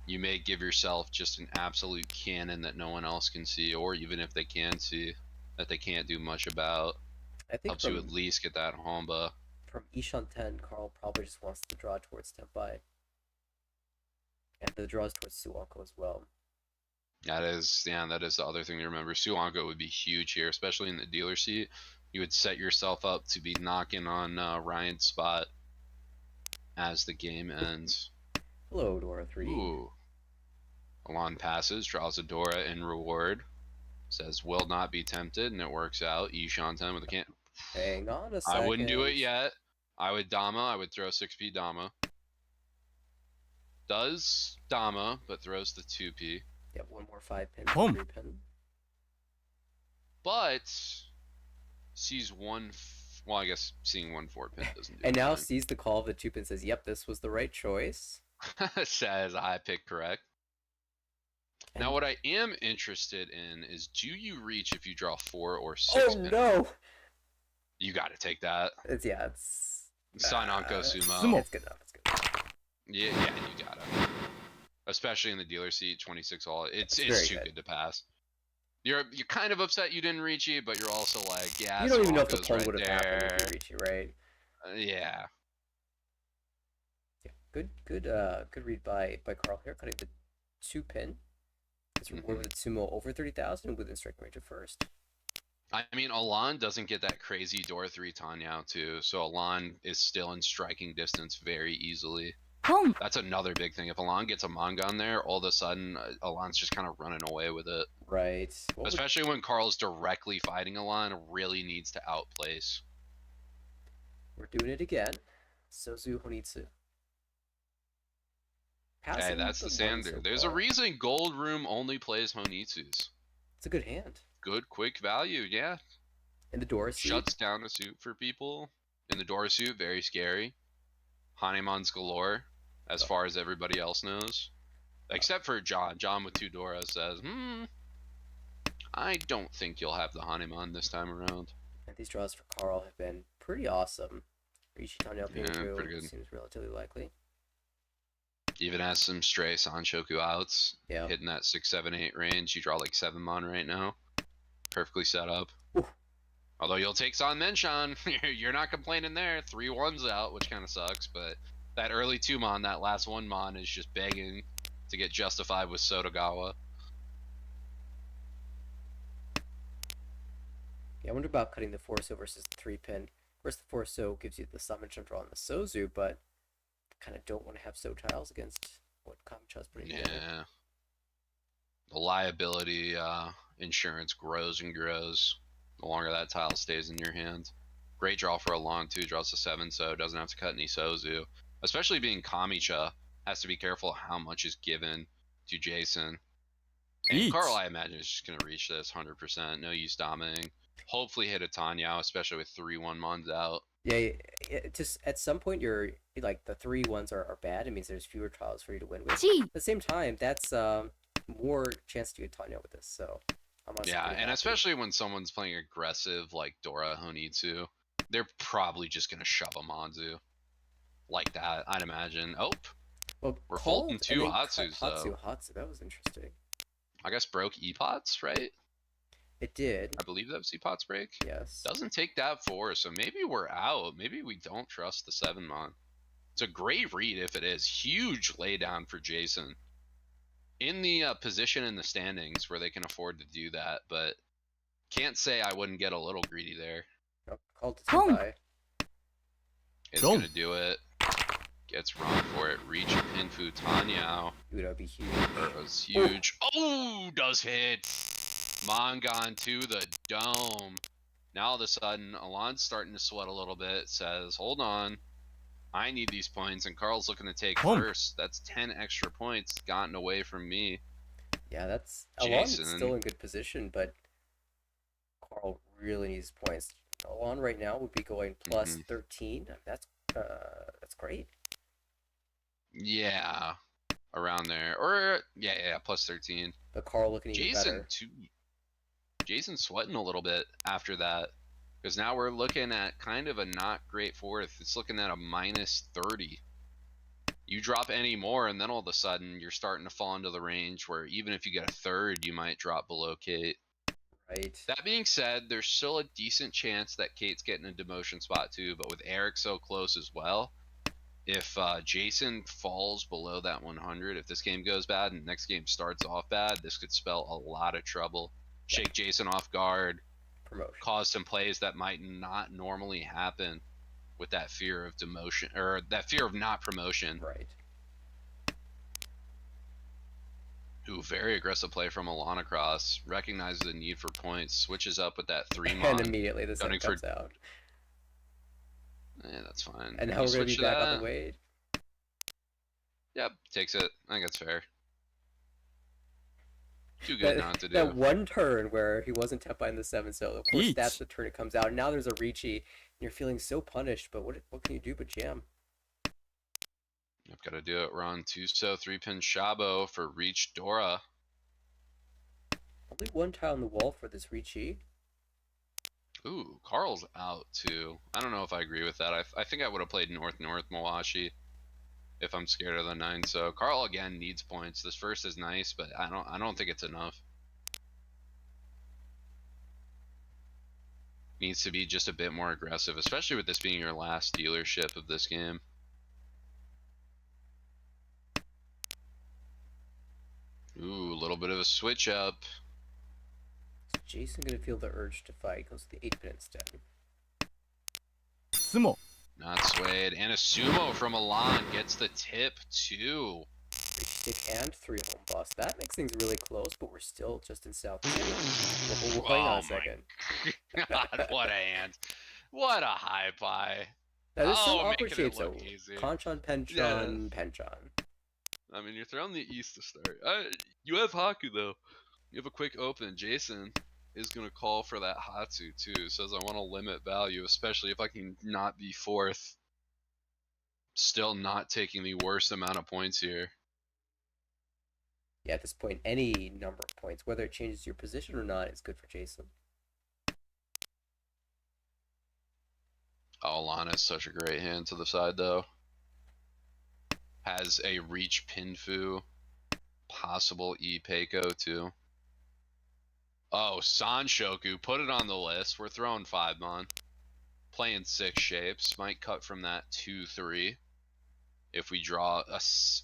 you may give yourself just an absolute cannon that no one else can see, or even if they can see, that they can't do much about. I think Helps you at least get that Homba. from Ishan 10, Carl probably just wants to draw towards Tenpai. And the draws towards Suwako as well. That is the other thing to remember. Suanko would be huge here, especially in the dealer seat. You would set yourself up to be knocking on Ryan's spot as the game ends. Hello, Dora 3D. Ooh. Alon passes, draws a Dora in reward. Says will not be tempted, and it works out. Ishanten with a can. Hang on a I second. wouldn't do it yet. I would Dama. I would throw 6p Dama. Does Dama, but throws the 2p. Yep, one more 5 pin, Boom. 3 pin. But sees one. Well, I guess seeing 1 4 pin doesn't do And now anything. sees the call of the 2 pin, says, yep, this was the right choice. Says I picked correct. And Now, what I am interested in is, do you reach if you draw 4 or 6 oh pin? no! You got to take that. It's Sananko Sumo. Sumo. It's good enough. It's good enough. Yeah, you gotta. Especially in the dealer seat, 26 all. It's very too good. good to pass. You're kind of upset you didn't reach it, but you're also like, yeah, You don't even know if the Sananko's pull right would have happened if there. you reach it, right? Yeah. Yeah, good read by Carl here, cutting the 2 pin. It's rewarded with Sumo over 30,000 within striking range of first. I mean, Alon doesn't get that crazy door 3 Tanyao too, so Alon is still in striking distance very easily. ポン That's another big thing. If Alon gets a Mongon there, all of a sudden, Alon's just kind of running away with it. Right. Especially when Carl's directly fighting Alon, really needs to outplace. We're doing it again. Sozu Honitsu. Hey, that's the standard. There's a reason Gold Room only plays Honitsus. It's a good hand. Good, quick value, yeah. In the Dora suit. Shuts down a suit for people. In the Dora suit, very scary. Hanemon's galore, as far as everybody else knows. Except for John. John with 2 Doras says, I don't think you'll have the Hanemon this time around. And these draws for Carl have been pretty awesome. Ishitanya Yeah, pretty good. seems relatively likely. Even has some stray Sanshoku outs. Yeah. Hitting that 6, 7, 8 range. You draw like 7 mon right now. Perfectly set up. Oof. Although you'll take San Menshan. You're not complaining there. 3 1s out, which kind of sucks. But that early 2 mon, that last 1 mon is just begging to get justified with Sotogawa. Yeah, I wonder about cutting the 4-so versus the 3 pin. Of course, the 4-so gives you the summon jump draw on the Sozu, but kind of don't want to have so tiles against what Kamicha's putting together. Yeah. The liability insurance grows and grows the longer that tile stays in your hand. Great draw for a long too. Draws a 7, so doesn't have to cut any Sozu. Especially being Kamicha, has to be careful how much is given to Jason. And Eat. Carl, I imagine, is just going to reach this 100%. No use dominating. Hopefully hit a Tanyao, especially with 3-1 mons out. Yeah, just at some point you're like the 3-1s are bad. It means there's fewer tiles for you to win with. チ At the same time, that's more chance to get Tanya with this. So I'm honestly Yeah, pretty and happy. especially when someone's playing aggressive like Dora Honitsu, they're probably just going to shove a Monzu like that, I'd imagine. Oh, Well, we're called folding and 2 then cut Hatsus, though. Hatsu, that was interesting. I guess broke Epots, right? It did, I believe that was Epots break. yes. Doesn't take that 4, so maybe we're out. Maybe we don't trust the 7 mon. It's a great read if it is. Huge laydown for Jason. In the position in the standings where they can afford to do that, but can't say I wouldn't get a little greedy there. Oh, called to Boom. Tenpai. It's Dome. gonna do it. Gets run for it. Reach Pinfu Tanyao. Ooh, that would be huge. Was huge. Oh, does hit. Mongon to the dome. Now all of a sudden, Alon's starting to sweat a little bit. Says, hold on. I need these points. And Carl's looking to take Home. first. That's 10 extra points gotten away from me. Yeah, that's Alon's Jason. still in good position, but Carl really needs points. Alon right now would be going plus 13. That's great. Yeah. Around there. Or, yeah, plus 13. But Carl looking even Jason, better. too. Jason's sweating a little bit after that. Because now we're looking at kind of a not great fourth. It's looking at a minus 30. You drop any more, and then all of a sudden you're starting to fall into the range where even if you get a third, you might drop below Kate. Right. That being said, there's still a decent chance that Kate's getting a demotion spot too, but with Eric so close as well, if Jason falls below that 100, if this game goes bad and next game starts off bad, this could spell a lot of trouble. Shake Jason off guard, Promotion. cause some plays that might not normally happen with that fear of demotion or that fear of not promotion. Right. Ooh, very aggressive play from Alana Cross. Recognizes the need for points. Switches up with that 3 And mon. immediately the sun Gunning comes out. Yeah, that's fine. And now You we're going to be switch back on that. the Wade. Yep, takes it. I think that's fair. Too good not to do. That one turn where he wasn't tapped by in the 7, so of course Eat. that's the turn it comes out. And now there's a Ricci, and you're feeling so punished, but what can you do but jam? I've got to do it. We're on Tuso, 3-pin Shabo for Reach Dora. Only one tile on the wall for this Ricci. Ooh, Carl's out too. I don't know if I agree with that. I think I would have played North Mawashi if I'm scared of the 9. So Carl again needs points. This first is nice, but I don't think it's enough. Needs to be just a bit more aggressive, especially with this being your last dealership of this game. Ooh, a little bit of a switch up. Is Jason going to feel the urge to fight? Goes to the 8-pin instead. Sumo. Not swayed. And a sumo from Alon gets the tip too. Ricci stick and 3 home boss. That makes things really close, but we're still just in South City. Hang on a second. God, what a hand. What a high pie. Now, there's some Oh, awkward making it shapes though. look easy. Conchon, Penchon, Penchon. I mean, you're throwing the East to start. You have Haku, though. You have a quick open. Jason is going to call for that Hatsu, too. Says, I want to limit value, especially if I can not be fourth. Still not taking the worst amount of points here. Yeah, at this point, any number of points, whether it changes your position or not, is good for Jason. Oh, Lana's such a great hand to the side, though. Has a reach Pinfu. Possible E-Peiko, too. Oh, Sanshoku. Put it on the list. We're throwing 5 mon. Playing 6 shapes. Might cut from that 2-3. If we draw a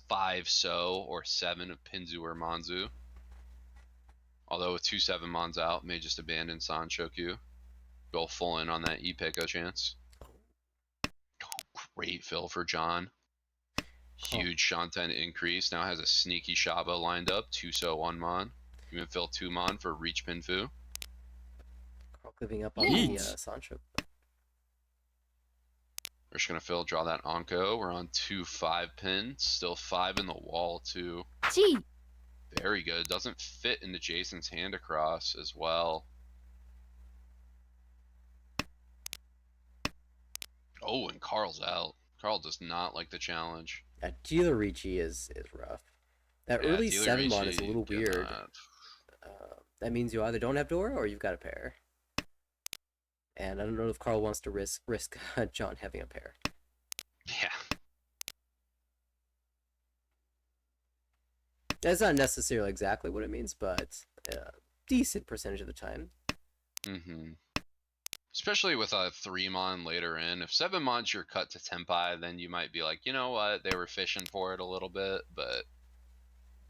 5 So or 7 of Pinzu or Manzu. Although with 2-7 mons out, may just abandon Sanshoku. Go full in on that E-Peiko chance. Great fill for John. Huge Shanten increase. Now has a sneaky Shaba lined up. 2 So 1 mon. Even fill 2 mon for Reach Pinfu. Carl giving up on Yeet. the Sancho. We're just going to fill, draw that Onko. We're on 2 5-pins. Still 5 in the wall, too. G. Very good. Doesn't fit into Jason's hand across as well. Oh, and Carl's out. Carl does not like the challenge. Dealer Ricci is rough. That Yeah, early Dealer 7 mon is a Ricci little weird. cannot. That means you either don't have Dora or you've got a pair. And I don't know if Carl wants to risk John having a pair. Yeah. That's not necessarily exactly what it means, but decent percentage of the time. Mm-hmm. Especially with a 3 mon later in. If 7 mon's your cut to Tenpai, then you might be like, you know what, they were fishing for it a little bit, but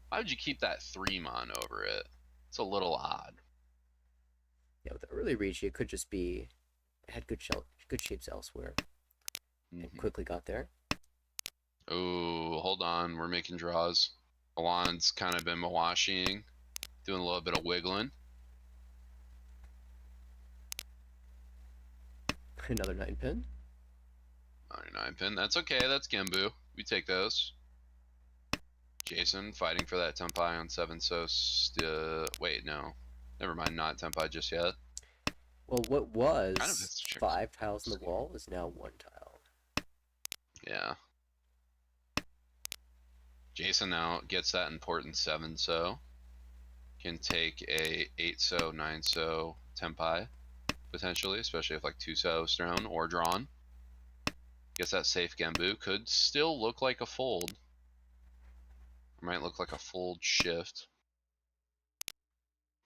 why would you keep that 3 mon over it? It's a little odd. Yeah, with the early Ricci, it could just be it had good shapes elsewhere. and Hmm. quickly got there. Oh, hold on. We're making draws. Alon's kind of been mawashiing, doing a little bit of wiggling. Another 9 pin. 99 pin. That's okay. That's Genbu. We take those. Jason fighting for that Tempai on 7, so wait, no. Never mind, not Tempai just yet. Well, what Kind of was has to check 5 tiles in the scheme. wall is now 1 tile. Yeah. Jason now gets that important 7, so can take a 8 so, 9 so Tempai, potentially, especially if like 2 so's thrown or drawn. Gets that safe Genbu. Could still look like a fold. Might look like a fold shift.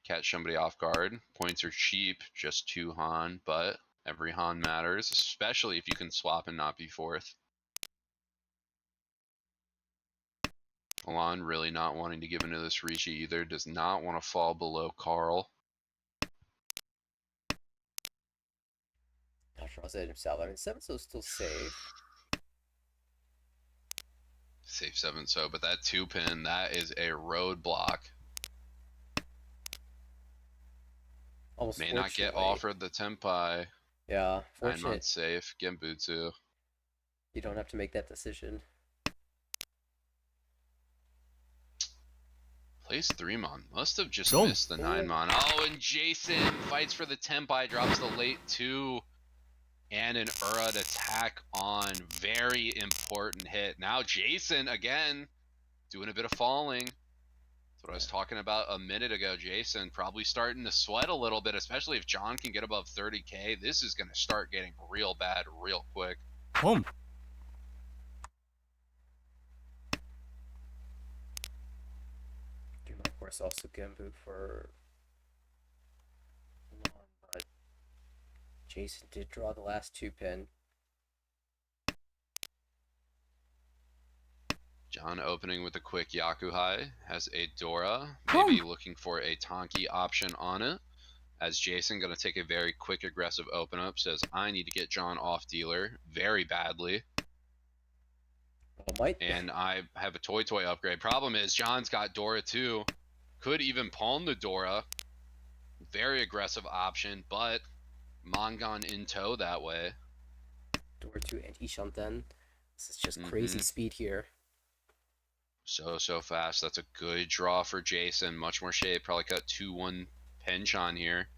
Catch somebody off guard. Points are cheap, just 2 Han, but every Han matters, especially if you can swap and not be fourth. Alon really not wanting to give into this Rishi either. Does not want to fall below Carl. Not sure I'll say it himself. I mean, 7 so is still safe. Safe 7 so, but that 2 pin, that is a roadblock. Almost May not get fortunately. offered the Tempai. Yeah, 9 fortunate months safe. Genbutsu. you don't have to make that decision. Plays 3-mon. Must have just Don't. missed the 9-mon. Oh, and Jason fights for the Tempai, drops the late 2. And an Urad attack on. Very important hit. Now Jason, again, doing a bit of falling. That's what I was talking about a minute ago. Jason probably starting to sweat a little bit, especially if John can get above 30k. This is going to start getting real bad real quick. Home. Of course, also Genbu for Lon, but Jason did draw the last 2 pin. John opening with a quick Yakuhai. Has a Dora. Maybe looking for a Tonki option on it. As Jason going to take a very quick aggressive open up. Says, I need to get John off dealer very badly. Well, might. And I have a Toy upgrade. Problem is, John's got Dora too. Could even pawn the Dora. Very aggressive option, but Mongon in tow that way. Door 2 and Ishanten. This is just crazy speed here. So fast. That's a good draw for Jason. Much more shape. Probably got 2-1 Penchon here.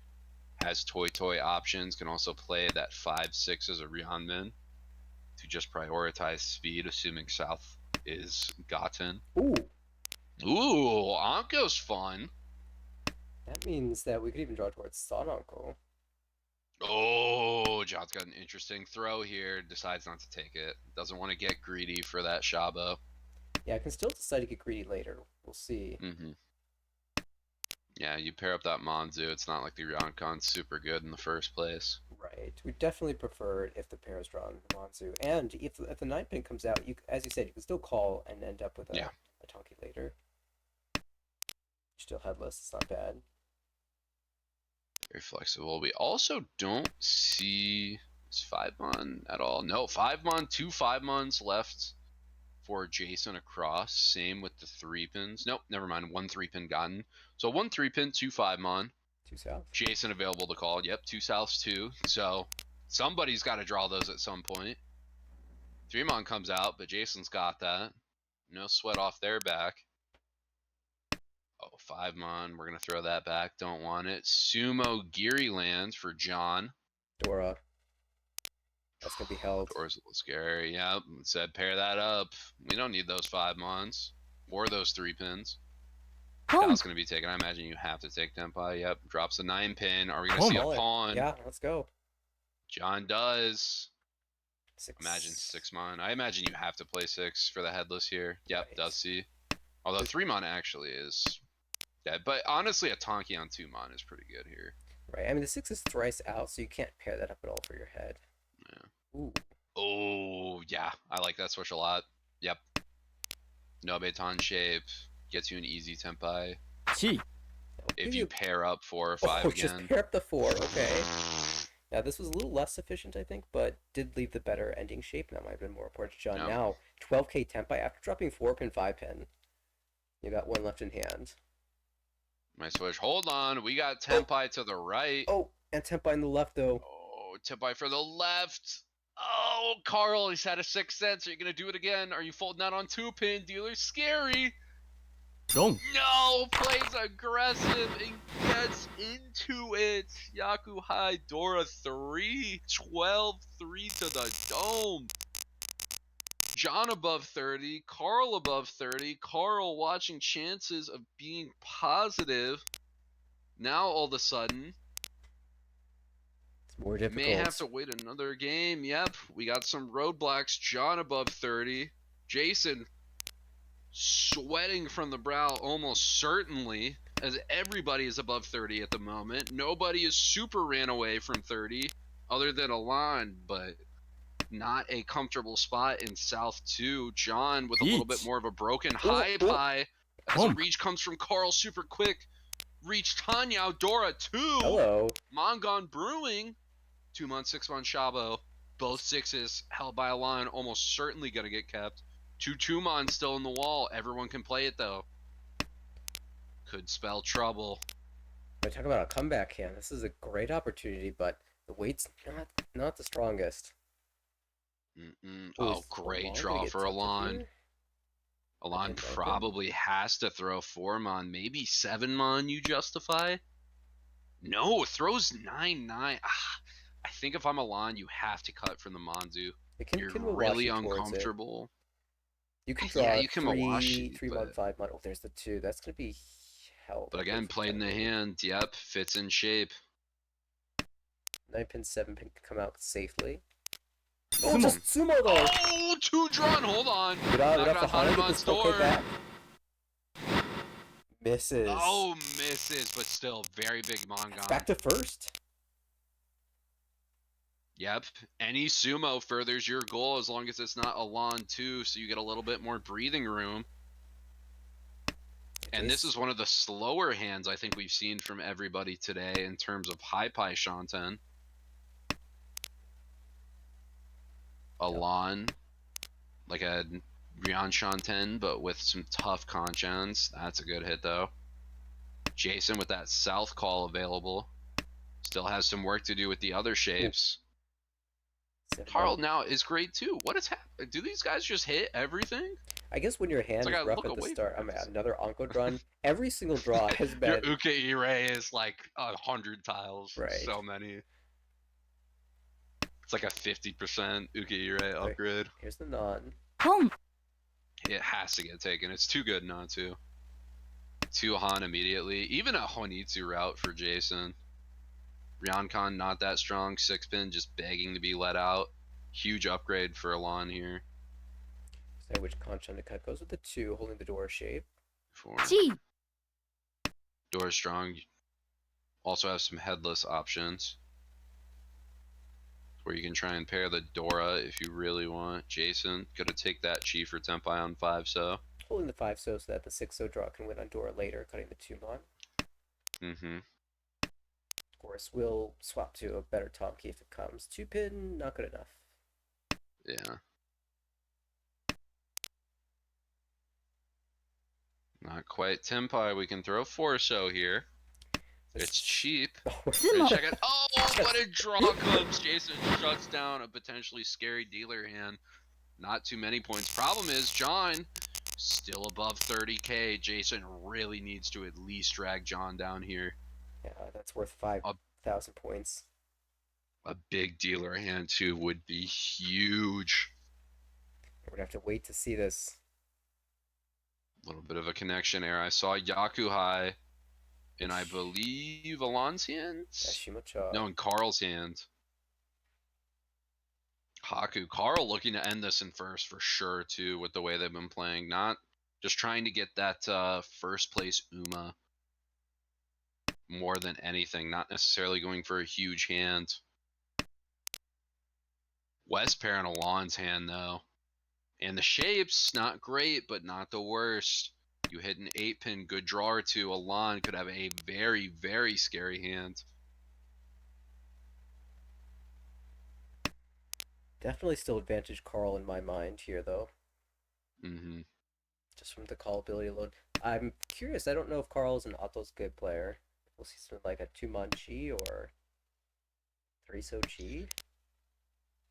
Has Toy options. Can also play that 5-6 as a Ryanmin to just prioritize speed, assuming South is gotten. Ooh, Ooh, Anko's fun. that means that we could even draw towards Sononko. Oh, John's got an interesting throw here. Decides not to take it. Doesn't want to get greedy for that Shabo. Yeah, I can still decide to get greedy later. We'll see. Yeah, you pair up that Monzu. It's not like the Ryancon's super good in the first place. Right. We definitely prefer it if the pair is drawn Monzu. And if the 9 pin comes out, you, as you said, you can still call and end up with a Tonki later. Still headless. It's not bad. Very flexible. We also don't see is 5-mon at all. No, 5-mon, 2 5-mons left for Jason across. Same with the 3 pins. Nope, never mind. 1 3-pin gotten. So 1 3-pin, 2 5-mon. 2 south. Jason available to call. Yep, 2 souths too. So somebody's got to draw those at some point. 3-mon comes out, but Jason's got that. No sweat off their back. Oh, 5-mon. We're going to throw that back. Don't want it. Sumo Geary lands for John. Dora. That's going to be held. Dora's a little scary. Yep. Said pair that up. We don't need those 5-mons. Or those 3 pins. That's going to be taken. I imagine you have to take Tempai. Yep. Drops a 9 pin. Are we going to see a pawn? Yeah, let's go. John does. 6. Imagine 6-mon. I imagine you have to play 6 for the headless here. Yep, Right. does see. Although 3-mon actually is dead. But honestly, a Tonki on 2-mon is pretty good here. Right. I mean, the 6 is thrice out, so you can't pair that up at all for your head. Yeah. Ooh. Oh, yeah. I like that switch a lot. Yep. No Beton shape. Gets you an easy Tempai. Chi. If you pair up 4 or 5 Oh, again. just pair up the 4. Okay. Now, this was a little less efficient, I think, but did leave the better ending shape. That might have been more important to John. Yep. Now, 12k Tempai after dropping 4 pin, 5 pin. You got one left in hand. My switch. Hold on. We got Oh! Tenpai to the right. Oh, and Tempai on the left, though. Oh, Tenpai for the left. Oh, Carl, he's had a sixth sense. Are you going to do it again? Are you folding out on 2-pin? Dealer scary. ドン No, plays aggressive and gets into it. Yaku High Dora 3, 12-3 to the dome. John above 30, Carl above 30, Carl watching chances of being positive. Now all of a sudden, It's more may have to difficult. wait another game. Yep, we got some roadblocks. John above 30, Jason sweating from the brow almost certainly, as everybody is above 30 at the moment. Nobody is super ran away from 30 other than Alon, but not a comfortable spot in South 2. John with a little bit 1 more of a broken Oh, high oh. pie as a Boom. reach comes from Carl super quick. Reach Tanya, Dora 2. Hello. Mongon Brewing, 2-month, 6-month Shabo. Both sixes held by Alon, almost certainly going to get kept. 2-2-mon still in the wall. Everyone can play it though. Could spell trouble. I talk about a comeback hand. This is a great opportunity, but the weight's not the strongest. Oh, Is great Alon gonna draw get for tilted Alon. here? Alon Again, 9 pin. probably has to throw 4-mon, maybe 7-mon you justify. No, throws 9-9. I think if I'm Alon, you have to cut from the Manzu. It can You're really Mawashi towards it. uncomfortable. You can Yeah, draw you can three, Mawashi, 3-mon, 5-mon. Oh, there's the 2. That's gonna be held. but Okay, again, for the played in time the being. hand. Yep, fits in shape. 9 pin, 7 pin can come out safely. Oh, 質問 just sumo though. Oh, 2 drawn. Hold on. Good on Knock on Hana, get Hanuman's this 12k door. back. Misses. Oh, misses, but still very big Mongon. Back to first. Yep. Any sumo furthers your goal as long as it's not Alon too, so you get a little bit more breathing room. And this is one of the slower hands I think we've seen from everybody today in terms of high pie Shanten. Alon, like a Ryan Shanten, but with some tough conchans. That's a good hit though. Jason with that south call available. Still has some work to do with the other shapes. Carl now is great too. What is happening? Do these guys just hit everything? I guess when your hand like is I rough look at the away start, from this. another Onko run. Every single draw has Your been Uke Ire is like 100 tiles. Right. So many. It's like a 50% Uke Ire upgrade. Here's the non. ポン It has to get taken. It's too good not to. 2 Han immediately. Even a Honitsu route for Jason. Ryoncon not that strong. 6-pin just begging to be let out. Huge upgrade for Alon here. So which Conchan to cut goes with the 2, holding the door shape. 4. 1 Door strong. Also have some headless options. Where you can try and pair the Dora if you really want. Jason, gonna take that Chi for Tempai on 5 so. Holding the 5 so that the 6 so draw can win on Dora later, cutting the 2 mon. Of course, we'll swap to a better Tom key if it comes. 2 pin, not good enough. Yeah. Not quite Tempai. We can throw 4 so here. It's cheap. Sumo. Check it. Oh, what a draw comes. Jason shuts down a potentially scary dealer hand. Not too many points. Problem is, John still above 30k. Jason really needs to at least drag John down here. Yeah, that's worth 5,000 points. A big dealer hand too would be huge. We're gonna have to wait to see this. A little bit of a connection error. I saw Yaku High in, I believe, Alon's hand? Shimocha. No, in Carl's hand. Haku. Carl looking to end this in first for sure, too, with the way they've been playing. Not just trying to get that first place Uma more than anything. Not necessarily going for a huge hand. West pair in Alon's hand, though. And the shapes, not great, but not the worst. You hit an 8-pin, good draw or 2. Alon could have a very, very scary hand. Definitely still advantage Carl in my mind here, though, Mm-hmm. just from the call ability alone. I'm curious. I don't know if Carl's an Atos good player. We'll see something like a 2-mon Chi or 3-so Chi.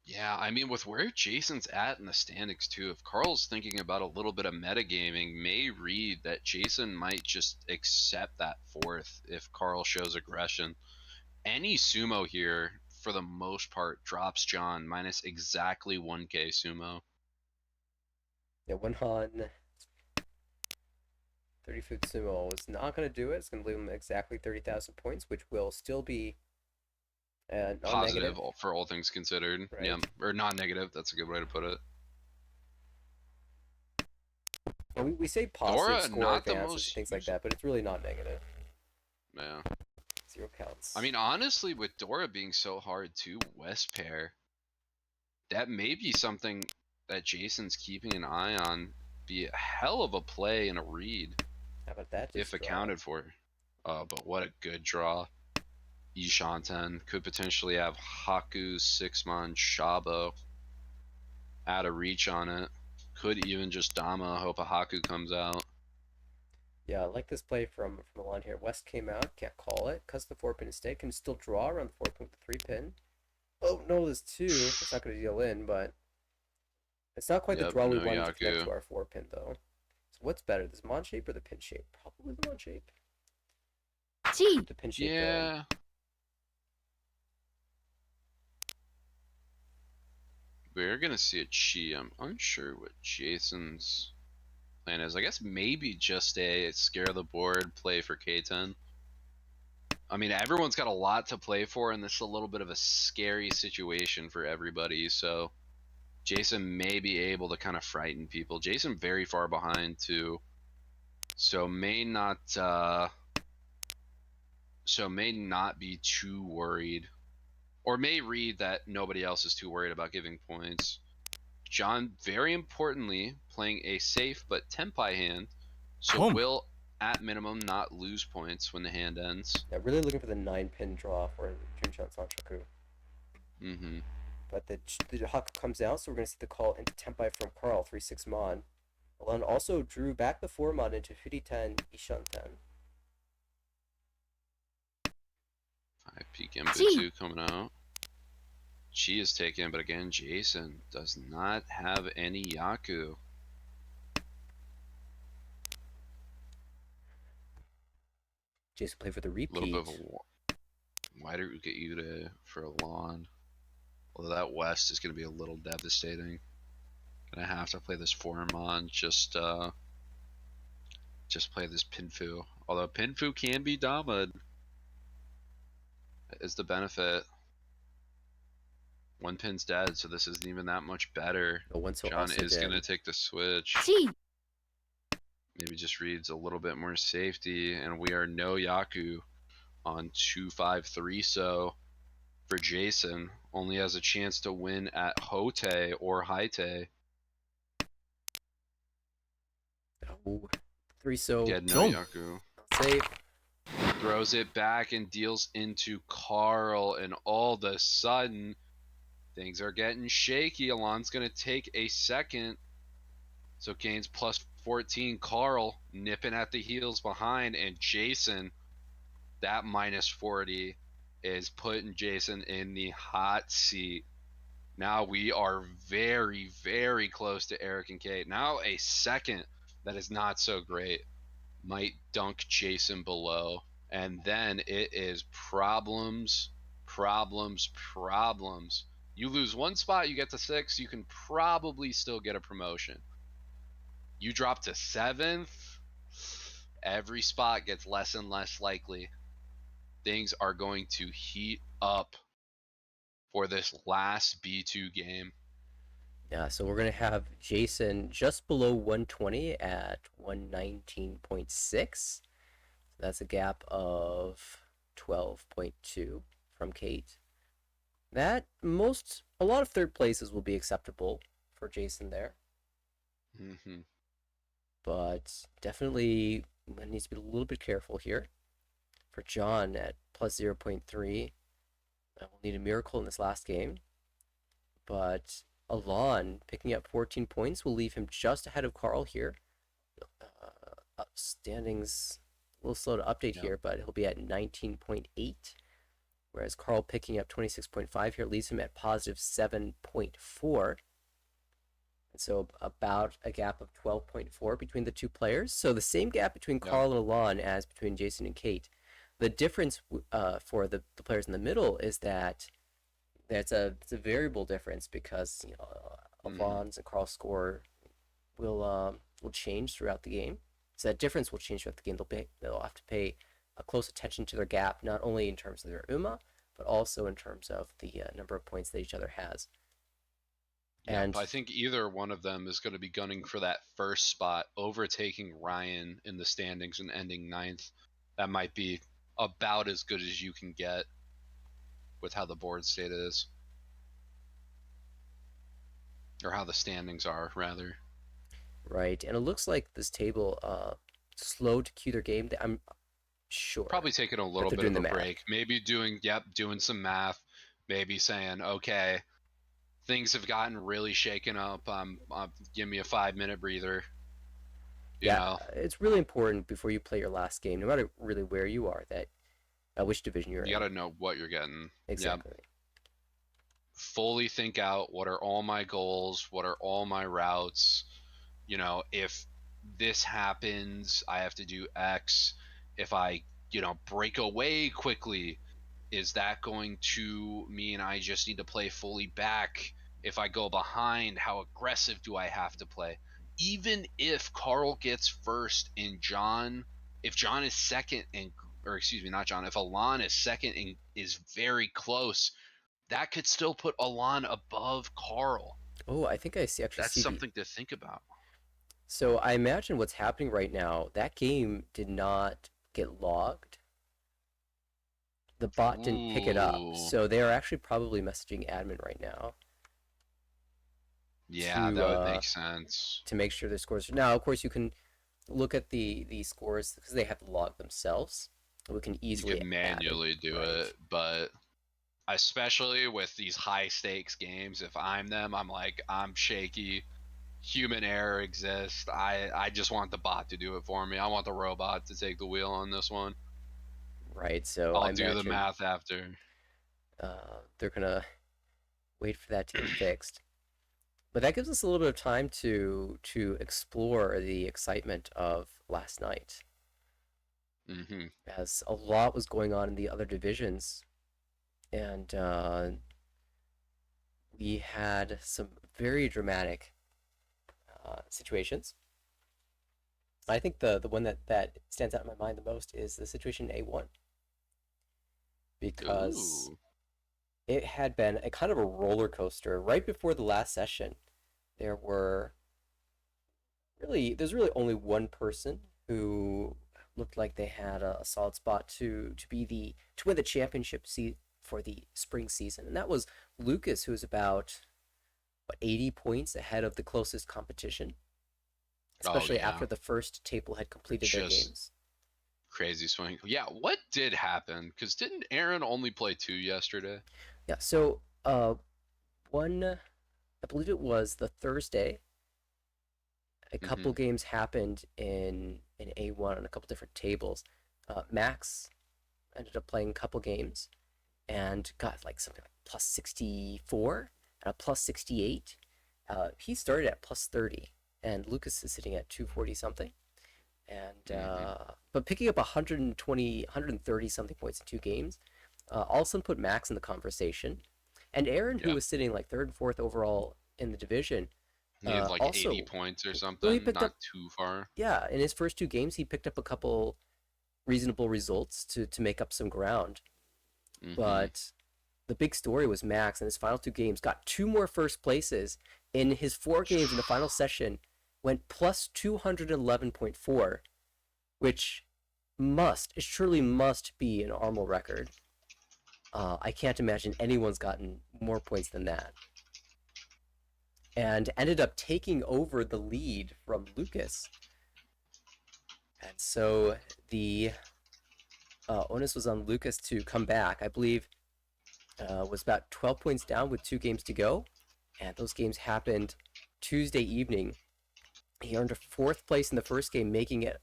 Yeah, I mean, with where Jason's at in the standings too, if Carl's thinking about a little bit of metagaming, may read that Jason might just accept that fourth if Carl shows aggression. Any sumo here, for the most part, drops John minus exactly 1k sumo. Yeah, 1-han 30-foot sumo is not going to do it. It's going to leave him exactly 30,000 points, which will still be non-negative, Positive for all things considered. right? Yeah, or non-negative. That's a good way to put it. And we say positive Dora, score not the advances and most things like useful. that, but it's really not negative. Yeah. 0 counts. I mean, honestly, with Dora being so hard too, West pair, that may be something that Jason's keeping an eye on. Be a hell of a play and a read How about that if just draw? accounted for. But what a good draw. Ishanten could potentially have Haku, 6-mon, Shabo, out of reach on it. Could even just Dama, hope a Haku comes out. Yeah, I like this play from Alon here. West came out, can't call it, cuts the 4-pin instead, can still draw around the 4-pin with the 3-pin. Oh no, there's 2. It's not going to deal in, but it's not quite the Yep, draw we no wanted to connect to Yaku. our 4-pin though. So what's better, this Mon shape or the pin shape? Probably the Mon shape. Chi. The pin shape going. Yeah. We're gonna see a Chi. I'm unsure what Jason's plan is. I guess maybe just a scare the board play for K10. I mean, everyone's got a lot to play for, and this is a little bit of a scary situation for everybody. So Jason may be able to kind of frighten people. Jason very far behind too, so may not be too worried, or may read that nobody else is too worried about giving points. John, very importantly, playing a safe but tempai hand, so Boom. will at minimum not lose points when the hand ends. Yeah, really looking for the 9-pin draw for Junchan Sanchoku. Mm-hmm. But the Huck comes out, so we're going to see the call into Tempai from Carl, 3-6 Mon. Alon also drew back the 4 Mon into Furiten Ishanten. 5 peak Mbutsu coming out. Chi is taken, but again, Jason does not have any Yaku. Jason play for the A little repeat. bit of a wider get you to for a lawn. Although that West is going to be a little devastating. Gonna have to play this Formon, just play this Pinfu. Although Pinfu can be Damad, is the benefit. One pin's dead, so this isn't even that much better. But one so John also is dead. gonna take the switch. Chi. Maybe just reads a little bit more safety, and we are no Yaku on 2-5-3. So for Jason, only has a chance to win at Hote or Haite. Oh, 3 so He had no Boom. Yaku. safe. Throws it back and deals into Carl, and all of a sudden, things are getting shaky. Alon's going to take a second. So Kane's plus 14. Carl nipping at the heels behind, and Jason, that minus 40, is putting Jason in the hot seat. Now we are very, very close to Eric and Kate. Now a second that is not so great might dunk Jason below. And then it is problems, problems, problems. You lose one spot, you get to 6, you can probably still get a promotion. You drop to 7th, every spot gets less and less likely. Things are going to heat up for this last B2 game. Yeah, so we're going to have Jason just below 120 at 119.6. That's a gap of 12.2 from Kate. A lot of third places will be acceptable for Jason there. Mm-hmm. But definitely needs to be a little bit careful here. For John at plus 0.3, we'll need a miracle in this last game. but Alon picking up 14 points will leave him just ahead of Carl here. Standings a little slow to update Yep. here, but he'll be at 19.8, whereas Carl picking up 26.5 here leaves him at positive 7.4. And so about a gap of 12.4 between the two players. So the same gap between Yep. Carl and Alon as between Jason and Kate. The difference for the players in the middle is that it's a variable difference because Alon's and Carl's score will change throughout the game. So that difference will change throughout the game. They'll have to pay a close attention to their gap, not only in terms of their UMA, but also in terms of the number of points that each other has. And I think either one of them is going to be gunning for that first spot, overtaking Ryan in the standings and ending 9th. That might be about as good as you can get with how the board state is. Or how the standings are, rather. Right, and it looks like this table slow to cue their game. I'm sure Probably taking a that little they're bit doing of the a math. break. Maybe doing some math. Maybe saying, okay, things have gotten really shaken up. Give me a 5-minute breather. You Yeah, know, it's really important before you play your last game, no matter really where you are, that which division you're you in. got to know what you're getting. Yeah. Exactly. Fully think out what are all my goals, what are all my routes. If this happens, I have to do X. If I, break away quickly, is that going to mean I just need to play fully back? If I go behind, how aggressive do I have to play? Even if Carl gets first and if John is second or excuse me, not John, if Alon is second and is very close, that could still put Alon above Carl. Oh, I think I actually That's see the. something to think about. So I imagine what's happening right now. That game did not get logged. The bot didn't pick it up, Ooh. so they are actually probably messaging admin right now Yeah, to that would make sense. make sure their scores. Now, of course, you can look at the scores because they have to log themselves. We can You easily could add it, manually do right? it, but especially with these high stakes games, if I'm them, I'm like, I'm shaky. Human error exists. I just want the bot to do it for me. I want the robot to take the wheel on this one. Right. So I I'll do the imagine math after. they're gonna wait for that to get fixed. But that gives us a little bit of time to explore the excitement of last night, Hmm. as a lot was going on in the other divisions, and we had some very dramatic situations. I think the one that stands out in my mind the most is the situation in A1, because Ooh. it had been a kind of a roller coaster right before the last session. There were there's really only one person who looked like they had a solid spot to win the championship for the spring season, and that was Lucas, who was about 80 points ahead of the closest competition, Oh especially yeah. after the first table had completed their Just games. crazy swing. Yeah, what did happen? Because didn't Aaron only play 2 yesterday? Yeah, so one, I believe it was the Thursday, a Hmm. couple games happened in A1 on a couple different tables. Max ended up playing a couple games and got like something like plus 64 and a plus 68. He started at plus 30, and Lucas is sitting at 240 something. And Hmm. but picking up 120, 130 something points in two games, all of a sudden put Max in the conversation. And Aaron, who Yeah. was sitting like third and fourth overall in the division, Needed like 80 also, points or well, he something, picked not up, too far. yeah, in his first two games, he picked up a couple reasonable results to make up some ground. Hmm. But the big story was Max in his final two games got two more first places in his four games in the final session, went plus 211.4, which it surely must be an Armel record. I can't imagine anyone's gotten more points than that. And ended up taking over the lead from Lucas. And so the onus was on Lucas to come back. I believe was about 12 points down with two games to go. and those games happened Tuesday evening. He earned a fourth place in the first game, making it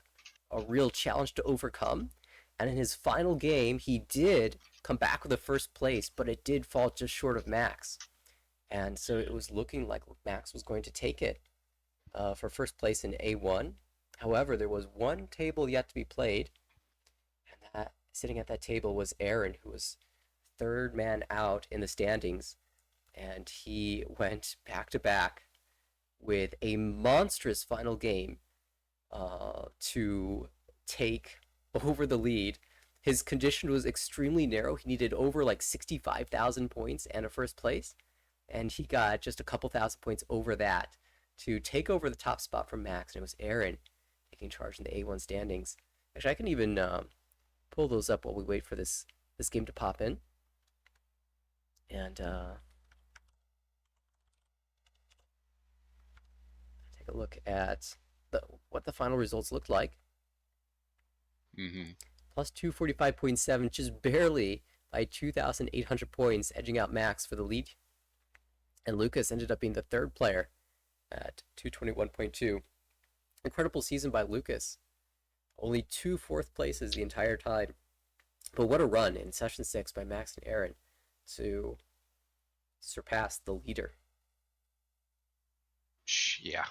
a real challenge to overcome. And in his final game, he did come back with a first place, but it did fall just short of Max. And so it was looking like Max was going to take it for first place in A1. However, there was one table yet to be played, and that sitting at that table was Aaron, who was third man out in the standings, and he went back to back with a monstrous final game to take over the lead. His condition was extremely narrow. He needed over like 65,000 points and a first place, and he got just a couple thousand points over that to take over the top spot from Max, and it was Aaron taking charge in the A1 standings. Actually, I can even pull those up while we wait for this game to pop in. And take a look at what the final results looked like. Mm-hmm. Plus 245.7, just barely by 2,800 points, edging out Max for the lead. And Lucas ended up being the third player at 221.2. Incredible season by Lucas. Only 2 fourth places the entire time. But what a run in Session 6 by Max and Aaron to surpass the leader. Yeah.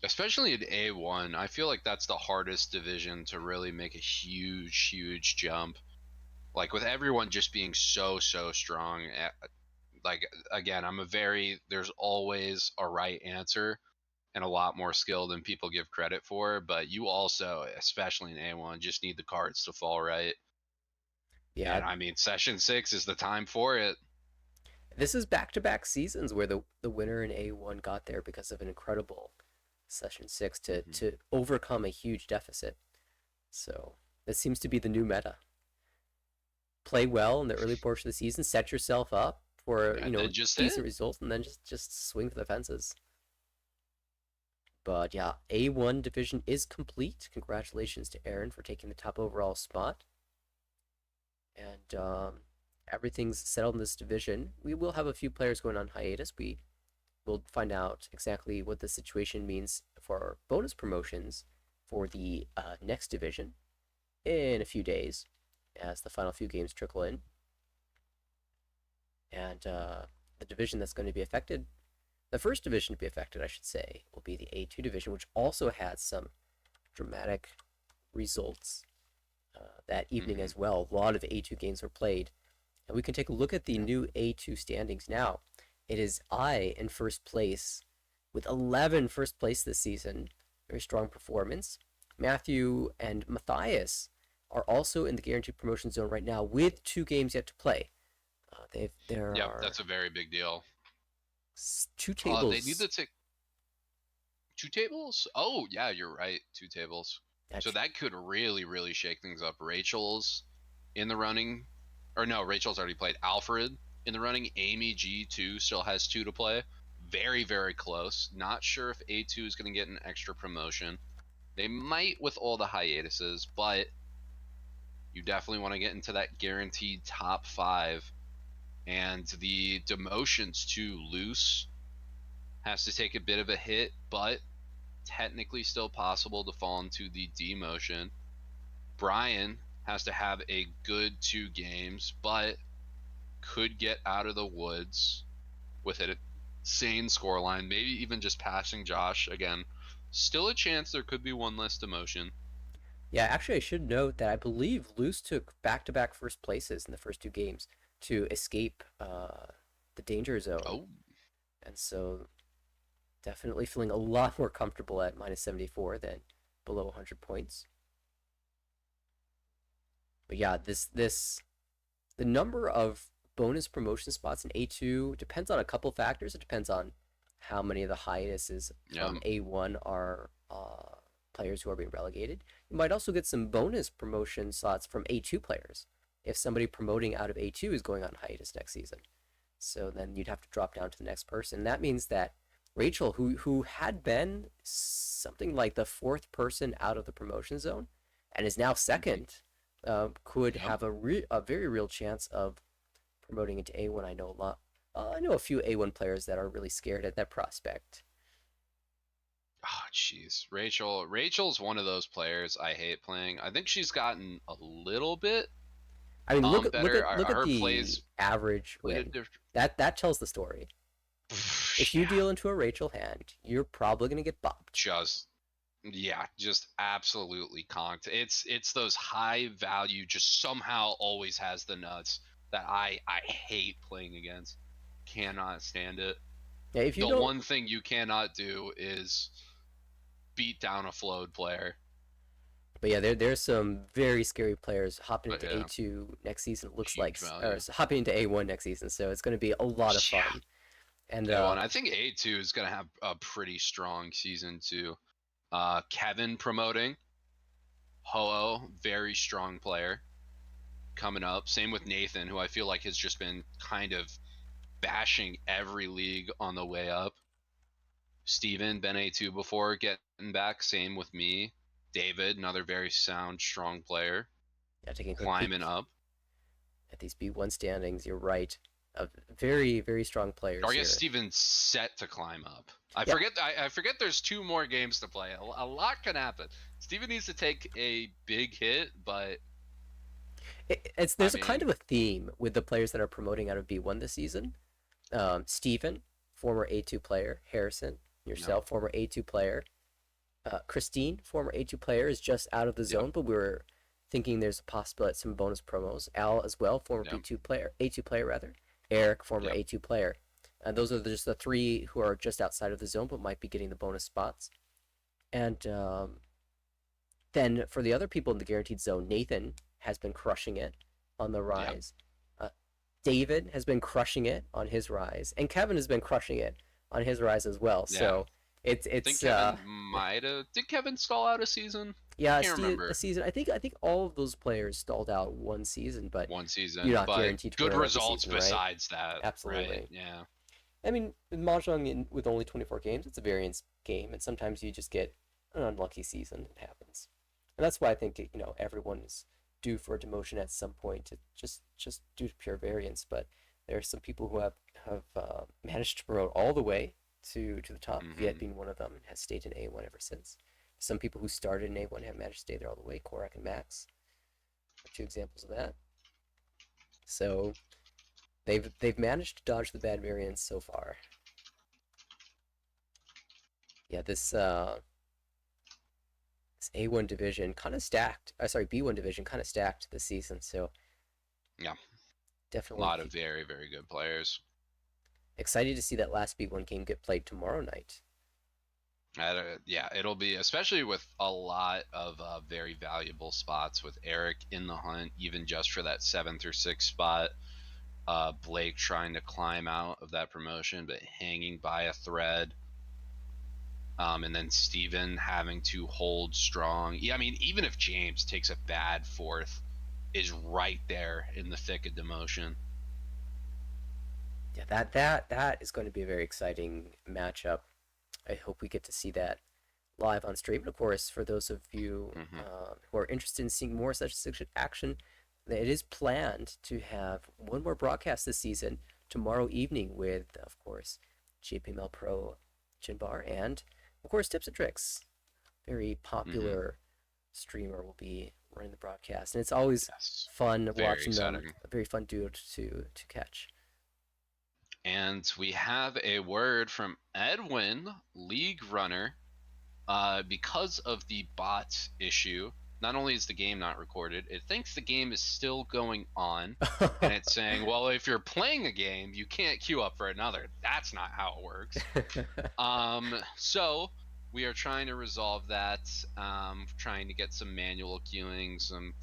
Especially in A1, I feel like that's the hardest division to really make a huge, huge jump. Like with everyone just being so strong. Like again, there's always a right answer and a lot more skill than people give credit for. But you also, especially in A1, just need the cards to fall right. Yeah, And I mean, Session 6 is the time for it. this is back-to-back seasons where the winner in A1 got there because of an incredible Session 6 to overcome a huge deficit. So this seems to be the new meta. Play well in the early portion of the season, set yourself up for And then just decent hit. results, and then just swing for the fences. But yeah, A1 division is complete. Congratulations to Aaron for taking the top overall spot. And everything's settled in this division. We will have a few players going on hiatus. We will find out exactly what the situation means for bonus promotions for the next division in a few days as the final few games trickle in. And the division that's going to be affected, the first division to be affected, I should say, will be the A2 division, which also had some dramatic results that evening as well. A lot of A2 games were played. And we can take a look at the new A2 standings now. It is I in first place with 11 first place this season. Very strong performance. Matthew and Matthias are also in the guaranteed promotion zone right now with 2 games yet to play. There are That's a very big deal. 2 tables. They need to take 2 tables? Oh, yeah, you're right. 2 tables. So that could really shake things up. Rachel's in the running. Or no, Rachel's already played. Alfred in the running. Amy G2 still has 2 to play. Very close. Not sure if A2 is going to get an extra promotion. They might with all the hiatuses, but you definitely want to get into that guaranteed top 5. And the demotions to Loose has to take a bit of a hit, but technically still possible to fall into the demotion. Brian has to have a good 2 games, but could get out of the woods with a sane scoreline, maybe even just passing Josh. Again, still a chance there could be one less demotion. Yeah, actually, I should note that I believe Luce took back-to-back first places in the first 2 games to escape the danger zone. Oh. And so definitely feeling a lot more comfortable at minus 74 than below 100 points. But yeah, the number of bonus promotion spots in A2 depends on a couple factors. It depends on how many of the hiatuses from A1 are players who are being relegated. You might also get some bonus promotion slots from A2 players if somebody promoting out of A2 is going on hiatus next season. So then you'd have to drop down to the next person. That means that Rachel, who had been something like the 4th person out of the promotion zone and is now 2nd, could have a very real chance of promoting into A1. I know I know a few A1 players that are really scared at that prospect. Oh, jeez. Rachel's one of those players I hate playing. I think she's gotten a little bit I mean, better. look at Her the plays average played a win. different. That tells the story. If you Yeah, deal into a Rachel hand, you're probably gonna get bopped. just just absolutely conked. It's those high value, just somehow always has the nuts that I hate playing against. Cannot stand it. Yeah, if you The don't, one thing you cannot do is beat down a flowed player. but yeah, there's some very scary players hopping But into yeah, A2 next season. It looks like, huge or value. hopping into A1 next season. So it's gonna be a lot of fun. And Yeah, A1. I think A2 is gonna have a pretty strong season too. Kevin promoting. Ho-Oh, very strong player coming up. Same with Nathan, who I feel like has just been kind of bashing every league on the way up. Steven, been A2 before, getting back. Same with me. David, another very sound, strong player, yeah, taking a quick climbing peek up. at these B1 standings, you're right. Very, very strong Or players I guess here. Steven's set to climb up. I Yeah, forget. I forget. There's 2 more games to play. A lot can happen. Steven needs to take a big hit, but it's I there's a kind mean, of a theme with the players that are promoting out of B1 this season. Steven, former A2 player. Harrison, no, yourself, former A2 player. Christine, former A2 player, is just out of the yep, zone, but we were thinking there's a possibility some bonus promos. Al as well, former yep, B2 player, A2 player rather. Eric, former yep. A2 player. Those are just the three who are just outside of the zone, but might be getting the bonus spots. And then for the other people in the guaranteed zone, Nathan has been crushing it on the Yeah. rise. Uh, David has been crushing it on his rise, and Kevin has been crushing it on his rise as well. Yeah. So it's I think it's Kevin might have. Did Kevin stall out a season? I yeah, can't a remember. season. I think all of those players stalled out one season, but One you're season, not but guaranteed to win good it every results season, right? besides that, right? Absolutely. Yeah. I mean, in Mahjong with only 24 games, it's a variance game, and sometimes you just get an unlucky season. It happens, and that's why I think everyone is due for a demotion at some point. Just due to pure variance, but there are some people who have managed to promote all the way to the top. Viet Hmm. being one of them, and has stayed in A1 ever since. Some people who started in A1 have managed to stay there all the way. Korak and Max are two examples of that. So they've managed to dodge the bad variance so far. Yeah, this A1 division kind of stacked. Sorry, B1 division kind of stacked this season. So Yeah. A definitely lot of very, very good players. excited to see that last B1 game get played tomorrow night. Yeah, it'll be especially with a lot of very valuable spots with Eric in the hunt, even just for that 7th or 6th spot. Blake trying to climb out of that promotion, but hanging by a thread. And then Steven having to hold strong. Yeah, I mean, even if James takes a bad 4th, is right there in the thick of demotion. Yeah, that is going to be a very exciting matchup. I hope we get to see that live on stream. And of course, for those of you Hmm. who are interested in seeing more such action, it is planned to have one more broadcast this season tomorrow evening with, of course, JPML Pro Jinbar and, of course, Tips and Tricks. Very Hmm. popular streamer will be running the broadcast, and it's always Yes, fun very watching them. exciting. A very fun duo to catch. And we have a word from Edwin, League Runner. Because of the bot issue, not only is the game not recorded, it thinks the game is still going on. And it's saying, well, if you're playing a game, you can't queue up for another. That's not how it works. So we are trying to resolve that, trying to get some manual queuing, some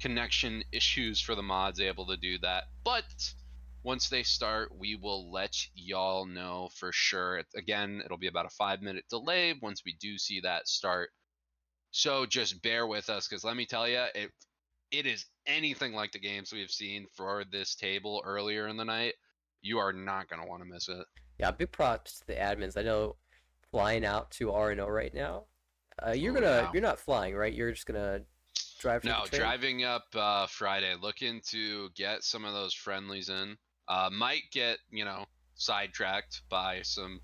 connection issues for the mods able to do that. But once they start, we will let y'all know for sure. Again, it'll be about a 5-minute delay once we do see that start. So just bear with us, because let me tell you, it is anything like the games we've seen for this table earlier in the night. You are not going to want to miss it. Yeah, big props to the admins. I know flying out to RNO right now. Oh, yeah. you're not flying, right? You're just gonna drive to the No, train. driving up Friday, looking to get some of those friendlies in. Might get, sidetracked by some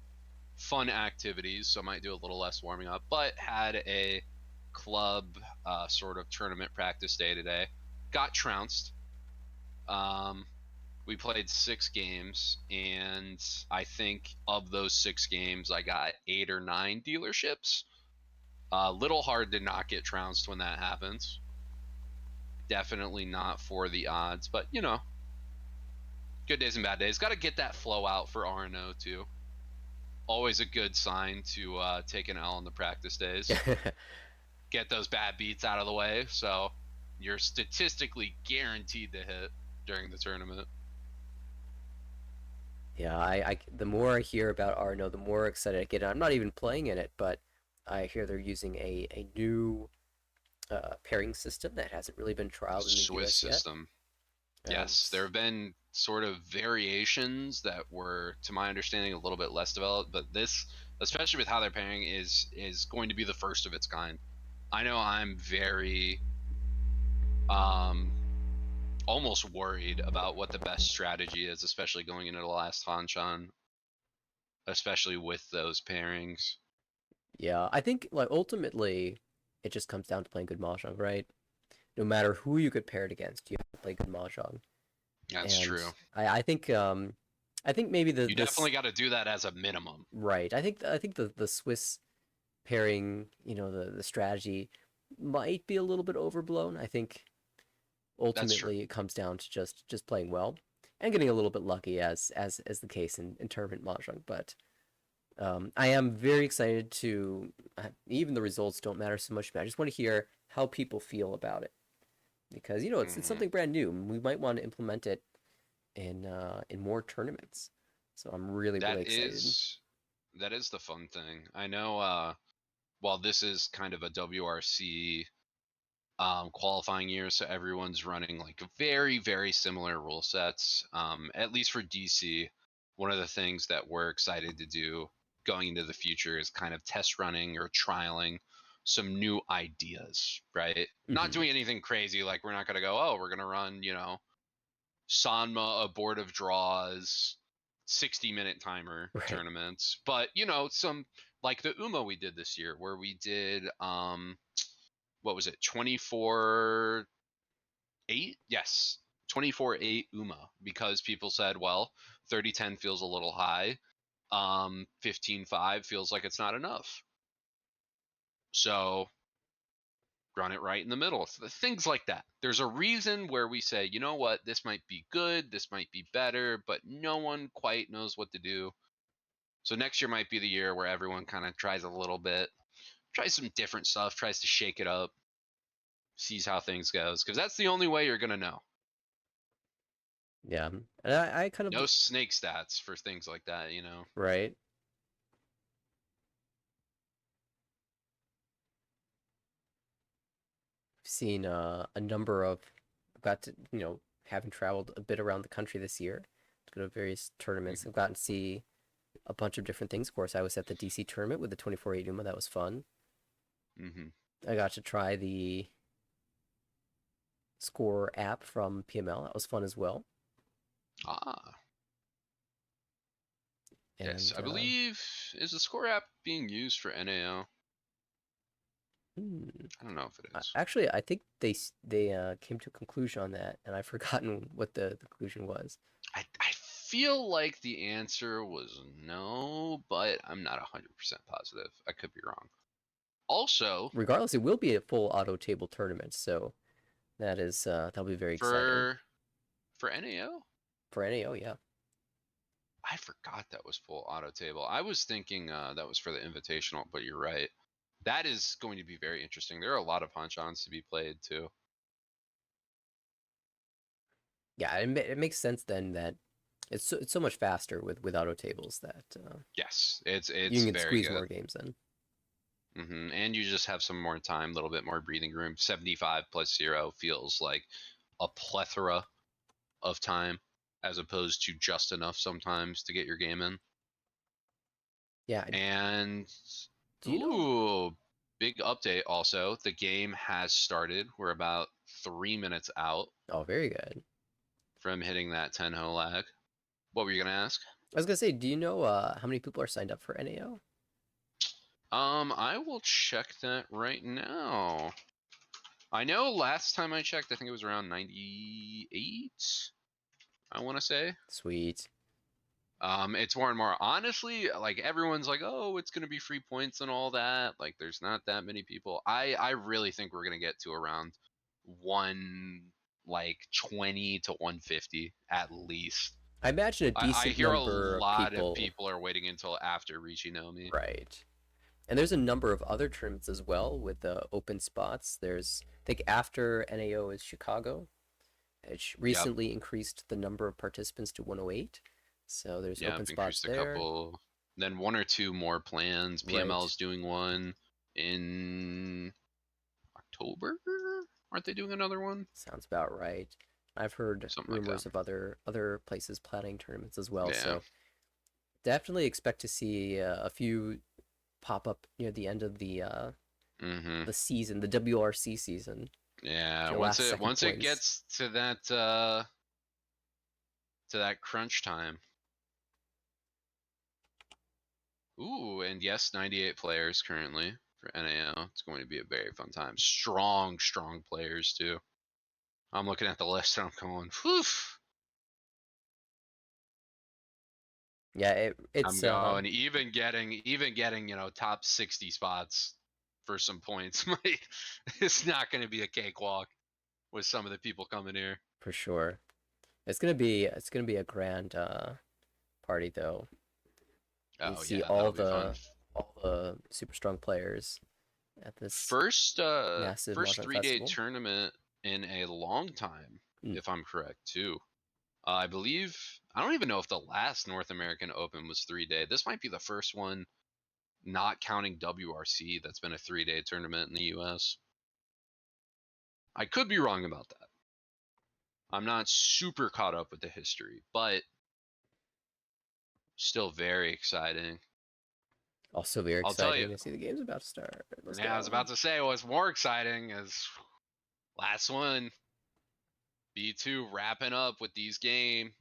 fun activities, so might do a little less warming up, but had a club sort of tournament practice day today. Got trounced. Um, we played 6 games, and I think of those 6 games, I got 8 or 9 dealerships. A little hard to not get trounced when that happens. Definitely not for the odds, but you know, good days and bad days. Got to get that flow out for RNO too. Always a good sign to take an L on the practice days. Get those bad beats out of the way, so you're statistically guaranteed to hit during the tournament. Yeah, the more I hear about Arno, the more excited I get. I'm not even playing in it, but I hear they're using a new pairing system that hasn't really been trialed in the Swiss US yet. system. And Yes, there have been sort of variations that were, to my understanding, a little bit less developed, but this, especially with how they're pairing, is going to be the first of its kind. I know I'm very um almost worried about what the best strategy is, especially going into the last Hanshan, especially with those pairings. yeah, I think like ultimately it just comes down to playing good mahjong, right? No matter who you could pair it against, you have to play good mahjong. That's And true. I think maybe the You this definitely got to do that as a minimum. right. I think the Swiss pairing, the strategy might be a little bit overblown. I think That's true. ultimately it comes down to just playing well and getting a little bit lucky as the case in tournament mahjong. But I am very excited to even the results don't matter so much. But I just want to hear how people feel about it because it's Hmm. something brand new. We might want to implement it in more tournaments. So I'm really That excited. is that is the fun thing. I know while this is kind of a WRC qualifying year, so everyone's running like very, very similar rule sets. At least for DC, one of the things that we're excited to do going into the future is kind of test running or trialing some new ideas, right? Not Hmm. doing anything crazy, like we're not going to go, oh, we're going to run, Sanma, a board of draws, 60-minute timer Right. tournaments, but some like the UMA we did this year, where we did what was it, 24-8? Yes, 24-8 UMA, because people said, well, 30-10 feels a little high. 15-5 feels like it's not enough. So run it right in the middle. Things like that. There's a reason where we say, you know what, this might be good, this might be better, but no one quite knows what to do. So next year might be the year where everyone kind of tries a little bit, tries some different stuff, tries to shake it up, sees how things goes, because that's the only way you're gonna know. Yeah. And I kind of No snake stats for things like that. right. Seen a number of got to having traveled a bit around the country this year to go to various tournaments. Hmm. I've gotten to see a bunch of different things. Of course, I was at the DC tournament with the 24/8 Uma. That was fun. Hmm. I got to try the score app from PML. That was fun as well. Ah, yes, And I believe, is the score app being used for NAO? hmm, I don't know if it is. actually, I think they came to a conclusion on that, and I've forgotten what the conclusion was. I feel like the answer was no, but I'm not 100% positive. I could be wrong. Also, Regardless, it will be a full auto table tournament, so that'll be very exciting for for NAO, for NAO. Yeah. I forgot that was full auto table. I was thinking that was for the invitational, but you're right. That is going to be very interesting. There are a lot of punch-ons to be played too. Yeah, it makes sense then that it's so much faster with auto tables that Yes, you it's can very squeeze good. more games in. And you just have some more time, a little bit more breathing room. 75 plus 0 feels like a plethora of time, as opposed to just enough sometimes to get your game in. Yeah. And Do you know? ooh, big update also. The game has started. We're about 3 minutes out Oh, very good. from hitting that 10 ho lag. What were you gonna ask? I was gonna say, do you know how many people are signed up for NAO? I will check that right now. I know last time I checked, I think it was around 98. I want to say. Sweet. It's more and more honestly, like everyone's like, oh, it's gonna be free points and all that. Like, there's not that many people. I really think we're gonna get to around one like 20 to 150 at least. I imagine a I decent hear a number of lot of people. people are waiting until after Richinomi. Right. And there's a number of other tournaments as well with open spots. There's, I think after NAO is Chicago. It Yep. recently increased the number of participants to 108. So there's Yeah, open I've spots increased a there. couple. Then one or two more plans. PML Right. is doing one in October. Aren't they doing another one? Sounds about right. I've heard Something like that. rumors of other places planning tournaments as well. Yeah. So definitely expect to see a few pop up near the end of Mm-hmm. the season, the WRC season. Yeah. Your Once last it second once it points. gets to that crunch time. Ooh, and yes, 98 players currently for NAO. It's going to be a very fun time. Strong, strong players too. I'm looking at the list and I'm going, whew. Yeah, I'm it's going even getting top 60 spots for some points. It's not going to be a cakewalk with some of the people coming here. for sure. It's gonna be a grand party though. You Oh see yeah, that'll be fun. all the super strong players at this massive First Mahjong 3-day festival. tournament in a long time, Mm. if I'm correct too. I believe I don't even know if the last North American Open was 3-day. This might be the first one, not counting WRC, that's been a 3-day tournament in the U.S. I could be wrong about that. I'm not super caught up with the history, but still very exciting. Also very I'll tell you. exciting to see the games about to start. Let's Yeah, I was go. about to say what's more exciting is last one, B2 wrapping up with this game.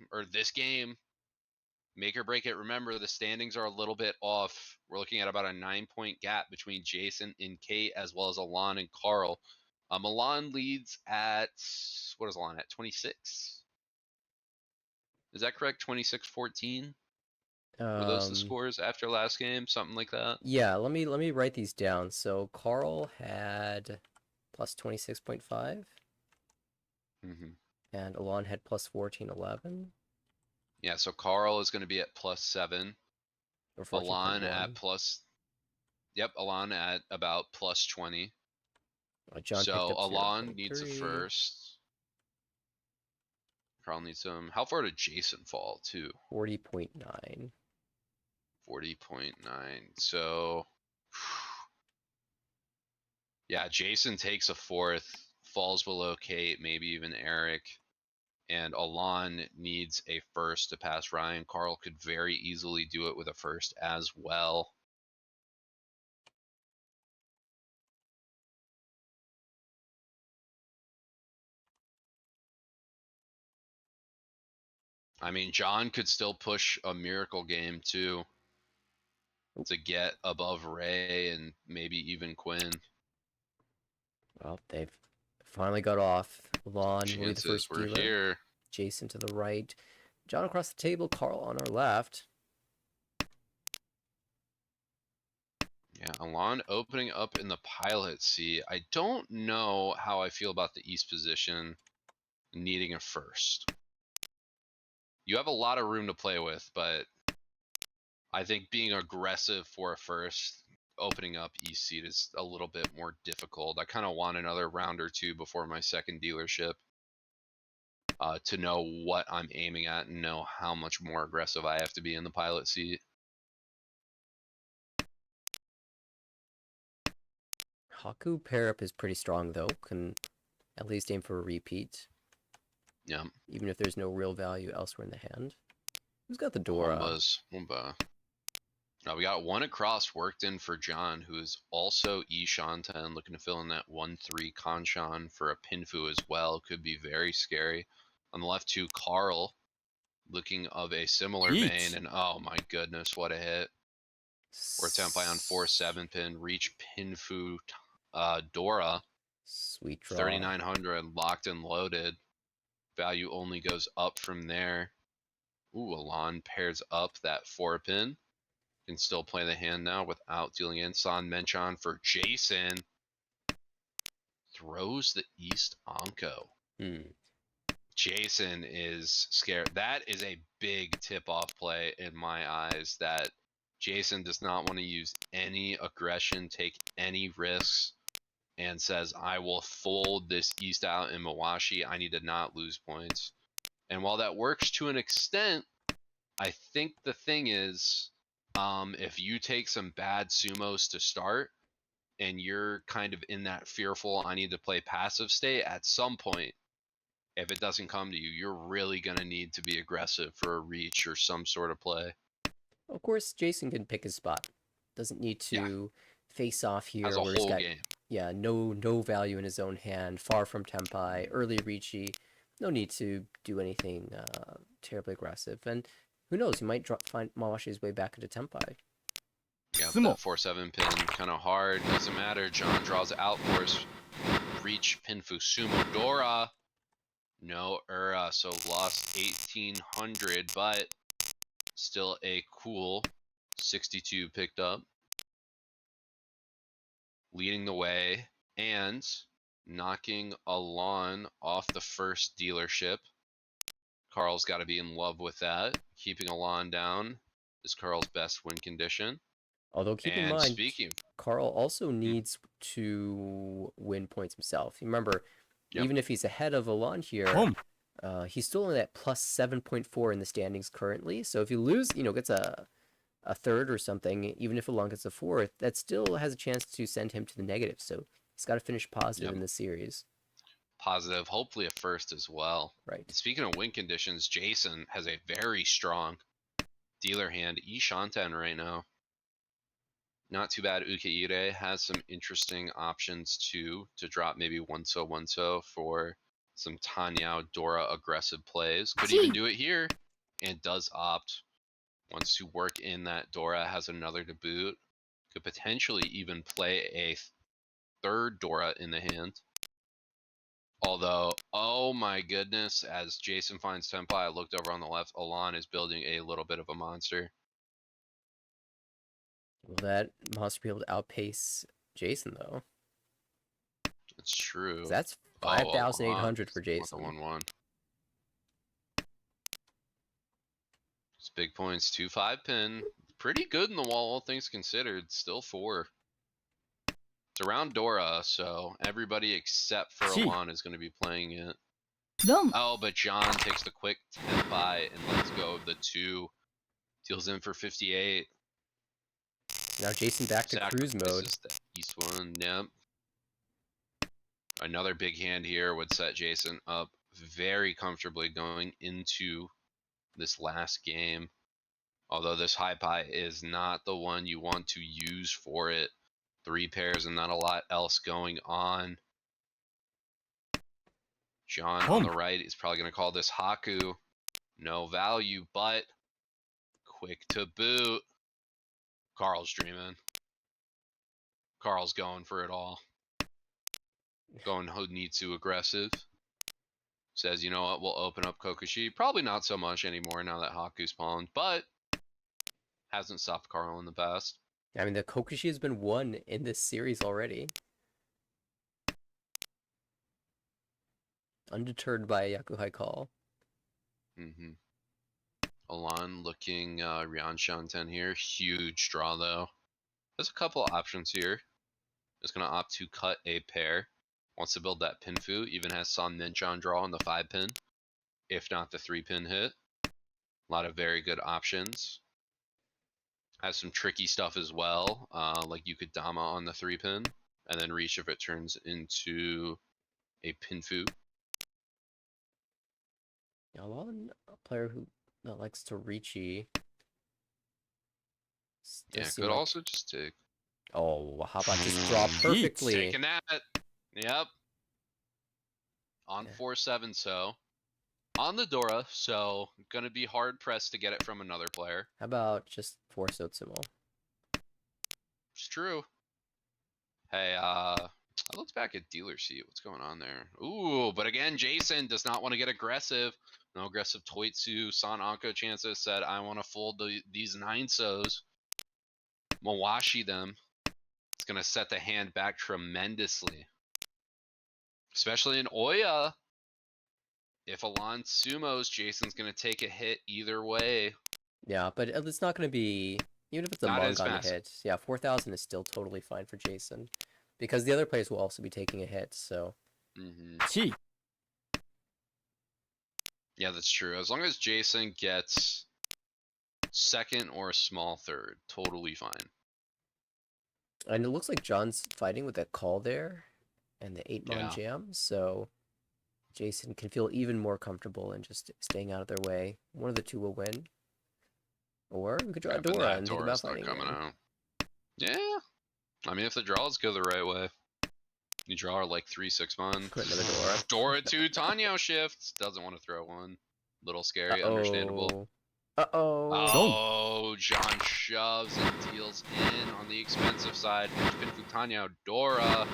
Make or break it. Remember, the standings are a little bit off. We're looking at about a 9-point gap between Jason and Kate, as well as Alon and Carl. Alon leads at, what is Alon at? 26? Is that correct? 26-14? Were those the Um, scores after last game? Something like that? yeah, let me write these down. So Carl had plus 26.5 Mm-hmm. and Alon had plus 1411 Yeah, so Carl is going to be at +7. or Alon at 14.1. plus, yep, Alon at about +20. John picked So up Alon needs a 0.3, first. Carl needs some. How far did Jason fall to? 40.9. 40.9. So, yeah, Jason takes a fourth, falls below Kate, maybe even Eric. And Alon needs a first to pass Ryan. Carl could very easily do it with a first as well. I mean, John could still push a miracle game too to get above Ray and maybe even Quinn. Well, they've finally got off. Alon will be the Chances first were dealer. here. Jason to the right. John across the table. Carl on our left. Yeah, Alon opening up in the pilot seat. I don't know how I feel about the East position needing a first. You have a lot of room to play with, but I think being aggressive for a first, opening up East seat is a little bit more difficult. I kind of want another round or two before my second dealership to know what I'm aiming at and know how much more aggressive I have to be in the pilot seat. Haku pair up is pretty strong though. Can at least aim for a repeat, Yeah, even if there's no real value elsewhere in the hand. Who's got the Dora? Wumba. Now we got one across worked in for John, who is also Ishan10, looking to fill in that 1-3 Kanshan for a Pinfu as well. Could be very scary. On the left, two, Carl, looking of a similar vein, Reach. and oh my goodness, what a hit. Or Tenpai on 4-7 pin, reach Pinfu Dora, Sweet draw. 3,900 locked and loaded. Value only goes up from there. Ooh, Alon pairs up that 4-pin. Can still play the hand now without dealing in. San Menchon for Jason. Throws the East Anko. Jason is scared. That is a big tip-off play in my eyes, that Jason does not want to use any aggression, take any risks, and says, I will fold this East out in Mawashi. I need to not lose points. And while that works to an extent, I think the thing is, if you take some bad sumos to start, and you're kind of in that fearful, I need to play passive state, at some point, if it doesn't come to you, you're really going to need to be aggressive for a reach or some sort of play. Of course, Jason can pick his spot. Doesn't need to face off As here a where he's whole got game. no value in his own hand, far from Tenpai, early Reachy. No need to do anything terribly aggressive. And who knows, he might find Mawashi's way back into Tenpai. Yeah, Sumo. that 4-7 pin kind of hard. Doesn't matter. John draws out for his reach Pinfu Sumo Dora. No Ura, so lost 1,800, but still a cool 62 picked up. Leading the way and knocking Alon off the first dealership. Carl's got to be in love with that. Keeping Alon down is Carl's best win condition. Although keep in And mind, speaking, Carl also needs to win points himself. Remember, Yep. even if he's ahead of Alon here, Home. he's still only at plus 7.4 in the standings currently. So if you lose, gets a third or something, even if Alon gets a fourth, that still has a chance to send him to the negative. So he's got to finish positive in this series. Positive, hopefully a first as well. Right. Speaking of win conditions, Jason has a very strong dealer hand, Ishanten right now. Not too bad. Ukeire has some interesting options too, to drop maybe one-so for some Tanyao Dora aggressive plays. Could even do it here, and does opt. Wants to work in that Dora, has another to boot. Could potentially even play a third Dora in the hand. Although, oh my goodness, as Jason finds Tenpai, I looked over on the left, Alon is building a little bit of a monster. Will that monster be able to outpace Jason, though? It's true. That's Oh, 5,800 for Jason. 1-1. It's big points. 2-5 pin. Pretty good in the wall, all things considered. Still 4. It's around Dora, so everybody except for Gee. Alon is going to be playing it. Dom. Oh, but John takes the quick Tenpai and lets go of the 2. Deals in for 58. Now Jason back to cruise mode. Sacrifices the east one. Yep. Another big hand here would set Jason up very comfortably going into this last game. Although this high pie is not the one you want to use for it. 3 pairs and not a lot else going on. John on the right is probably going to call this Haku. No value, but quick to boot. Carl's dreaming. Carl's going for it all. Going Honitsu aggressive. Says, you know what, we'll open up Kokushi. Probably not so much anymore now that Haku's pawned, but hasn't stopped Carl in the past. I mean, the Kokushi has been won in this series already. Undeterred by a Yakuhai call. Alon looking Ryan Shanten here. Huge draw though. There's a couple options here. Is going to opt to cut a pair. Wants to build that Pinfu. Even has San Ninchan draw on the 5-pin. If not the 3-pin hit. A lot of very good options. Has some tricky stuff as well. Like you could Dama on the 3-pin. And then reach if it turns into a Pinfu. Alon, a player who likes to reachy. Yeah, could also just take. Oh, how about just draw perfectly? Taking that. Yep. On 4-7, so. on the Dora, so gonna be hard pressed to get it from another player. How about just force Otsumo? It's true. Hey, I looked back at dealer seat. What's going on there? Ooh, but again, Jason does not want to get aggressive. No aggressive Toitsu. San Anko Chances said, I want to fold these 9-sos. Mawashi them. It's going to set the hand back tremendously. Especially in Oya. If Alon sumos, Jason's going to take a hit either way. Yeah, but it's not going to be, even if it's a Not as Mongon massive. hit, yeah, 4,000 is still totally fine for Jason. Because the other players will also be taking a hit, so. Mm-hmm. 地 Yeah, that's true. As long as Jason gets second or a small third, totally fine. And it looks like John's fighting with that call there and the 8-mon Yeah. jam, so Jason can feel even more comfortable in just staying out of their way. One of the two will win. Or we could draw a Yeah, but Dora that and think about Dora's not fighting coming again. out. Yeah. I mean, if the draws go the right way, you draw like 3/6 mon. Put another Dora. Dora 2 Tanyo shifts. Doesn't want to throw one. Little scary, understandable. Uh-oh. Oh, John shoves and deals in on the expensive side. Pinfu Tanyo, Dora.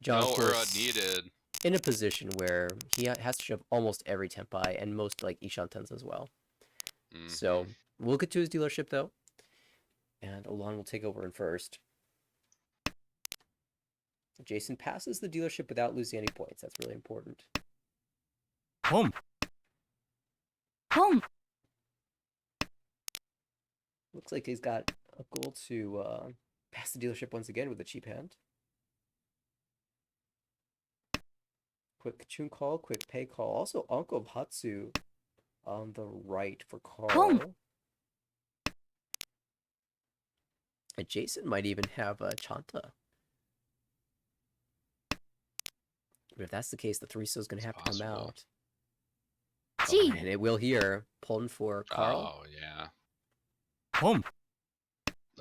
John, No of Ura course, needed. in a position where he has to shove almost every Tenpai and most like Ishantens as well. Mm-hmm. So we'll get to his dealership though. And Alon will take over in first. Jason passes the dealership without losing any points. That's really important. ポン ポン Looks like he's got a goal to pass the dealership once again with a cheap hand. Quick tune call, quick pay call. Also, Uncle of Hatsu on the right for Carl. And Jason might even have a Chanta. But if that's the case, the 3-so is going to have to come possible. out. チ And it will here. Pulling for Carl. Oh, yeah. ポン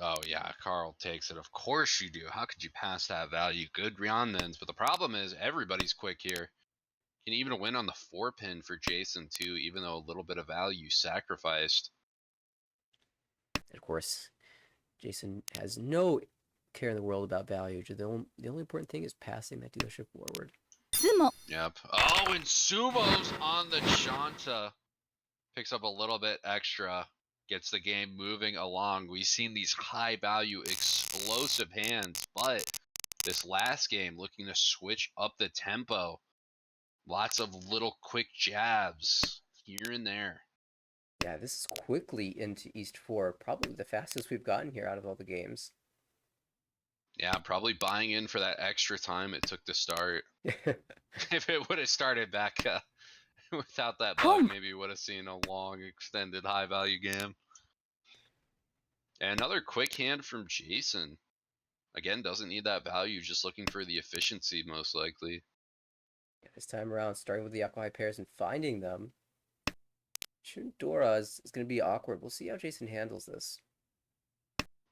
Oh, yeah. Carl takes it. Of course you do. How could you pass that value? Good Ryandens. But the problem is everybody's quick here. Can even win on the 4-pin for Jason, too, even though a little bit of value sacrificed. And of course, Jason has no care in the world about value. The only important thing is passing that dealership forward. ツモ Yep. Oh, and Sumo's on the Chanta. Picks up a little bit extra. Gets the game moving along. We've seen these high value explosive hands, but this last game looking to switch up the tempo. Lots of little quick jabs here and there. Yeah, this is quickly into East 4. Probably the fastest we've gotten here out of all the games. Yeah, probably buying in for that extra time it took to start. If it would have started back without that bug, maybe we would have seen a long, extended, high-value game. And another quick hand from Jason. Again, doesn't need that value, just looking for the efficiency, most likely. This time around, starting with the Aqua High pairs and finding them. Chundora is going to be awkward. We'll see how Jason handles this.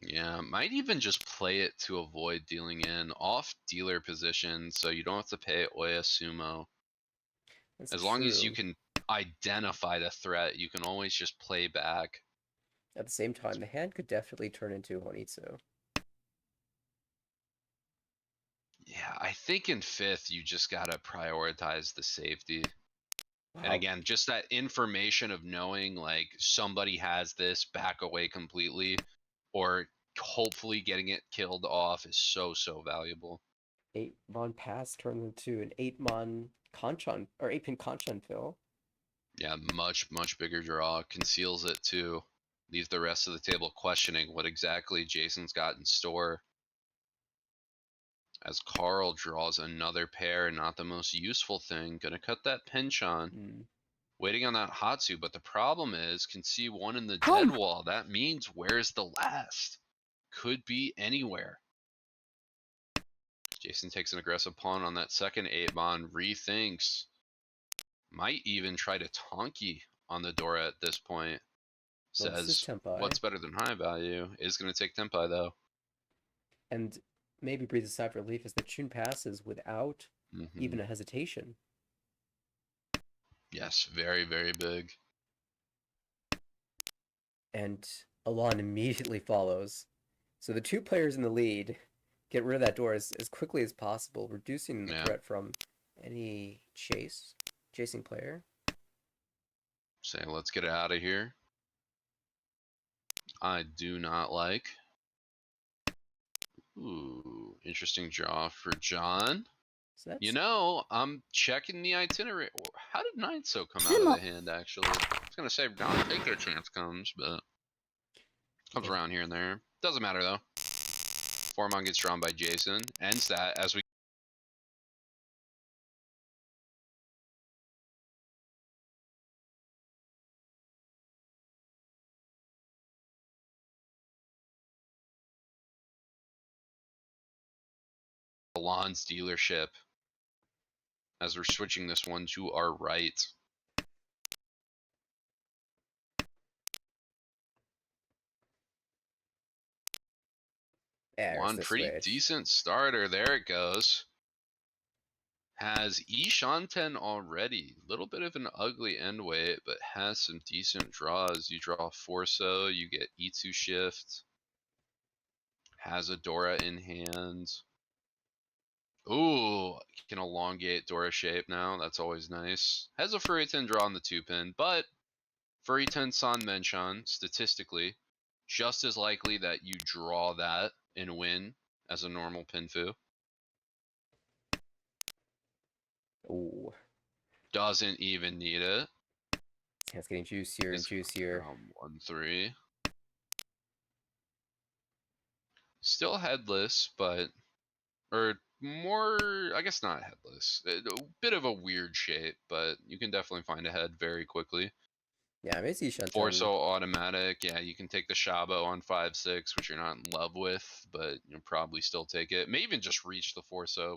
Yeah, might even just play it to avoid dealing in off dealer position, so you don't have to pay Oya Sumo. That's As true. long as you can identify the threat, you can always just play back. At the same time, the hand could definitely turn into Honitsu. Yeah, I think in fifth, you just gotta prioritize the safety. Wow. And again, just that information of knowing like somebody has this, back away completely, or hopefully getting it killed off is so valuable. 8-mon pass turns into an 8-mon Kanchan, or 8-pin Kanchan fill. Yeah, much bigger draw. Conceals it too. Leaves the rest of the table questioning what exactly Jason's got in store. As Carl draws another pair, not the most useful thing. Gonna cut that pinch on. Waiting on that Hatsu, but the problem is, can see one in the dead wall. That means where's the last? Could be anywhere. Jason takes an aggressive pawn on that second 8-mon, rethinks. Might even try to Tonki on the Dora at this point. Well, this is Says, Tenpai. what's better than high value? Is going to take Tenpai though. And maybe breathe a sigh of relief as the Chun passes without even a hesitation. Yes, very, very big. And Alon immediately follows. So the two players in the lead get rid of that door as quickly as possible, reducing the Yeah. threat from any chasing player. Say, let's get it out of here. I do not like. Ooh, interesting draw for John. So that's You know, I'm checking the itinerary. How did Nine-So come out of Sumo. the hand, actually? I was going to say, I'll take a chance comes, but comes if, around here and there. Doesn't matter, though. Formon gets drawn by Jason. Ends that as we Alon's dealership. As we're switching this one to our right. there's Alon, the pretty switch. decent starter. There it goes. Has Ishanten already. Little bit of an ugly end weight, but has some decent draws. You draw Forso, you get Itsu shift. Has a Dora in hand. Ooh, can elongate Dora shape now. That's always nice. Has a Furiten draw on the 2-pin, but Furiten San Menshon, statistically, just as likely that you draw that and win as a normal Pinfu. Ooh, Doesn't even need it. it's getting juicier and It's juicier. around 1-3. Still headless, but or more, I guess not headless. A bit of a weird shape, but you can definitely find a head very quickly. Yeah, I may see Forso Shunten. automatic, yeah, you can take the Shabo on 5-6, which you're not in love with, but you'll probably still take it. May even just reach the Forso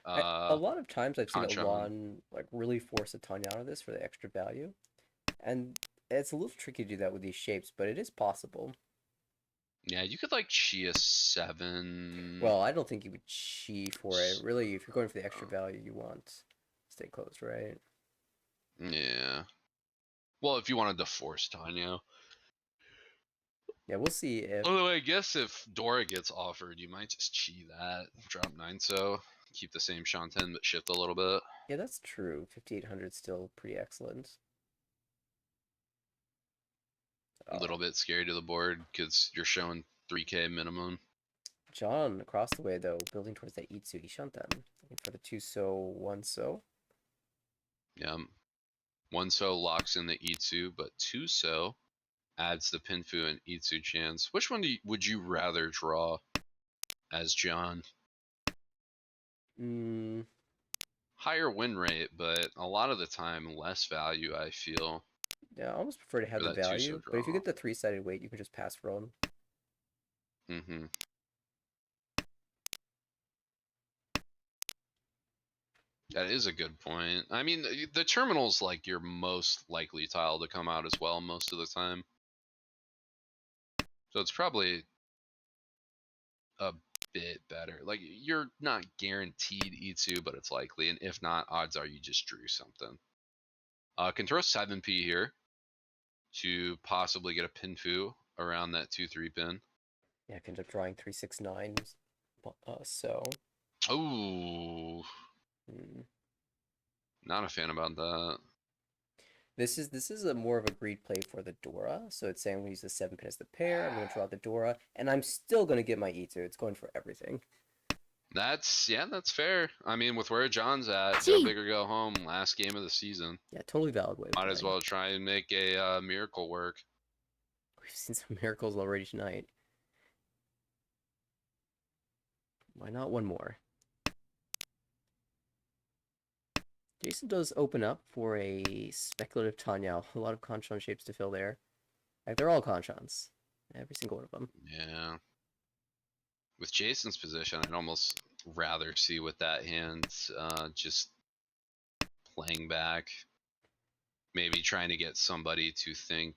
A lot of times I've seen Conchon. Alon like really force a Tanya out of this for the extra value, and it's a little tricky to do that with these shapes, but it is possible. Yeah, you could like Chia 7. Well, I don't think you would chi for it. Really, if you're going for the extra value, you want stay close, right? Yeah. Well, if you wanted to force Tanya. Yeah, we'll see if. Although I guess if Dora gets offered, you might just chi that, drop 9-so, keep the same Shanten but shift a little bit. Yeah, that's true. 5,800 still pretty excellent. A little bit scary to the board because you're showing 3k minimum. John across the way though, building towards that Itsu Ishanten. Looking for the 2-so, 1-so. Yeah. 1-so locks in the Itsu, but 2-so adds the Pinfu and Itsu chance. Which one would you rather draw as John? Mm, Higher win rate, but a lot of the time less value, I feel, yeah, I almost prefer to have for the that 2-so value, but if you draw. get the three-sided weight, you can just pass roll. Mm-hmm. That is a good point. I mean, the terminal's like your most likely tile to come out as well most of the time. So it's probably a bit better. Like, you're not guaranteed E2, but it's likely. And if not, odds are you just drew something. Can throw 7p here to possibly get a Pinfu around that 2-3 pin. Yeah, I can end up drawing 369. So. Oh, Mm. not a fan about that. This is a more of a greed play for the Dora. So it's saying I'm gonna use the 7-pin as the pair. I'm gonna draw the Dora, and I'm still gonna get my E2. It's going for everything. That's fair. I mean, with where John's at, go G. big or go home. Last game of the season. Yeah, totally valid way of Might as playing. well try and make a miracle work. We've seen some miracles already tonight. Why not one more? Jason does open up for a speculative Tanya. A lot of Conchon shapes to fill there. Like, they're all Conchons. Every single one of them. Yeah. With Jason's position, I'd almost rather see with that hand just playing back. Maybe trying to get somebody to think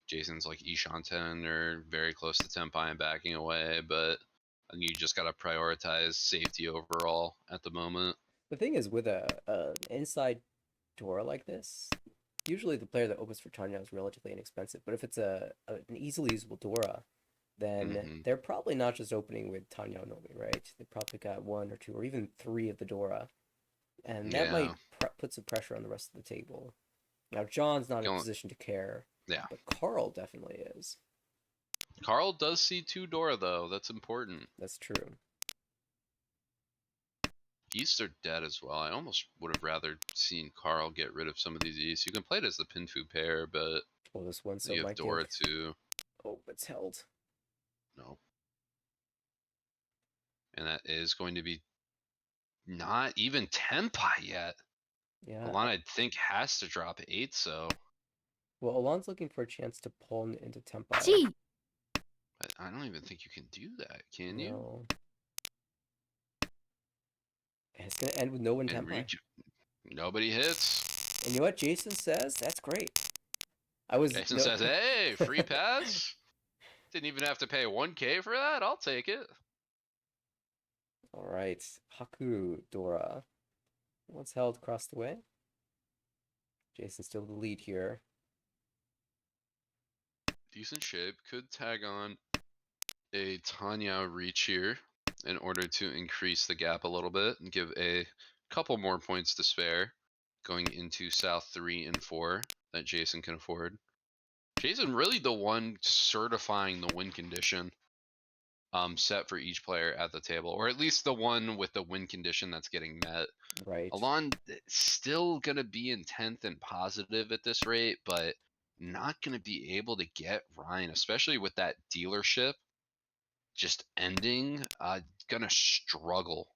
Jason's like Ishanten or very close to Tenpai and backing away, but you just got to prioritize safety overall at the moment. The thing is, with a inside Dora like this, usually the player that opens for Tanya is relatively inexpensive. But if it's an easily usable Dora, then they're probably not just opening with Tanya Nomi, right? They probably got 1 or 2 or even 3 of the Dora, and that might put some pressure on the rest of the table. Now John's not in a position to care, Yeah. but Carl definitely is. Carl does see 2 Dora though. That's important. That's true. Geese are dead as well. I almost would have rather seen Carl get rid of some of these East. You can play it as the Pinfu pair, but Well, this one so you have might Dora give... too. Oh, it's held. No. And that is going to be not even Tenpai yet. Yeah. Alon, I think, has to drop 8, so. Well, Alon's looking for a chance to pull into Tenpai. G. But I don't even think you can do that, can you? No. And it's going to end with no win Tenpai. Nobody hits. And you know what Jason says? That's great. Jason says, hey, free pass? Didn't even have to pay 1K for that? I'll take it. All right. Haku Dora. Once held across the way. Jason's still the lead here. Decent shape. Could tag on a Tanya reach here in order to increase the gap a little bit and give a couple more points to spare going into South 3 and 4 that Jason can afford. Jason really the one certifying the win condition set for each player at the table, or at least the one with the win condition that's getting met. Right. Alon still going to be in 10th and positive at this rate, but not going to be able to get Ryan, especially with that dealership just ending. Going to struggle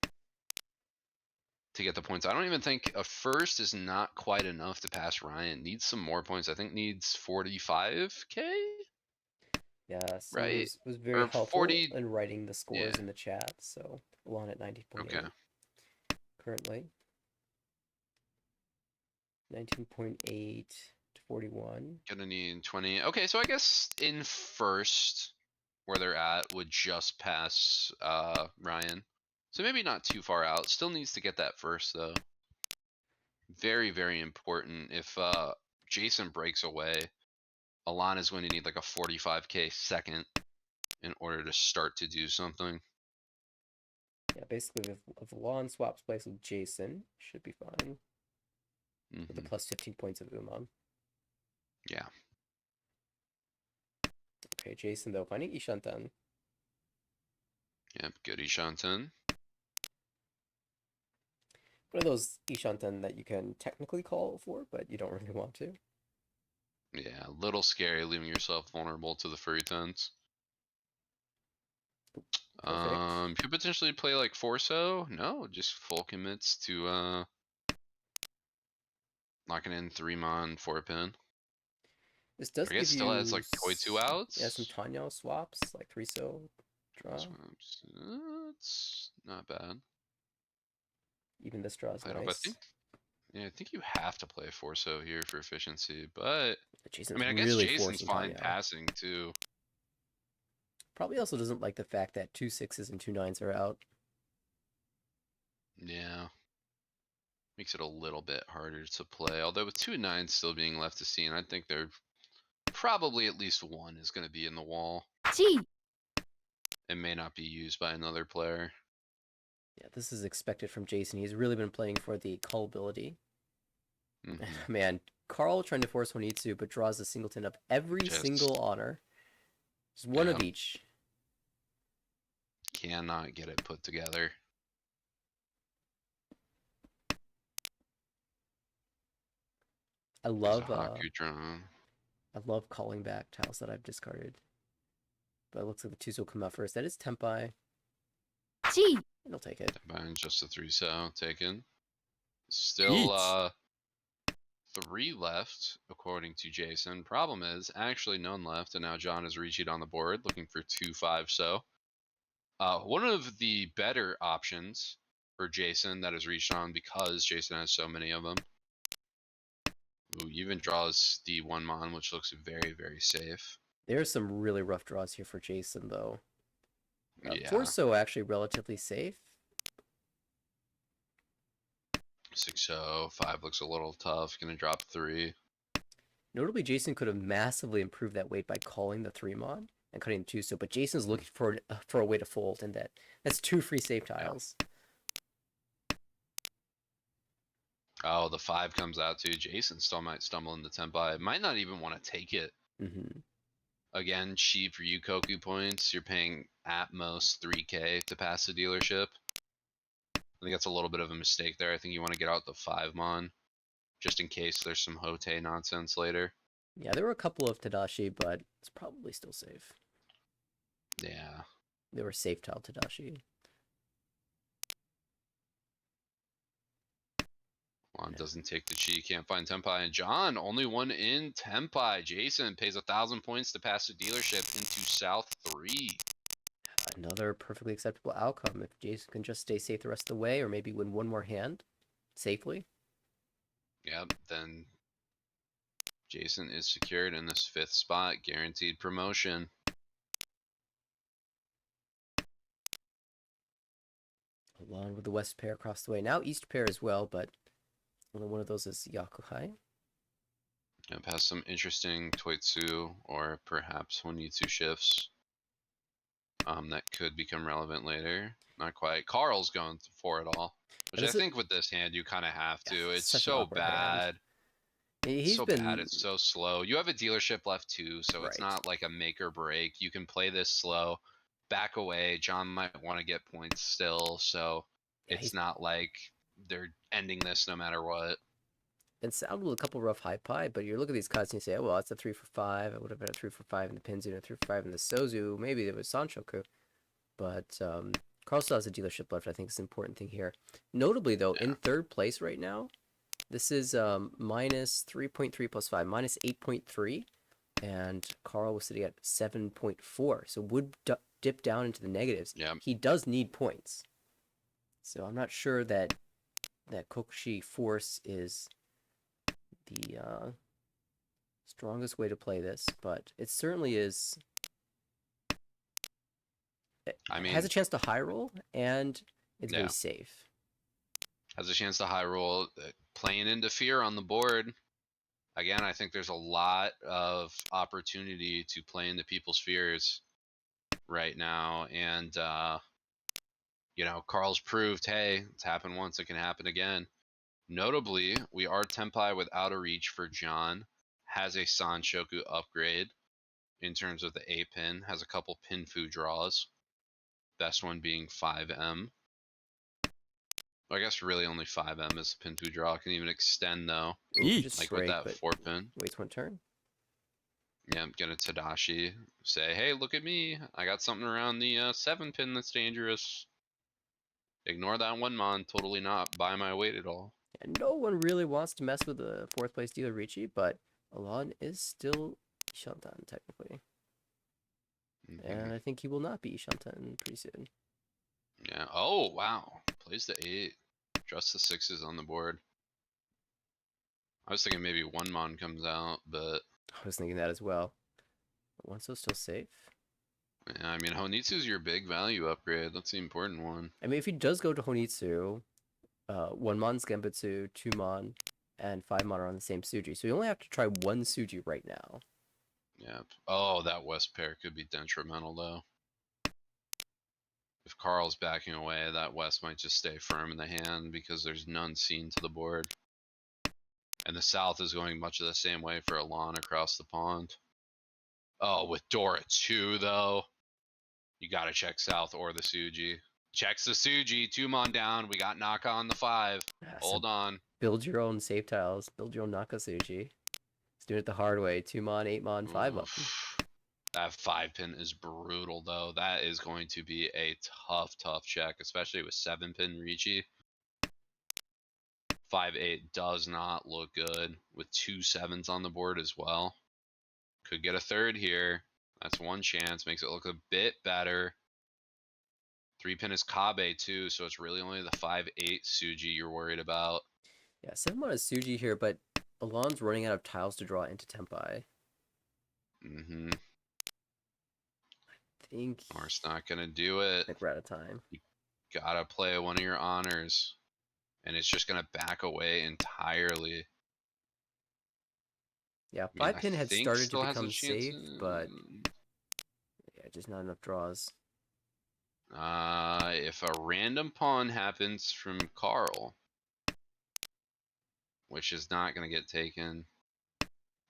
to get the points. I don't even think a first is not quite enough to pass Ryan. Needs some more points. I think needs 45K. Yeah, so right? it was very Or helpful 40... in writing the scores yeah. in the chat. So Alon at 90.8 Okay. currently. 19.8 to 41. Gonna need 20. Okay, so I guess in first, where they're at, would just pass Ryan. So maybe not too far out. Still needs to get that first, though. Very, very important. If Jason breaks away, Alon is going to need like a 45K second in order to start to do something. Yeah, basically, if Alon swaps place with Jason, should be fine. With the plus 15 points of Umon. Yeah. Okay, Jason, though, finding Ishantan. Yep, good Ishantan. One of those Ishantan that you can technically call for, but you don't really want to. Yeah, a little scary leaving yourself vulnerable to the furry tons. Perfect. Could potentially play like Forso. No, just full commits to locking in 3-mon 4-pin. This does I guess give still you has like Koitu outs. Yeah, some Tanya swaps, like 3-so draw. Swaps. It's not bad. Even this draw is nice. I think you have to play Forso here for efficiency, but Jason's I guess really Jason's fine Tanya. passing too. Probably also doesn't like the fact that 2 6s and 2 9s are out. Yeah. Makes it a little bit harder to play. Although with 2 9s still being left to see, and I think they're probably at least one is going to be in the wall. G. It may not be used by another player. Yeah, this is expected from Jason. He's really been playing for the callability. Man, Carl trying to force Honitsu, but draws a singleton up every single honor. Just one of each. Cannot get it put together. I love calling back tiles that I've discarded. But it looks like the 2s will come out first. That is Tenpai. G. It'll take it. Tenpai and just a 3-so taken. Still 3 left, according to Jason. Problem is, actually none left, and now John is reaching on the board, looking for 2 5-so. One of the better options for Jason that is reached on because Jason has so many of them. Ooh, even draws the 1-mon, which looks very, very safe. There's some really rough draws here for Jason, though. Yeah. Forso actually relatively safe. 6-0. 5 looks a little tough. Gonna drop 3. Notably, Jason could have massively improved that weight by calling the 3-mon and cutting the 2. So, but Jason's looking for a way to fold, and that's 2 free save Yeah. tiles. Oh, the 5 comes out too. Jason still might stumble into Tempai. Might not even want to take it. Mm-hmm. Again, cheap for Yukoku points. You're paying at most 3K to pass the dealership. I think that's a little bit of a mistake there. I think you want to get out the 5-mon just in case there's some Hote nonsense later. Yeah, there were a couple of Tadashi, but it's probably still safe. Yeah. They were safe tile Tadashi. Lon doesn't take the chi, can't find Tempai. And John, only one in Tempai. Jason pays 1,000 points to pass the dealership into South 3. Another perfectly acceptable outcome if Jason can just stay safe the rest of the way, or maybe win one more hand safely. Yep, then Jason is secured in this 5th spot, guaranteed promotion. Along with the west pair across the way. Now east pair as well, but only one of those is Yakuhai. Yep, has some interesting Toitsu or perhaps Honitsu shifts that could become relevant later. Not quite. Carl's going for it all, which I think with this hand you kind of have to. It's such an so awkward hand. bad. He's So been bad. It's so slow. You have a dealership left too, so it's right. not like a make or break. You can play this slow, back away. John might want to get points still, so Yeah, it's he's not like they're ending this no matter what. been saddled with a couple rough high pie, but you look at these cuts and you say, oh, well, that's a 3 for 5. It would have been a 3 for 5 in the Pinzu and a 3 for 5 in the Sozu. Maybe there was Sanshoku. But Carl still has a dealership left. I think is an important thing here. Notably, though, in third place right now, this is minus 3.3 plus 5, minus 8.3. And Carl was sitting at 7.4. So would dip down into the negatives. Yeah. He does need points. So I'm not sure that Kokushi Force is the strongest way to play this, but it certainly is. It has a chance to high roll, and it's very safe. Has a chance to high roll, playing into fear on the board. Again, I think there's a lot of opportunity to play into people's fears right now, and Carl's proved, hey, it's happened once, it can happen again. Notably, we are Tempai without a reach for John. Has a Sanshoku upgrade in terms of the A pin. Has a couple Pinfu draws. Best one being 5M. I guess really only 5M is the Pinfu draw. Can even extend though. Ooh, just like straight, with that 4-pin. Waits one turn. Yeah, I'm gonna Tadashi. Say, hey, look at me. I got something around the 7-pin that's dangerous. Ignore that 1-mon. Totally not by my weight at all. And no one really wants to mess with the 4th place dealer Ricci, but Alon is still Ishantan technically. And I think he will not be Ishantan pretty soon. Yeah. Oh, wow. Plays the 8. Just the 6s on the board. I was thinking maybe 1-mon comes out, but I was thinking that as well. But Onso's still safe. yeah, I mean, Honitsu's your big value upgrade. That's the important one. I mean, if he does go to Honitsu, 1-mon's Genbutsu, 2-mon, and 5-mon are on the same Suji. So you only have to try one Suji right now. Yeah. Oh, that West pair could be detrimental, though. If Carl's backing away, that West might just stay firm in the hand because there's none seen to the board. And the South is going much of the same way for Alon across the pond. Oh, with Dora 2, though. You gotta check South or the Suji. Checks the Suji, 2-mon down. We got Naka on the 5. Hold on. Build your own save tiles. Build your own Naka Suji. Let's do it the hard way. 2-mon, 8-mon, 5-mon. That 5-pin is brutal, though. That is going to be a tough check, especially with 7-pin Ricci. 5-8 does not look good with 2 7s on the board as well. Could get a third here. That's one chance. Makes it look a bit better. 3-pin is Kabe too, so it's really only the 5-8 Suji you're worried about. Yeah, 7-mon is Suji here, but Alon's running out of tiles to draw into Tempai. Mm-hmm. I think Mar's not gonna do it. I think we're out of time. You gotta play one of your honors. and it's just gonna back away entirely. Yeah, I mean, I 5 pin had think started to still has a become chance. safe, but yeah, just not enough draws. If a random pawn happens from Carl, which is not gonna get taken,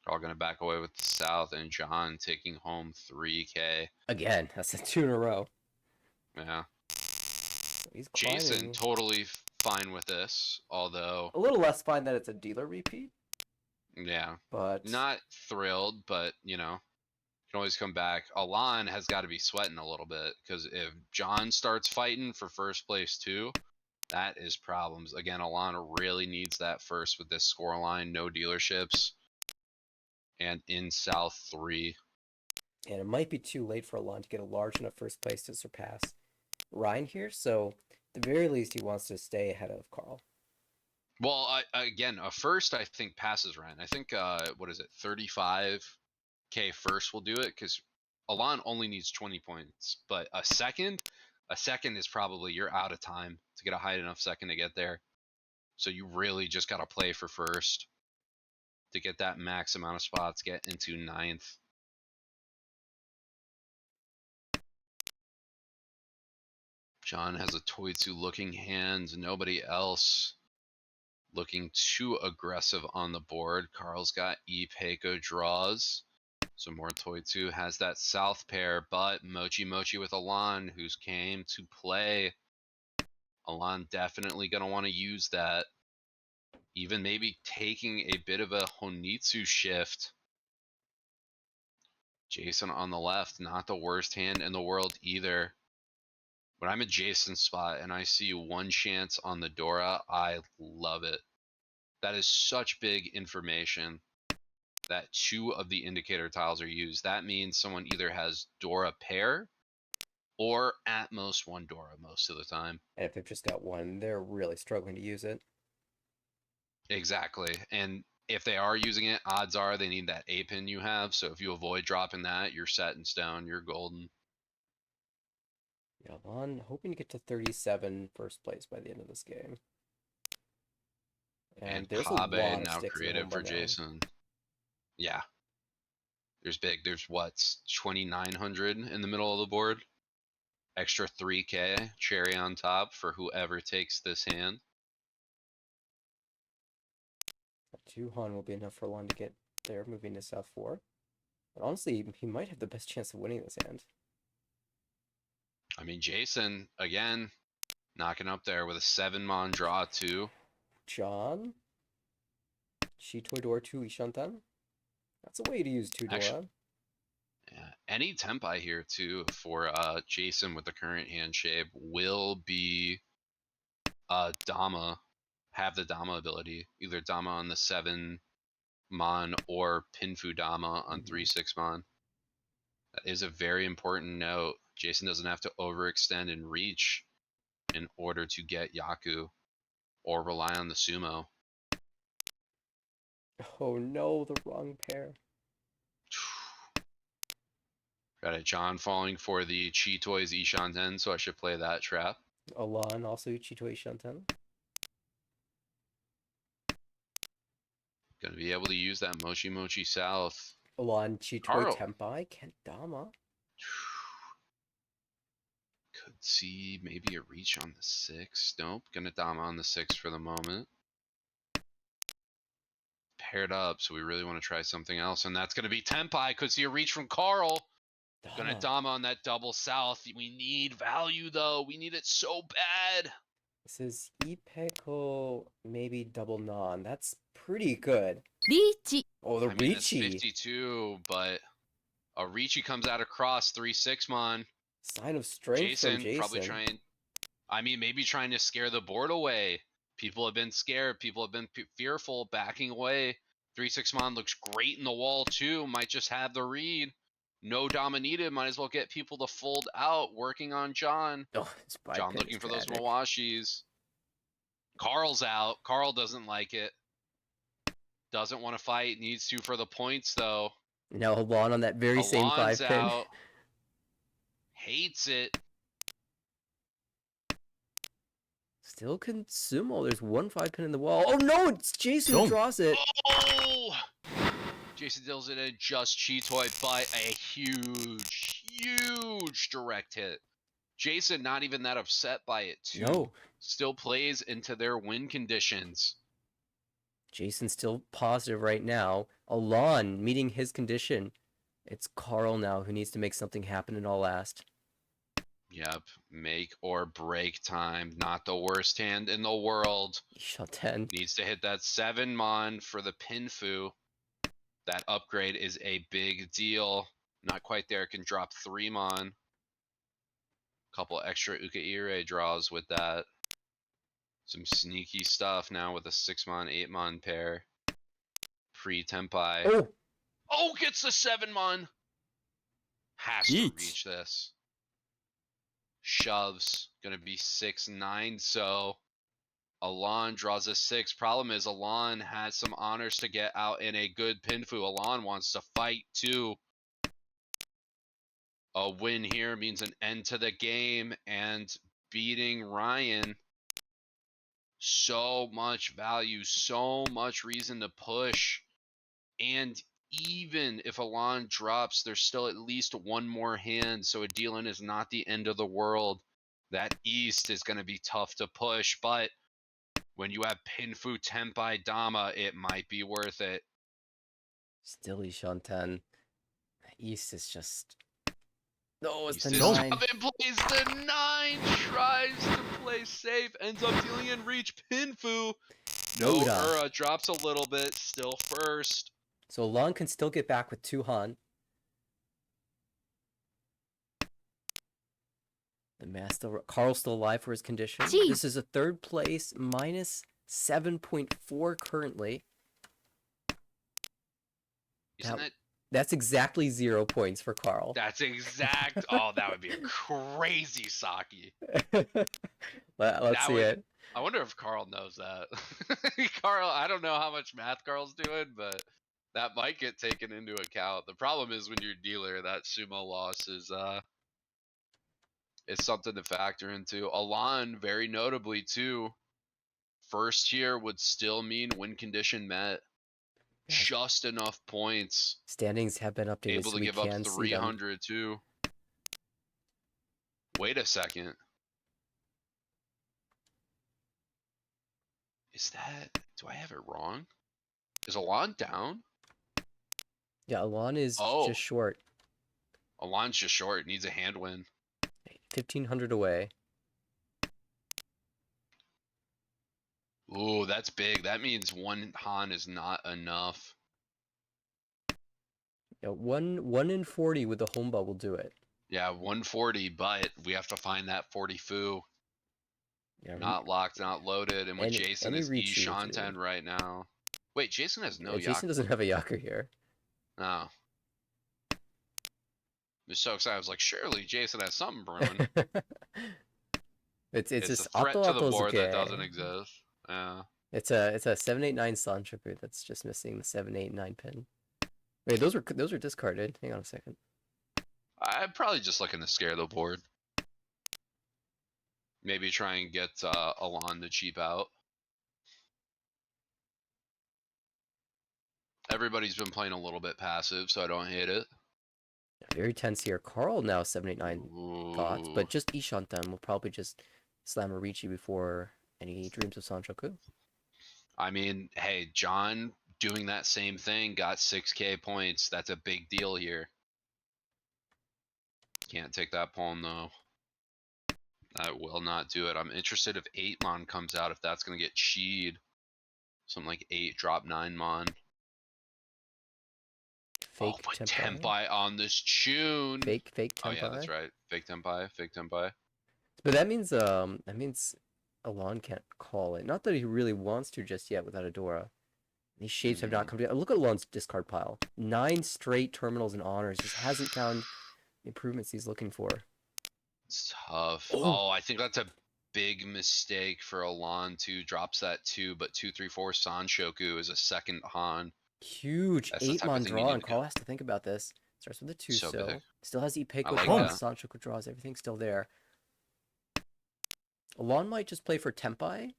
Carl gonna back away with the South, and John taking home 3K. Again, that's a 2 in a row. Yeah. He's Jason climbing. totally fine with this, although A little less fine that it's a dealer repeat, yeah, but not thrilled, but you know, can always come back. Alon has got to be sweating a little bit because if John starts fighting for first place too, that is problems. Again, Alon really needs that first with this scoreline, no dealerships, and in South 3. and it might be too late for Alon to get a large enough first place to surpass Ryan here. So, at the very least, he wants to stay ahead of Carl. Well, again, a first I think passes Ryan. I think what is it, 35K first will do it because Alon only needs 20 points, but a second is probably you're out of time to get a high enough second to get there. So you really just got to play for first to get that max amount of spots, get into ninth. John has a Toitsu looking hand, nobody else looking too aggressive on the board. Carl's got Peiko draws. So more Toitsu has that south pair, but Mochi Mochi with Alon, who's came to play. Alon definitely going to want to use that. Even maybe taking a bit of a Honitsu shift. Jason on the left, not the worst hand in the world either. When I'm at Jason's spot and I see one chance on the Dora, I love it. That is such big information that 2 of the indicator tiles are used. That means someone either has Dora pair or at most 1 Dora most of the time. And if they've just got one, they're really struggling to use it. Exactly. And if they are using it, odds are they need that A pin you have. So if you avoid dropping that, you're set in stone. You're golden. Yeah, Alon hoping to get to 37 first place by the end of this game. And there's a Kabe lot of now sticks in the home creative for run now. Jason. Yeah. There's big. There's what? 2,900 in the middle of the board. Extra 3K cherry on top for whoever takes this hand. A 2 Han will be enough for Alon to get there, moving to South 4. But honestly, he might have the best chance of winning this hand. I mean, Jason, again, knocking up there with a 7-mon draw too. John? Shitoi Dora 2 Ishantan? That's a way to use 2 Dora. Actually, yeah, any Tempai here too for Jason with the current hand shape will be Dama, have the Dama ability. Either Dama on the 7-mon or Pinfu Dama on 3/6-mon. That is a very important note. Jason doesn't have to overextend and reach in order to get Yaku or rely on the sumo. Oh no, the wrong pair. Got it. John falling for the Chi Toys Ishanten, so I should play that trap. Alon also Chitoi Ishantan. Gonna be able to use that Mochi Mochi South. Alon Chitoi Carl. Tempai, Kent Dama. Could see maybe a reach on the 6. Nope. Gonna Dama on the 6 for the moment. Paired up, so we really want to try something else, and that's gonna be Tempai. Could see a reach from Carl. Gonna Dama on that double south. We need value though. We need it so bad. This is Peiko, maybe double non. That's pretty good. リーチ Oh, the I mean, it's Reachy. 52, but a Reachy comes out across 3/6-mon. Sign of strength from Jason. Probably trying. I mean, maybe trying to scare the board away. People have been scared. People have been fearful, backing away. 3/6-mon looks great in the wall too. Might just have the read. No Dama needed. Might as well get people to fold out. Working on John. Oh, his John pin looking is for those tragic. Mawashis. Carl's out. Carl doesn't like it. Doesn't want to fight. Needs to for the points though. Now Alon on that very same Alon's 5 pin. out. Hates it. Still can sumo. There's 1-5 pin in the wall. Oh no, it's Jason who Boom. draws it. Oh! Jason deals it in just Cheetoy, but a huge direct hit. Jason not even that upset by it too. No. Still plays into their win conditions. Jason's still positive right now. Alon meeting his condition. It's Carl now who needs to make something happen in all last. Yep, make or break time. Not the worst hand in the world. Shot 10. Needs to hit that 7 mon for the Pinfu. That upgrade is a big deal. Not quite there. Can drop 3 mon. Couple extra Ukaire draws with that. Some sneaky stuff now with a 6 mon, 8 mon pair. Pre-Tempai. Oh! Oh, gets the 7 mon. Has to Yeet. reach this. Shoves. Gonna be 6-9, so Alon draws a 6. Problem is Alon has some honors to get out in a good Pinfu. Alon wants to fight too. A win here means an end to the game and beating Ryan. So much value, so much reason to push. And even if Alon drops, there's still at least one more hand, so a deal-in is not the end of the world. That East is going to be tough to push, but when you have Pinfu Tempai Dama, it might be worth it. Still Ishan 10. East is just... No, it's East the is 9. up and plays the 9, tries to play safe, ends up dealing in reach Pinfu. No, Noda. Ura drops a little bit, still first. So Alon can still get back with 2 Han. The mask still... Carl's still alive for his condition. Jeez. This is a 3rd place, minus 7.4 currently. Isn't that That's exactly 0 points for Carl. That's exact. Oh, that would be a crazy Saki. Let's see it. I wonder if Carl knows that. Carl, I don't know how much math Carl's doing, but that might get taken into account. The problem is when you're a dealer, that sumo loss is something to factor into. Alon, very notably too, first here would still mean win condition met. Yes. Just enough points. Standings have been updated, Able so to we give up can see them. 300 too. Wait a second. Is that... Do I have it wrong? Is Alon down? Yeah, Alon is Oh. just short. Alon's just short. Needs a hand win. 1,500 away. Ooh, that's big. That means 1 Han is not enough. Yeah, 1 in 40 with the home ball will do it. Yeah, 140, but we have to find that 40 Fu. Yeah, Not locked, not loaded, and with Jason any is E reach you would do. Shanten right now. Wait, Jason has no Jason Yaku. doesn't have a Yaku here. No. I'm so excited. I was like, surely Jason has something brewing. it's It's just a threat to the Atto board that Attozuke. doesn't exist. Yeah. It's a 789 Sanchoku that's just missing the 789 pin. Wait, those were discarded. Hang on a second. I'm probably just looking to scare the board. Maybe try and get Alon to cheap out. Everybody's been playing a little bit passive, so I don't hate it. Very tense here. Carl now 789 thoughts, but just Ishanten will probably just slam a Ricci before any dreams of Sanchoku. I mean, hey, John doing that same thing got 6k points. That's a big deal here. Can't take that pawn though. That will not do it. I'm interested if 8 mon comes out, if that's going to get cheed. Something like 8, drop 9 mon. Fake put Tempai. Tempai on this tune. Fake Tempai. Oh yeah, that's right. Fake Tempai, fake Tempai. But that means Alon can't call it. Not that he really wants to just yet without Adora. These shapes have not come together. Look at Alon's discard pile. 9 straight terminals and honors. Just hasn't found the improvements he's looking for. It's tough. Oh. Oh, I think that's a big mistake for Alon too. Drops that 2, but 2, 3, 4 Sanshoku is a second Han. Huge That's the 8 type of mon thing you draw, need and to Carl get. has to think about this. Starts with a 2 So still. big. Still has Ipeco I like draws, that. Sanchoku draws, everything's still there. Alon might just play for Tempai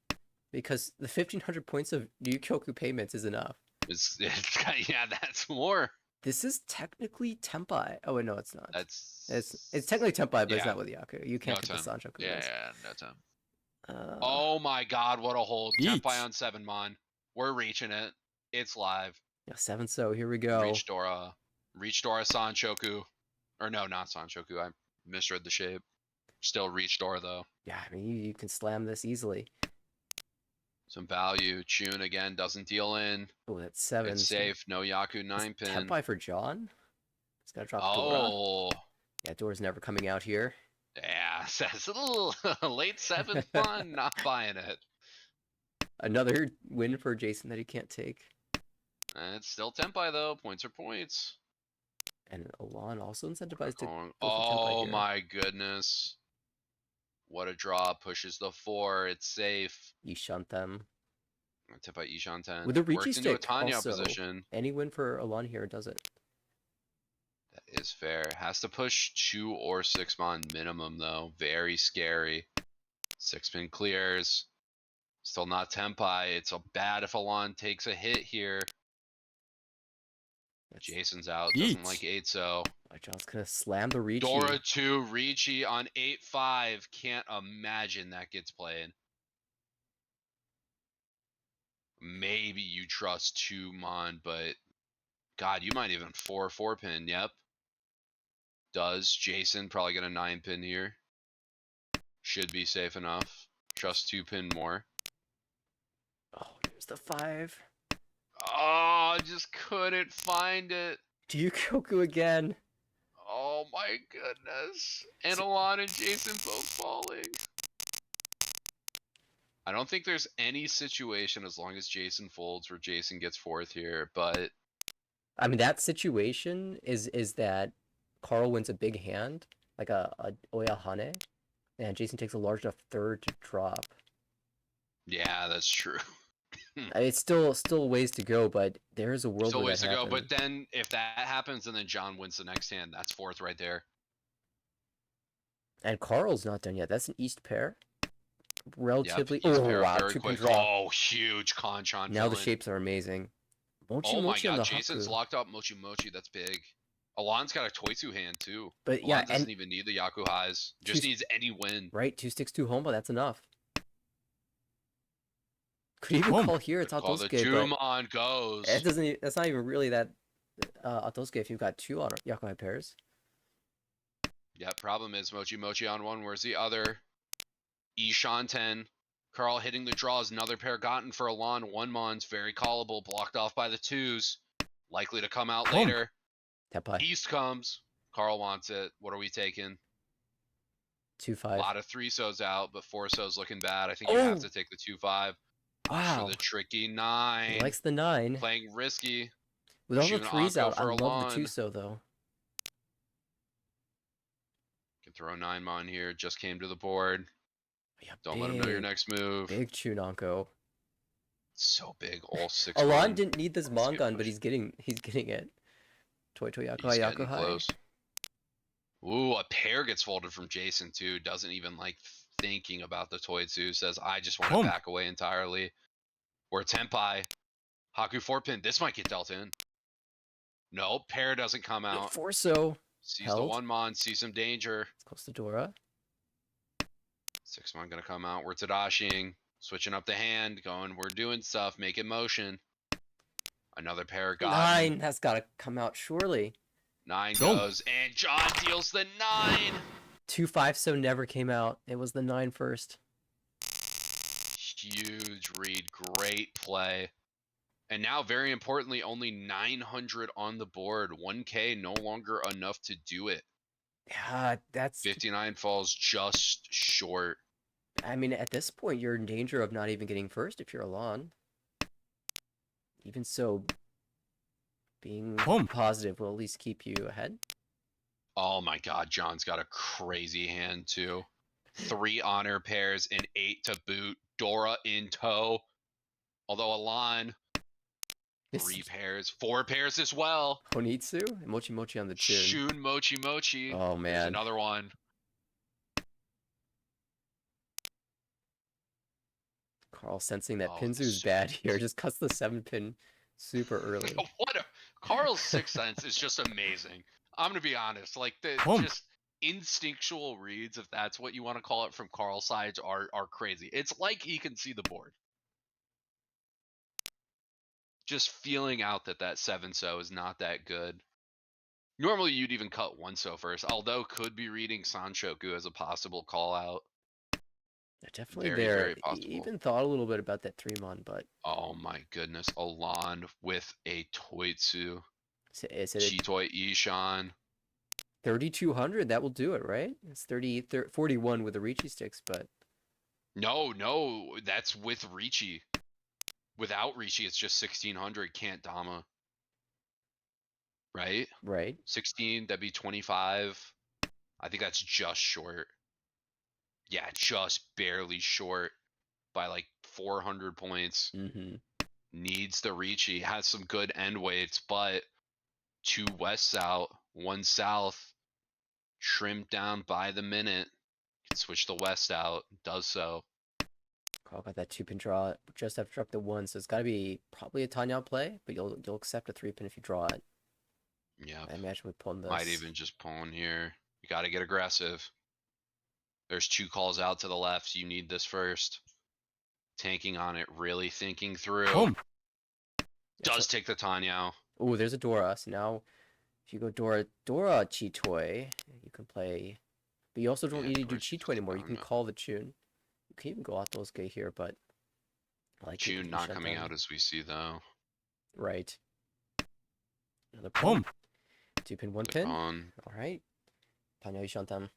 because the 1,500 points of Ryukyoku payments is enough. Yeah, that's more. This is technically Tempai. Oh, wait, no, it's not. That's It's technically Tempai, but it's yeah. not with Yaku. You No can't get the time. Sanchoku Yeah, wins. yeah, no time. Oh my god, what a hold. Yeet. Tempai on 7 Mon. We're reaching it. It's live. Yeah, 7-so, here we go. Reach Dora. Reach Dora Sanchoku. Or no, not Sanchoku. I misread the shape. Still reach Dora though. Yeah, I mean, you can slam this easily. Some value. Chun again doesn't deal in. Oh, that's 7. It's safe. No Yaku 9 pin. Tempai for John? He's got to drop Dora. Oh. Yeah, Dora's never coming out here. Yeah, says a little late 7th Mon. Not buying it. Another win for Jason that he can't take. It's still Tempai though. Points are points. And Alon also incentivized to Going- go for Tempai Oh here. my goodness. What a draw. Pushes the 4. It's safe. Yishantem. Tempai Ishanten. With a Riichi Worked into a stick, Tanya also. position. Any win for Alon here does it. That is fair. Has to push 2 or 6 Mon minimum though. Very scary. 6 pin clears. Still not Tempai. It's bad if Alon takes a hit here. That's, Jason's out. Doesn't Yeet. like 8 so. my John's gonna slam the Riichi. Dora 2 Riichi on 8-5. Can't imagine that gets played. Maybe you trust 2 Mon, but God, you might even 4 pin. Yep. Does Jason probably get a 9 pin here? Should be safe enough. Trust 2 pin more. Oh, there's the 5. Oh, just couldn't find it. Ryukyoku again. Oh my goodness. And Alon and Jason both falling. I don't think there's any situation as long as Jason folds where Jason gets 4th here, but I mean, that situation is that Carl wins a big hand, like a Oyahane, and Jason takes a large enough third to drop. yeah, that's true. I mean, it's still ways to go, but there is a world Still where ways that to go, happens. but then if that happens and then John wins the next hand, that's 4th right there. And Carl's not done yet. That's an East pair. Relatively. Yep, he's Oh, pair up wow. very 2 pin quick. draw. Oh, huge Conchon. Now the villain. shapes are amazing. Mochi Oh my Mochi on god, the Jason's Haku. locked up Mochi Mochi. That's big. Alon's got a Toitsu hand too. But Alon yeah, doesn't and even need the Yaku highs. Just needs any win. right, 2 sticks, 2 Homba. That's enough. Could even Boom. call here. It's Call the Atosuke, Doom but on goes. it doesn't. That's not even really that Atosuke if you've got 2 on Yakuhai pairs. Yeah, problem is Mochi Mochi on 1. Where's the other? Ishanten. Carl hitting the draws. Another pair gotten for Alon. 1 Mon's very callable. Blocked off by the 2s. Likely to come out Boom. later. Tepai. East comes. Carl wants it. What are we taking? 2-5. A lot of 3-sos out, but 4-sos looking bad. I think you have Oh. to take the 2-5. Wow. For the tricky 9. He likes the 9. Playing risky. With all the shooting 3s Anko out, I for love the Alon. 2-so though. Can throw 9 Mon here. Just came to the board. Yeah, Don't let him know your next move. Big Chunanko. So big. All 6 Alon Mon. didn't need this Let's get Mongun, but pushed. he's getting it. Toy He's Yakuhai getting Yakuhai. close. Ooh, a pair gets folded from Jason too. Doesn't even like thinking about the Toitsu. Says, I just want to Boom. back away entirely. Or Tempai. Haku 4-pin. This might get dealt in. No, pair doesn't come out. 4-so. Sees held. the 1 Mon. Sees some danger. It's close to Dora. 6 Mon gonna come out. We're Tadashiing. Switching up the hand. Going, we're doing stuff. Making motion. Another pair got 9. That's got to come out surely. 9 Go. goes. And John deals the 9. 2 5-so never came out. It was the 9 first. Huge read. Great play. And now, very importantly, only 900 on the board. 1K no longer enough to do it. Yeah, that's. 59 falls just short. I mean, at this point, you're in danger of not even getting first if you're Alon. Even so, being Boom. positive will at least keep you ahead. Oh my god, John's got a crazy hand too. 3 honor pairs and 8 to boot. Dora in tow. Although Alon, 3 pairs, 4 pairs as well. Honitsu and Mochi Mochi on the chin. Shun Mochi Mochi. Oh There's man. another one. Carl sensing that Oh, Pinzu's bad here, just cuts the 7-pin super early. Carl's sixth sense is just amazing. I'm gonna be honest, like the Boom. just instinctual reads, if that's what you want to call it, from Carl's sides are crazy. It's like he can see the board. Just feeling out that 7-so is not that good. Normally you'd even cut 1-so first, although could be reading Sanshoku as a possible call out. They're definitely Very, there. very possible. Even thought a little bit about that 3-mon, but Oh my goodness, Alon with a Toitsu. is it Chitoi Ishan. 3,200? That will do it, right? It's 41 with the Ricci sticks, but No, that's with Ricci. Without Ricci, it's just 1600. Can't Dama. Right? right. 16, that'd be 25. I think that's just short. Yeah, just barely short by like 400 points. Mm-hmm. Needs the Ricci. Has some good end weights, but 2 west out, 1 south. Trimmed down by the minute. Can switch the west out. Does so. Carl got that 2-pin draw just after drop the 1, so it's got to be probably a Tanya play, but you'll accept a 3-pin if you draw it. Yeah. I imagine we pulling this. Might even just pawn here. You got to get aggressive. There's 2 calls out to the left. You need this first. Tanking on it, really thinking through. Boom. Does take the Tanyao. Oh, there's a Dora. So now, if you go Dora Chitoi, you can play. But you also don't Yeah, need to do Dora Chitoi anymore. You can Chitoi. call the tune. You can even go those gay here, but I like June not shut coming down. out as we see though. Right. Another pin. Boom. 2-pin, 1 The pin. pawn. All right. Tanya Shantam.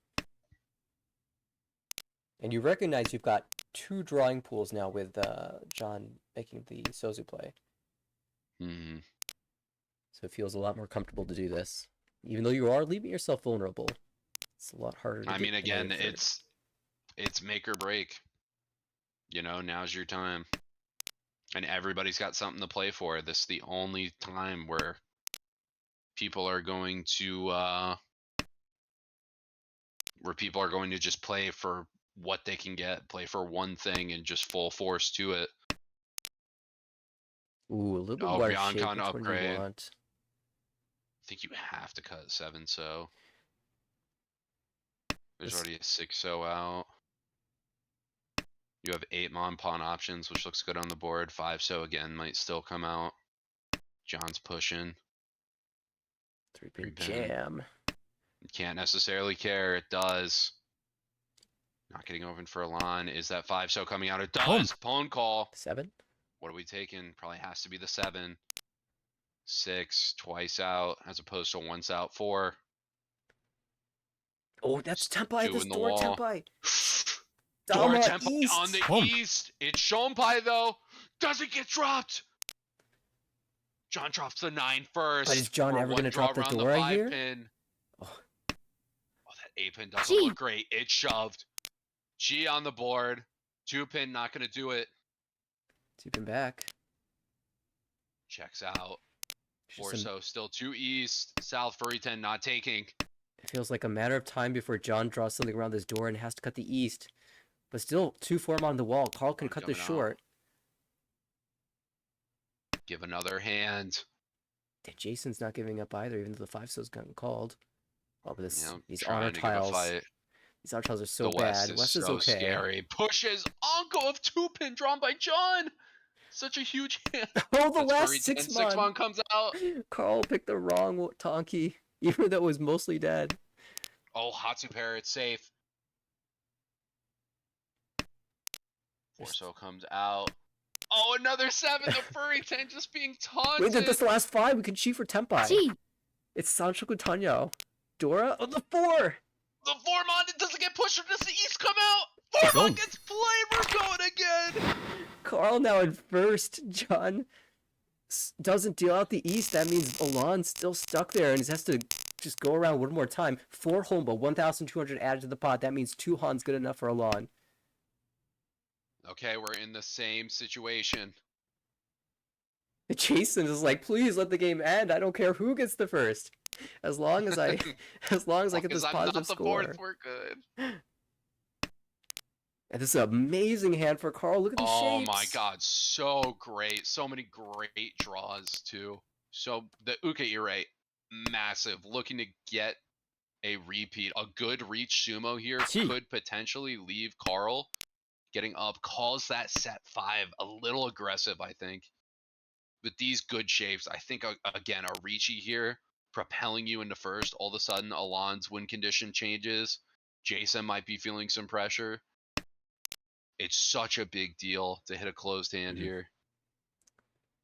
And you recognize you've got 2 drawing pools now with John making the Sozu play. Hmm. So it feels a lot more comfortable to do this. Even though you are leaving yourself vulnerable, it's a lot harder to I get mean, the again, negative third. it's make or break. You know, now's your time. And everybody's got something to play for. This is the only time where people are going to just play for what they can get, play for one thing and just full force to it. Ooh, a little bit Oh, more shape. Ryoncon Which one do you upgrade. I want? think you have to cut 7-so. There's This- already a 6-so out. You have 8 mon pawn options, which looks good on the board. 5-so again might still come out. John's pushing. 3-pin 3-pin. jam. You can't necessarily care. It does. Not getting open for Alon. Is that 5-so coming out? It does. Pawn call. 7? What are we taking? Probably has to be the 7. 6 twice out as opposed to once out 4. Oh, that's Tempai. 2 That's in the Dora wall. Tempai. Dora Dama Tempai East. on the Boom. east. It's Shonpai though. Doesn't get dropped. John drops the 9 first. But is John for ever one gonna draw drop the around Dora 5 here? pin. Oh. Oh, that 8 pin doesn't Gee. look great. It's shoved. G on the board. 2 pin not gonna do it. 2-pin back. Checks out. Just 4-so still 2 east. South furry 10 not taking. It feels like a matter of time before John draws something around this door and has to cut the east. But still, 2 form on the wall. Carl can cut this Coming out. short. Give another hand. Jason's not giving up either, even though the 5-so's gotten called. Oh, but this, Yep, these trying honor to give a tiles. fight. These honor tiles are so The West bad. is West is so okay. scary. Pushes Anko of 2 pin drawn by John. Such a huge hand. Oh, the That's last furry 6 10. mon. 6 mon comes out. Carl picked the wrong Tonki, even though it was mostly dead. Oh, Hatsu Parrot safe. 4-so comes out. Oh, another 7. The furry 10 just being taunted. Wait, that's the last 5. We can cheat for Tempai. Gee, It's Sanchoku Tanyo. Dora? Oh, the 4! The 4-mon doesn't get pushed. Does the East come out? 4-mon Go. gets played. We're going again. Carl now in first. John doesn't deal out the east. That means Alon's still stuck there and he has to just go around one more time. 4 Homba, 1,200 added to the pot. That means 2 Han's good enough for Alon. Okay, we're in the same situation. Jason is like, please let the game end. I don't care who gets the first. As long as I get this I'm positive not the score. 4th, we're good. And this is an amazing hand for Carl. Look at these Oh my shapes. god, so great. So many great draws too. So the Uke Ire, massive. Looking to get a repeat. A good reach sumo here Chi. could potentially leave Carl getting up. Calls that set 5 a little aggressive, I think. With these good shapes, I think, again, a reachy here, propelling you into first. All of a sudden, Alon's win condition changes. Jason might be feeling some pressure. It's such a big deal to hit a closed hand here.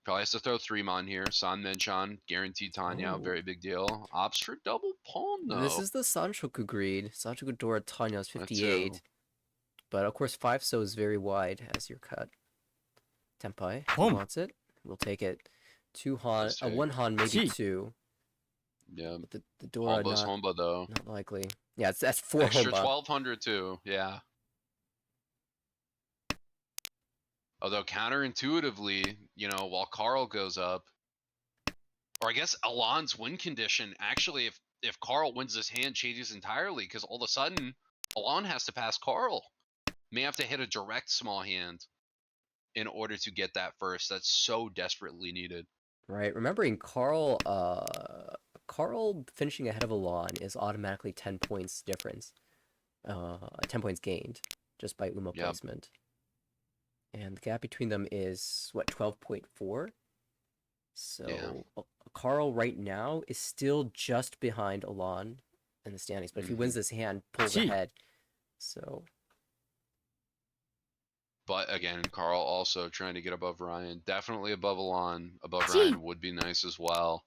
Probably has to throw 3-mon here. San Menchan, guaranteed Tanya, Oh. very big deal. Opts for double palm, This though. is the Sanchoku greed. Sanchoku Dora Tanya is That too. 58. But of course, 5 so is very wide as your cut. Tenpai Boom. wants it. We'll take it. 2 Han, Let's take. 1 Han, maybe Chi. 2. Yeah. But the Dora Homba's not, Homba, though. not likely. Yeah, that's 4 Extra Homba. 1200, too. Yeah. Although counterintuitively, while Carl goes up, or I guess Alon's win condition, actually, if Carl wins this hand, changes entirely, because all of a sudden, Alon has to pass Carl. May have to hit a direct small hand in order to get that first. That's so desperately needed. Right. Remembering Carl finishing ahead of Alon is automatically 10 points difference. 10 points gained just by Uma Yep. placement. And the gap between them is, what, 12.4? So Carl right now is still just behind Alon in the standings. But if he wins this hand, pulls Chi. ahead. So But again, Carl also trying to get above Ryan. Definitely above Alon. Above Gee. Ryan would be nice as well.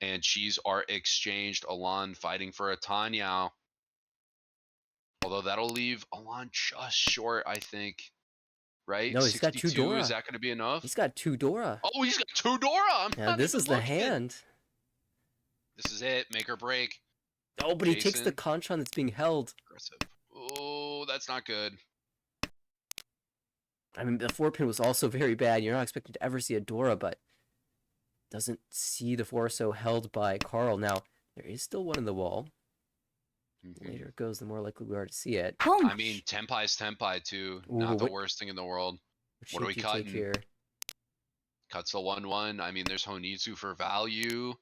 And cheese are exchanged. Alon fighting for a Tanyao. Although that'll leave Alon just short, I think. Right? no, he's got 2 62. Dora. Is that going to be enough? He's got 2 Dora. Oh, he's got 2 Dora. I'm Yeah, not this even is the looking. hand. This is it. Make or break. Oh, but he takes the Jason. Conchan that's being held. Aggressive. Oh, that's not good. I mean, the 4-pin was also very bad. You're not expected to ever see a Dora, but doesn't see the 4-so held by Carl. Now, there is still one in the wall. The later it goes, the more likely we are to see it. Boom. I mean, Tempai's Tempai, too. Ooh, Not the what- worst thing in the world. What What are we shape do you take cutting? here? Cuts the 1-1. I mean, there's Honitsu for value.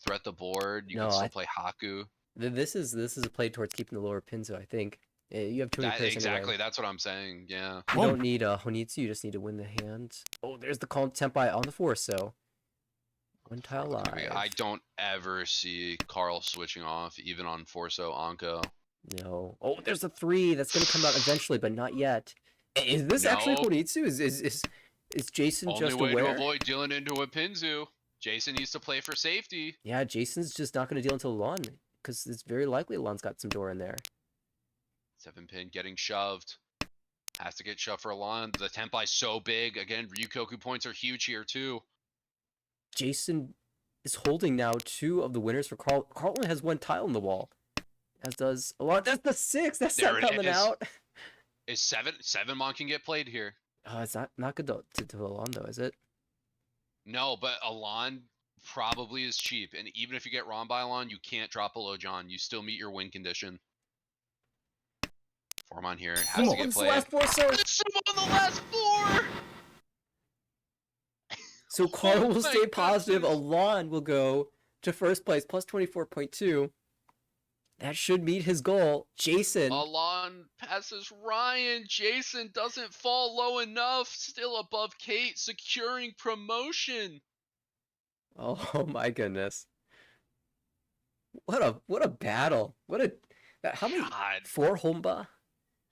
Threat the board. You No, can still play Haku. This is a play towards keeping the lower Pinzo, I think. You have too many pairs Exactly. anyway. That's what I'm saying. Yeah. You don't need a Honitsu, you just need to win the hand. Oh, there's the Tenpai on the 4-so. 1 tile live. I don't ever see Carl switching off, even on Forso Anko. No. Oh, there's a 3 that's going to come out eventually, but not yet. Is this actually No. Honitsu? Is Jason Only just way aware? to avoid dealing into a Pinzu. Jason needs to play for safety. Yeah, Jason's just not going to deal into Lon, because it's very likely Lon's got some door in there. 7-pin getting shoved. Has to get shoved for Alon. The Tempai's so big. Again, Ryukoku points are huge here, too. Jason is holding now 2 of the winners for Carl. Carl only has 1 tile in the wall, as does Alon. That's the 6. That's There not it coming is. out. Is 7-mon can get played here. It's not good to Alon, though, is it? No, but Alon probably is cheap. And even if you get Ron by Alon, you can't drop below John. You still meet your win condition. 4-mon here. Has to get It's the played. last 4-so. It's on the last 4! So Carl will my stay positive. goodness. Alon will go to first place, plus 24.2. That should meet his goal. Jason. Alon passes Ryan. Jason doesn't fall low enough. Still above Kate, securing promotion. Oh my goodness. What a battle. How many? God. 4 Homba?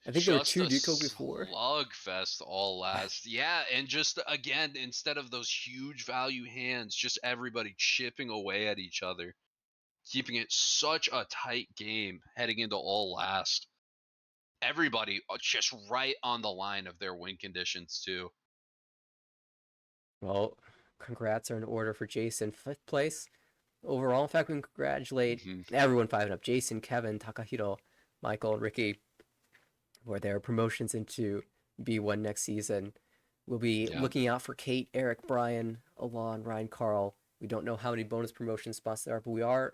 I think there were Just 2 a Duco before. slugfest all last. Yeah, and just again, instead of those huge value hands, just everybody chipping away at each other, keeping it such a tight game heading into all last. Everybody just right on the line of their win conditions too. Well, congrats are in order for Jason. 5th place overall. In fact, we can congratulate everyone 5 and up. Jason, Kevin, Takahiro, Michael, and Ricky for their promotions into B1 next season. We'll be looking out for Kate, Eric, Brian, Alon, Ryan, Carl. We don't know how many bonus promotion spots there are, but we are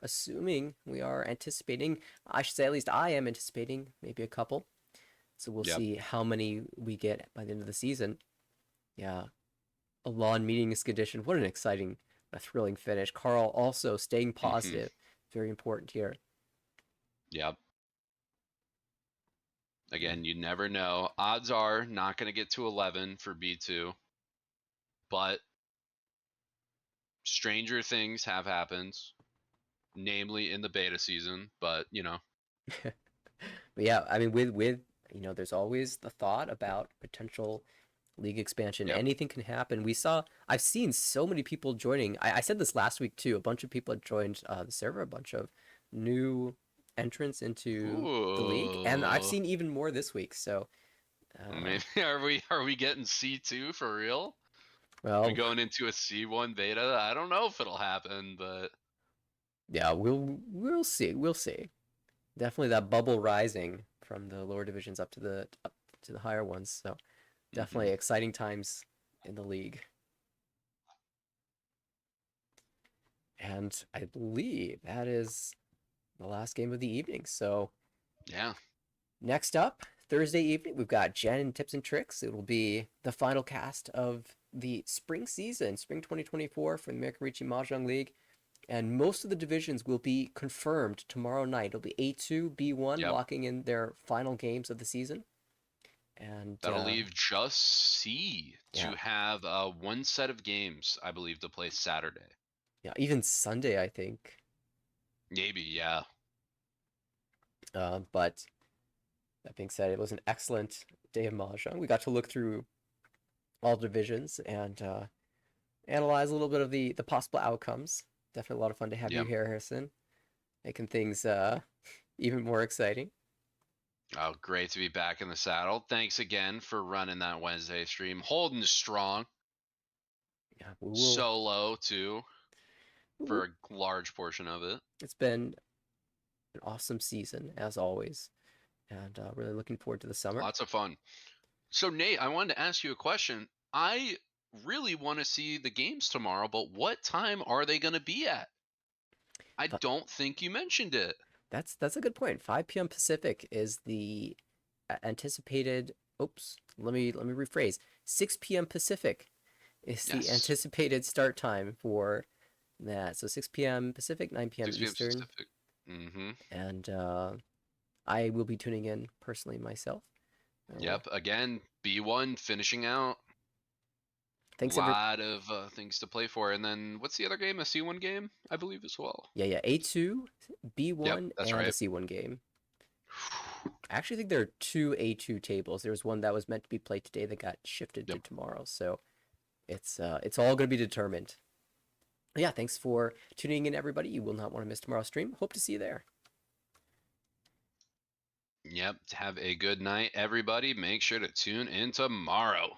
anticipating, I should say at least I am anticipating, maybe a couple. So we'll Yep. see how many we get by the end of the season. Yeah, a lawn meeting expedition. What an exciting, a thrilling finish. Carl also staying Mm-hmm. positive. Very important here. Yep. Yeah. Again, you never know. Odds are not going to get to 11 for B2, but stranger things have happened, namely in the beta season. But, But yeah, I mean, with there's always the thought about potential league expansion. yep. Anything can happen. I've seen so many people joining. I said this last week too. A bunch of people had joined the server. A bunch of new entrants into the league, and I've Ooh. seen even more this week. So, uh, Maybe are we getting C2 for real? We well, going into a C1 beta? I don't know if it'll happen, but yeah, we'll see. We'll see. Definitely that bubble rising from the lower divisions up to the higher ones. So mhm. definitely exciting times in the league. And I believe that is the last game of the evening. So Yeah. next up, Thursday evening, we've got Jen and Tips and Tricks. It will be the final cast of the spring season, spring 2024 for the American Richie Mahjong League. And most of the divisions will be confirmed tomorrow night. It'll be A2, B1 Yep. locking in their final games of the season. And That'll leave just C yeah, to have one set of games, I believe, to play Saturday. yeah, even Sunday, I think. Maybe, yeah. But that being said, it was an excellent day of Mahjong. We got to look through all divisions and analyze a little bit of the possible outcomes. Definitely a lot of fun to have you Yep. here, Harrison, making things even more exciting. Oh, great to be back in the saddle. Thanks again for running that Wednesday stream. Holding strong. Yeah, we will. Solo, too, for We'll a large portion of it. it's been an awesome season as always, and really looking forward to the summer. Lots of fun. So, Nate, I wanted to ask you a question. I really want to see the games tomorrow, but what time are they going to be at? I But don't think you mentioned it. that's a good point. 5 p.m. Pacific is the anticipated. Oops, let me rephrase. 6 p.m. Pacific is the Yes. anticipated start time for that. So 6 p.m. Pacific, 9 p.m. 6 p.m. Eastern, Pacific. Mm-hmm. and I will be tuning in personally myself. Oh, Yep. Again, B1 finishing out. thanks ever. Lot of things to play for. And then what's the other game? A C1 game, I believe, as well. Yeah, yeah. A2, Yep, B1, that's and a right. C1 game. I actually think there are two A2 tables. There was one that was meant to be played today that got shifted to Yep. tomorrow. So it's all going to be determined. Yeah, thanks for tuning in, everybody. You will not want to miss tomorrow's stream. Hope to see you there. Yep. Have a good night, everybody. Make sure to tune in tomorrow.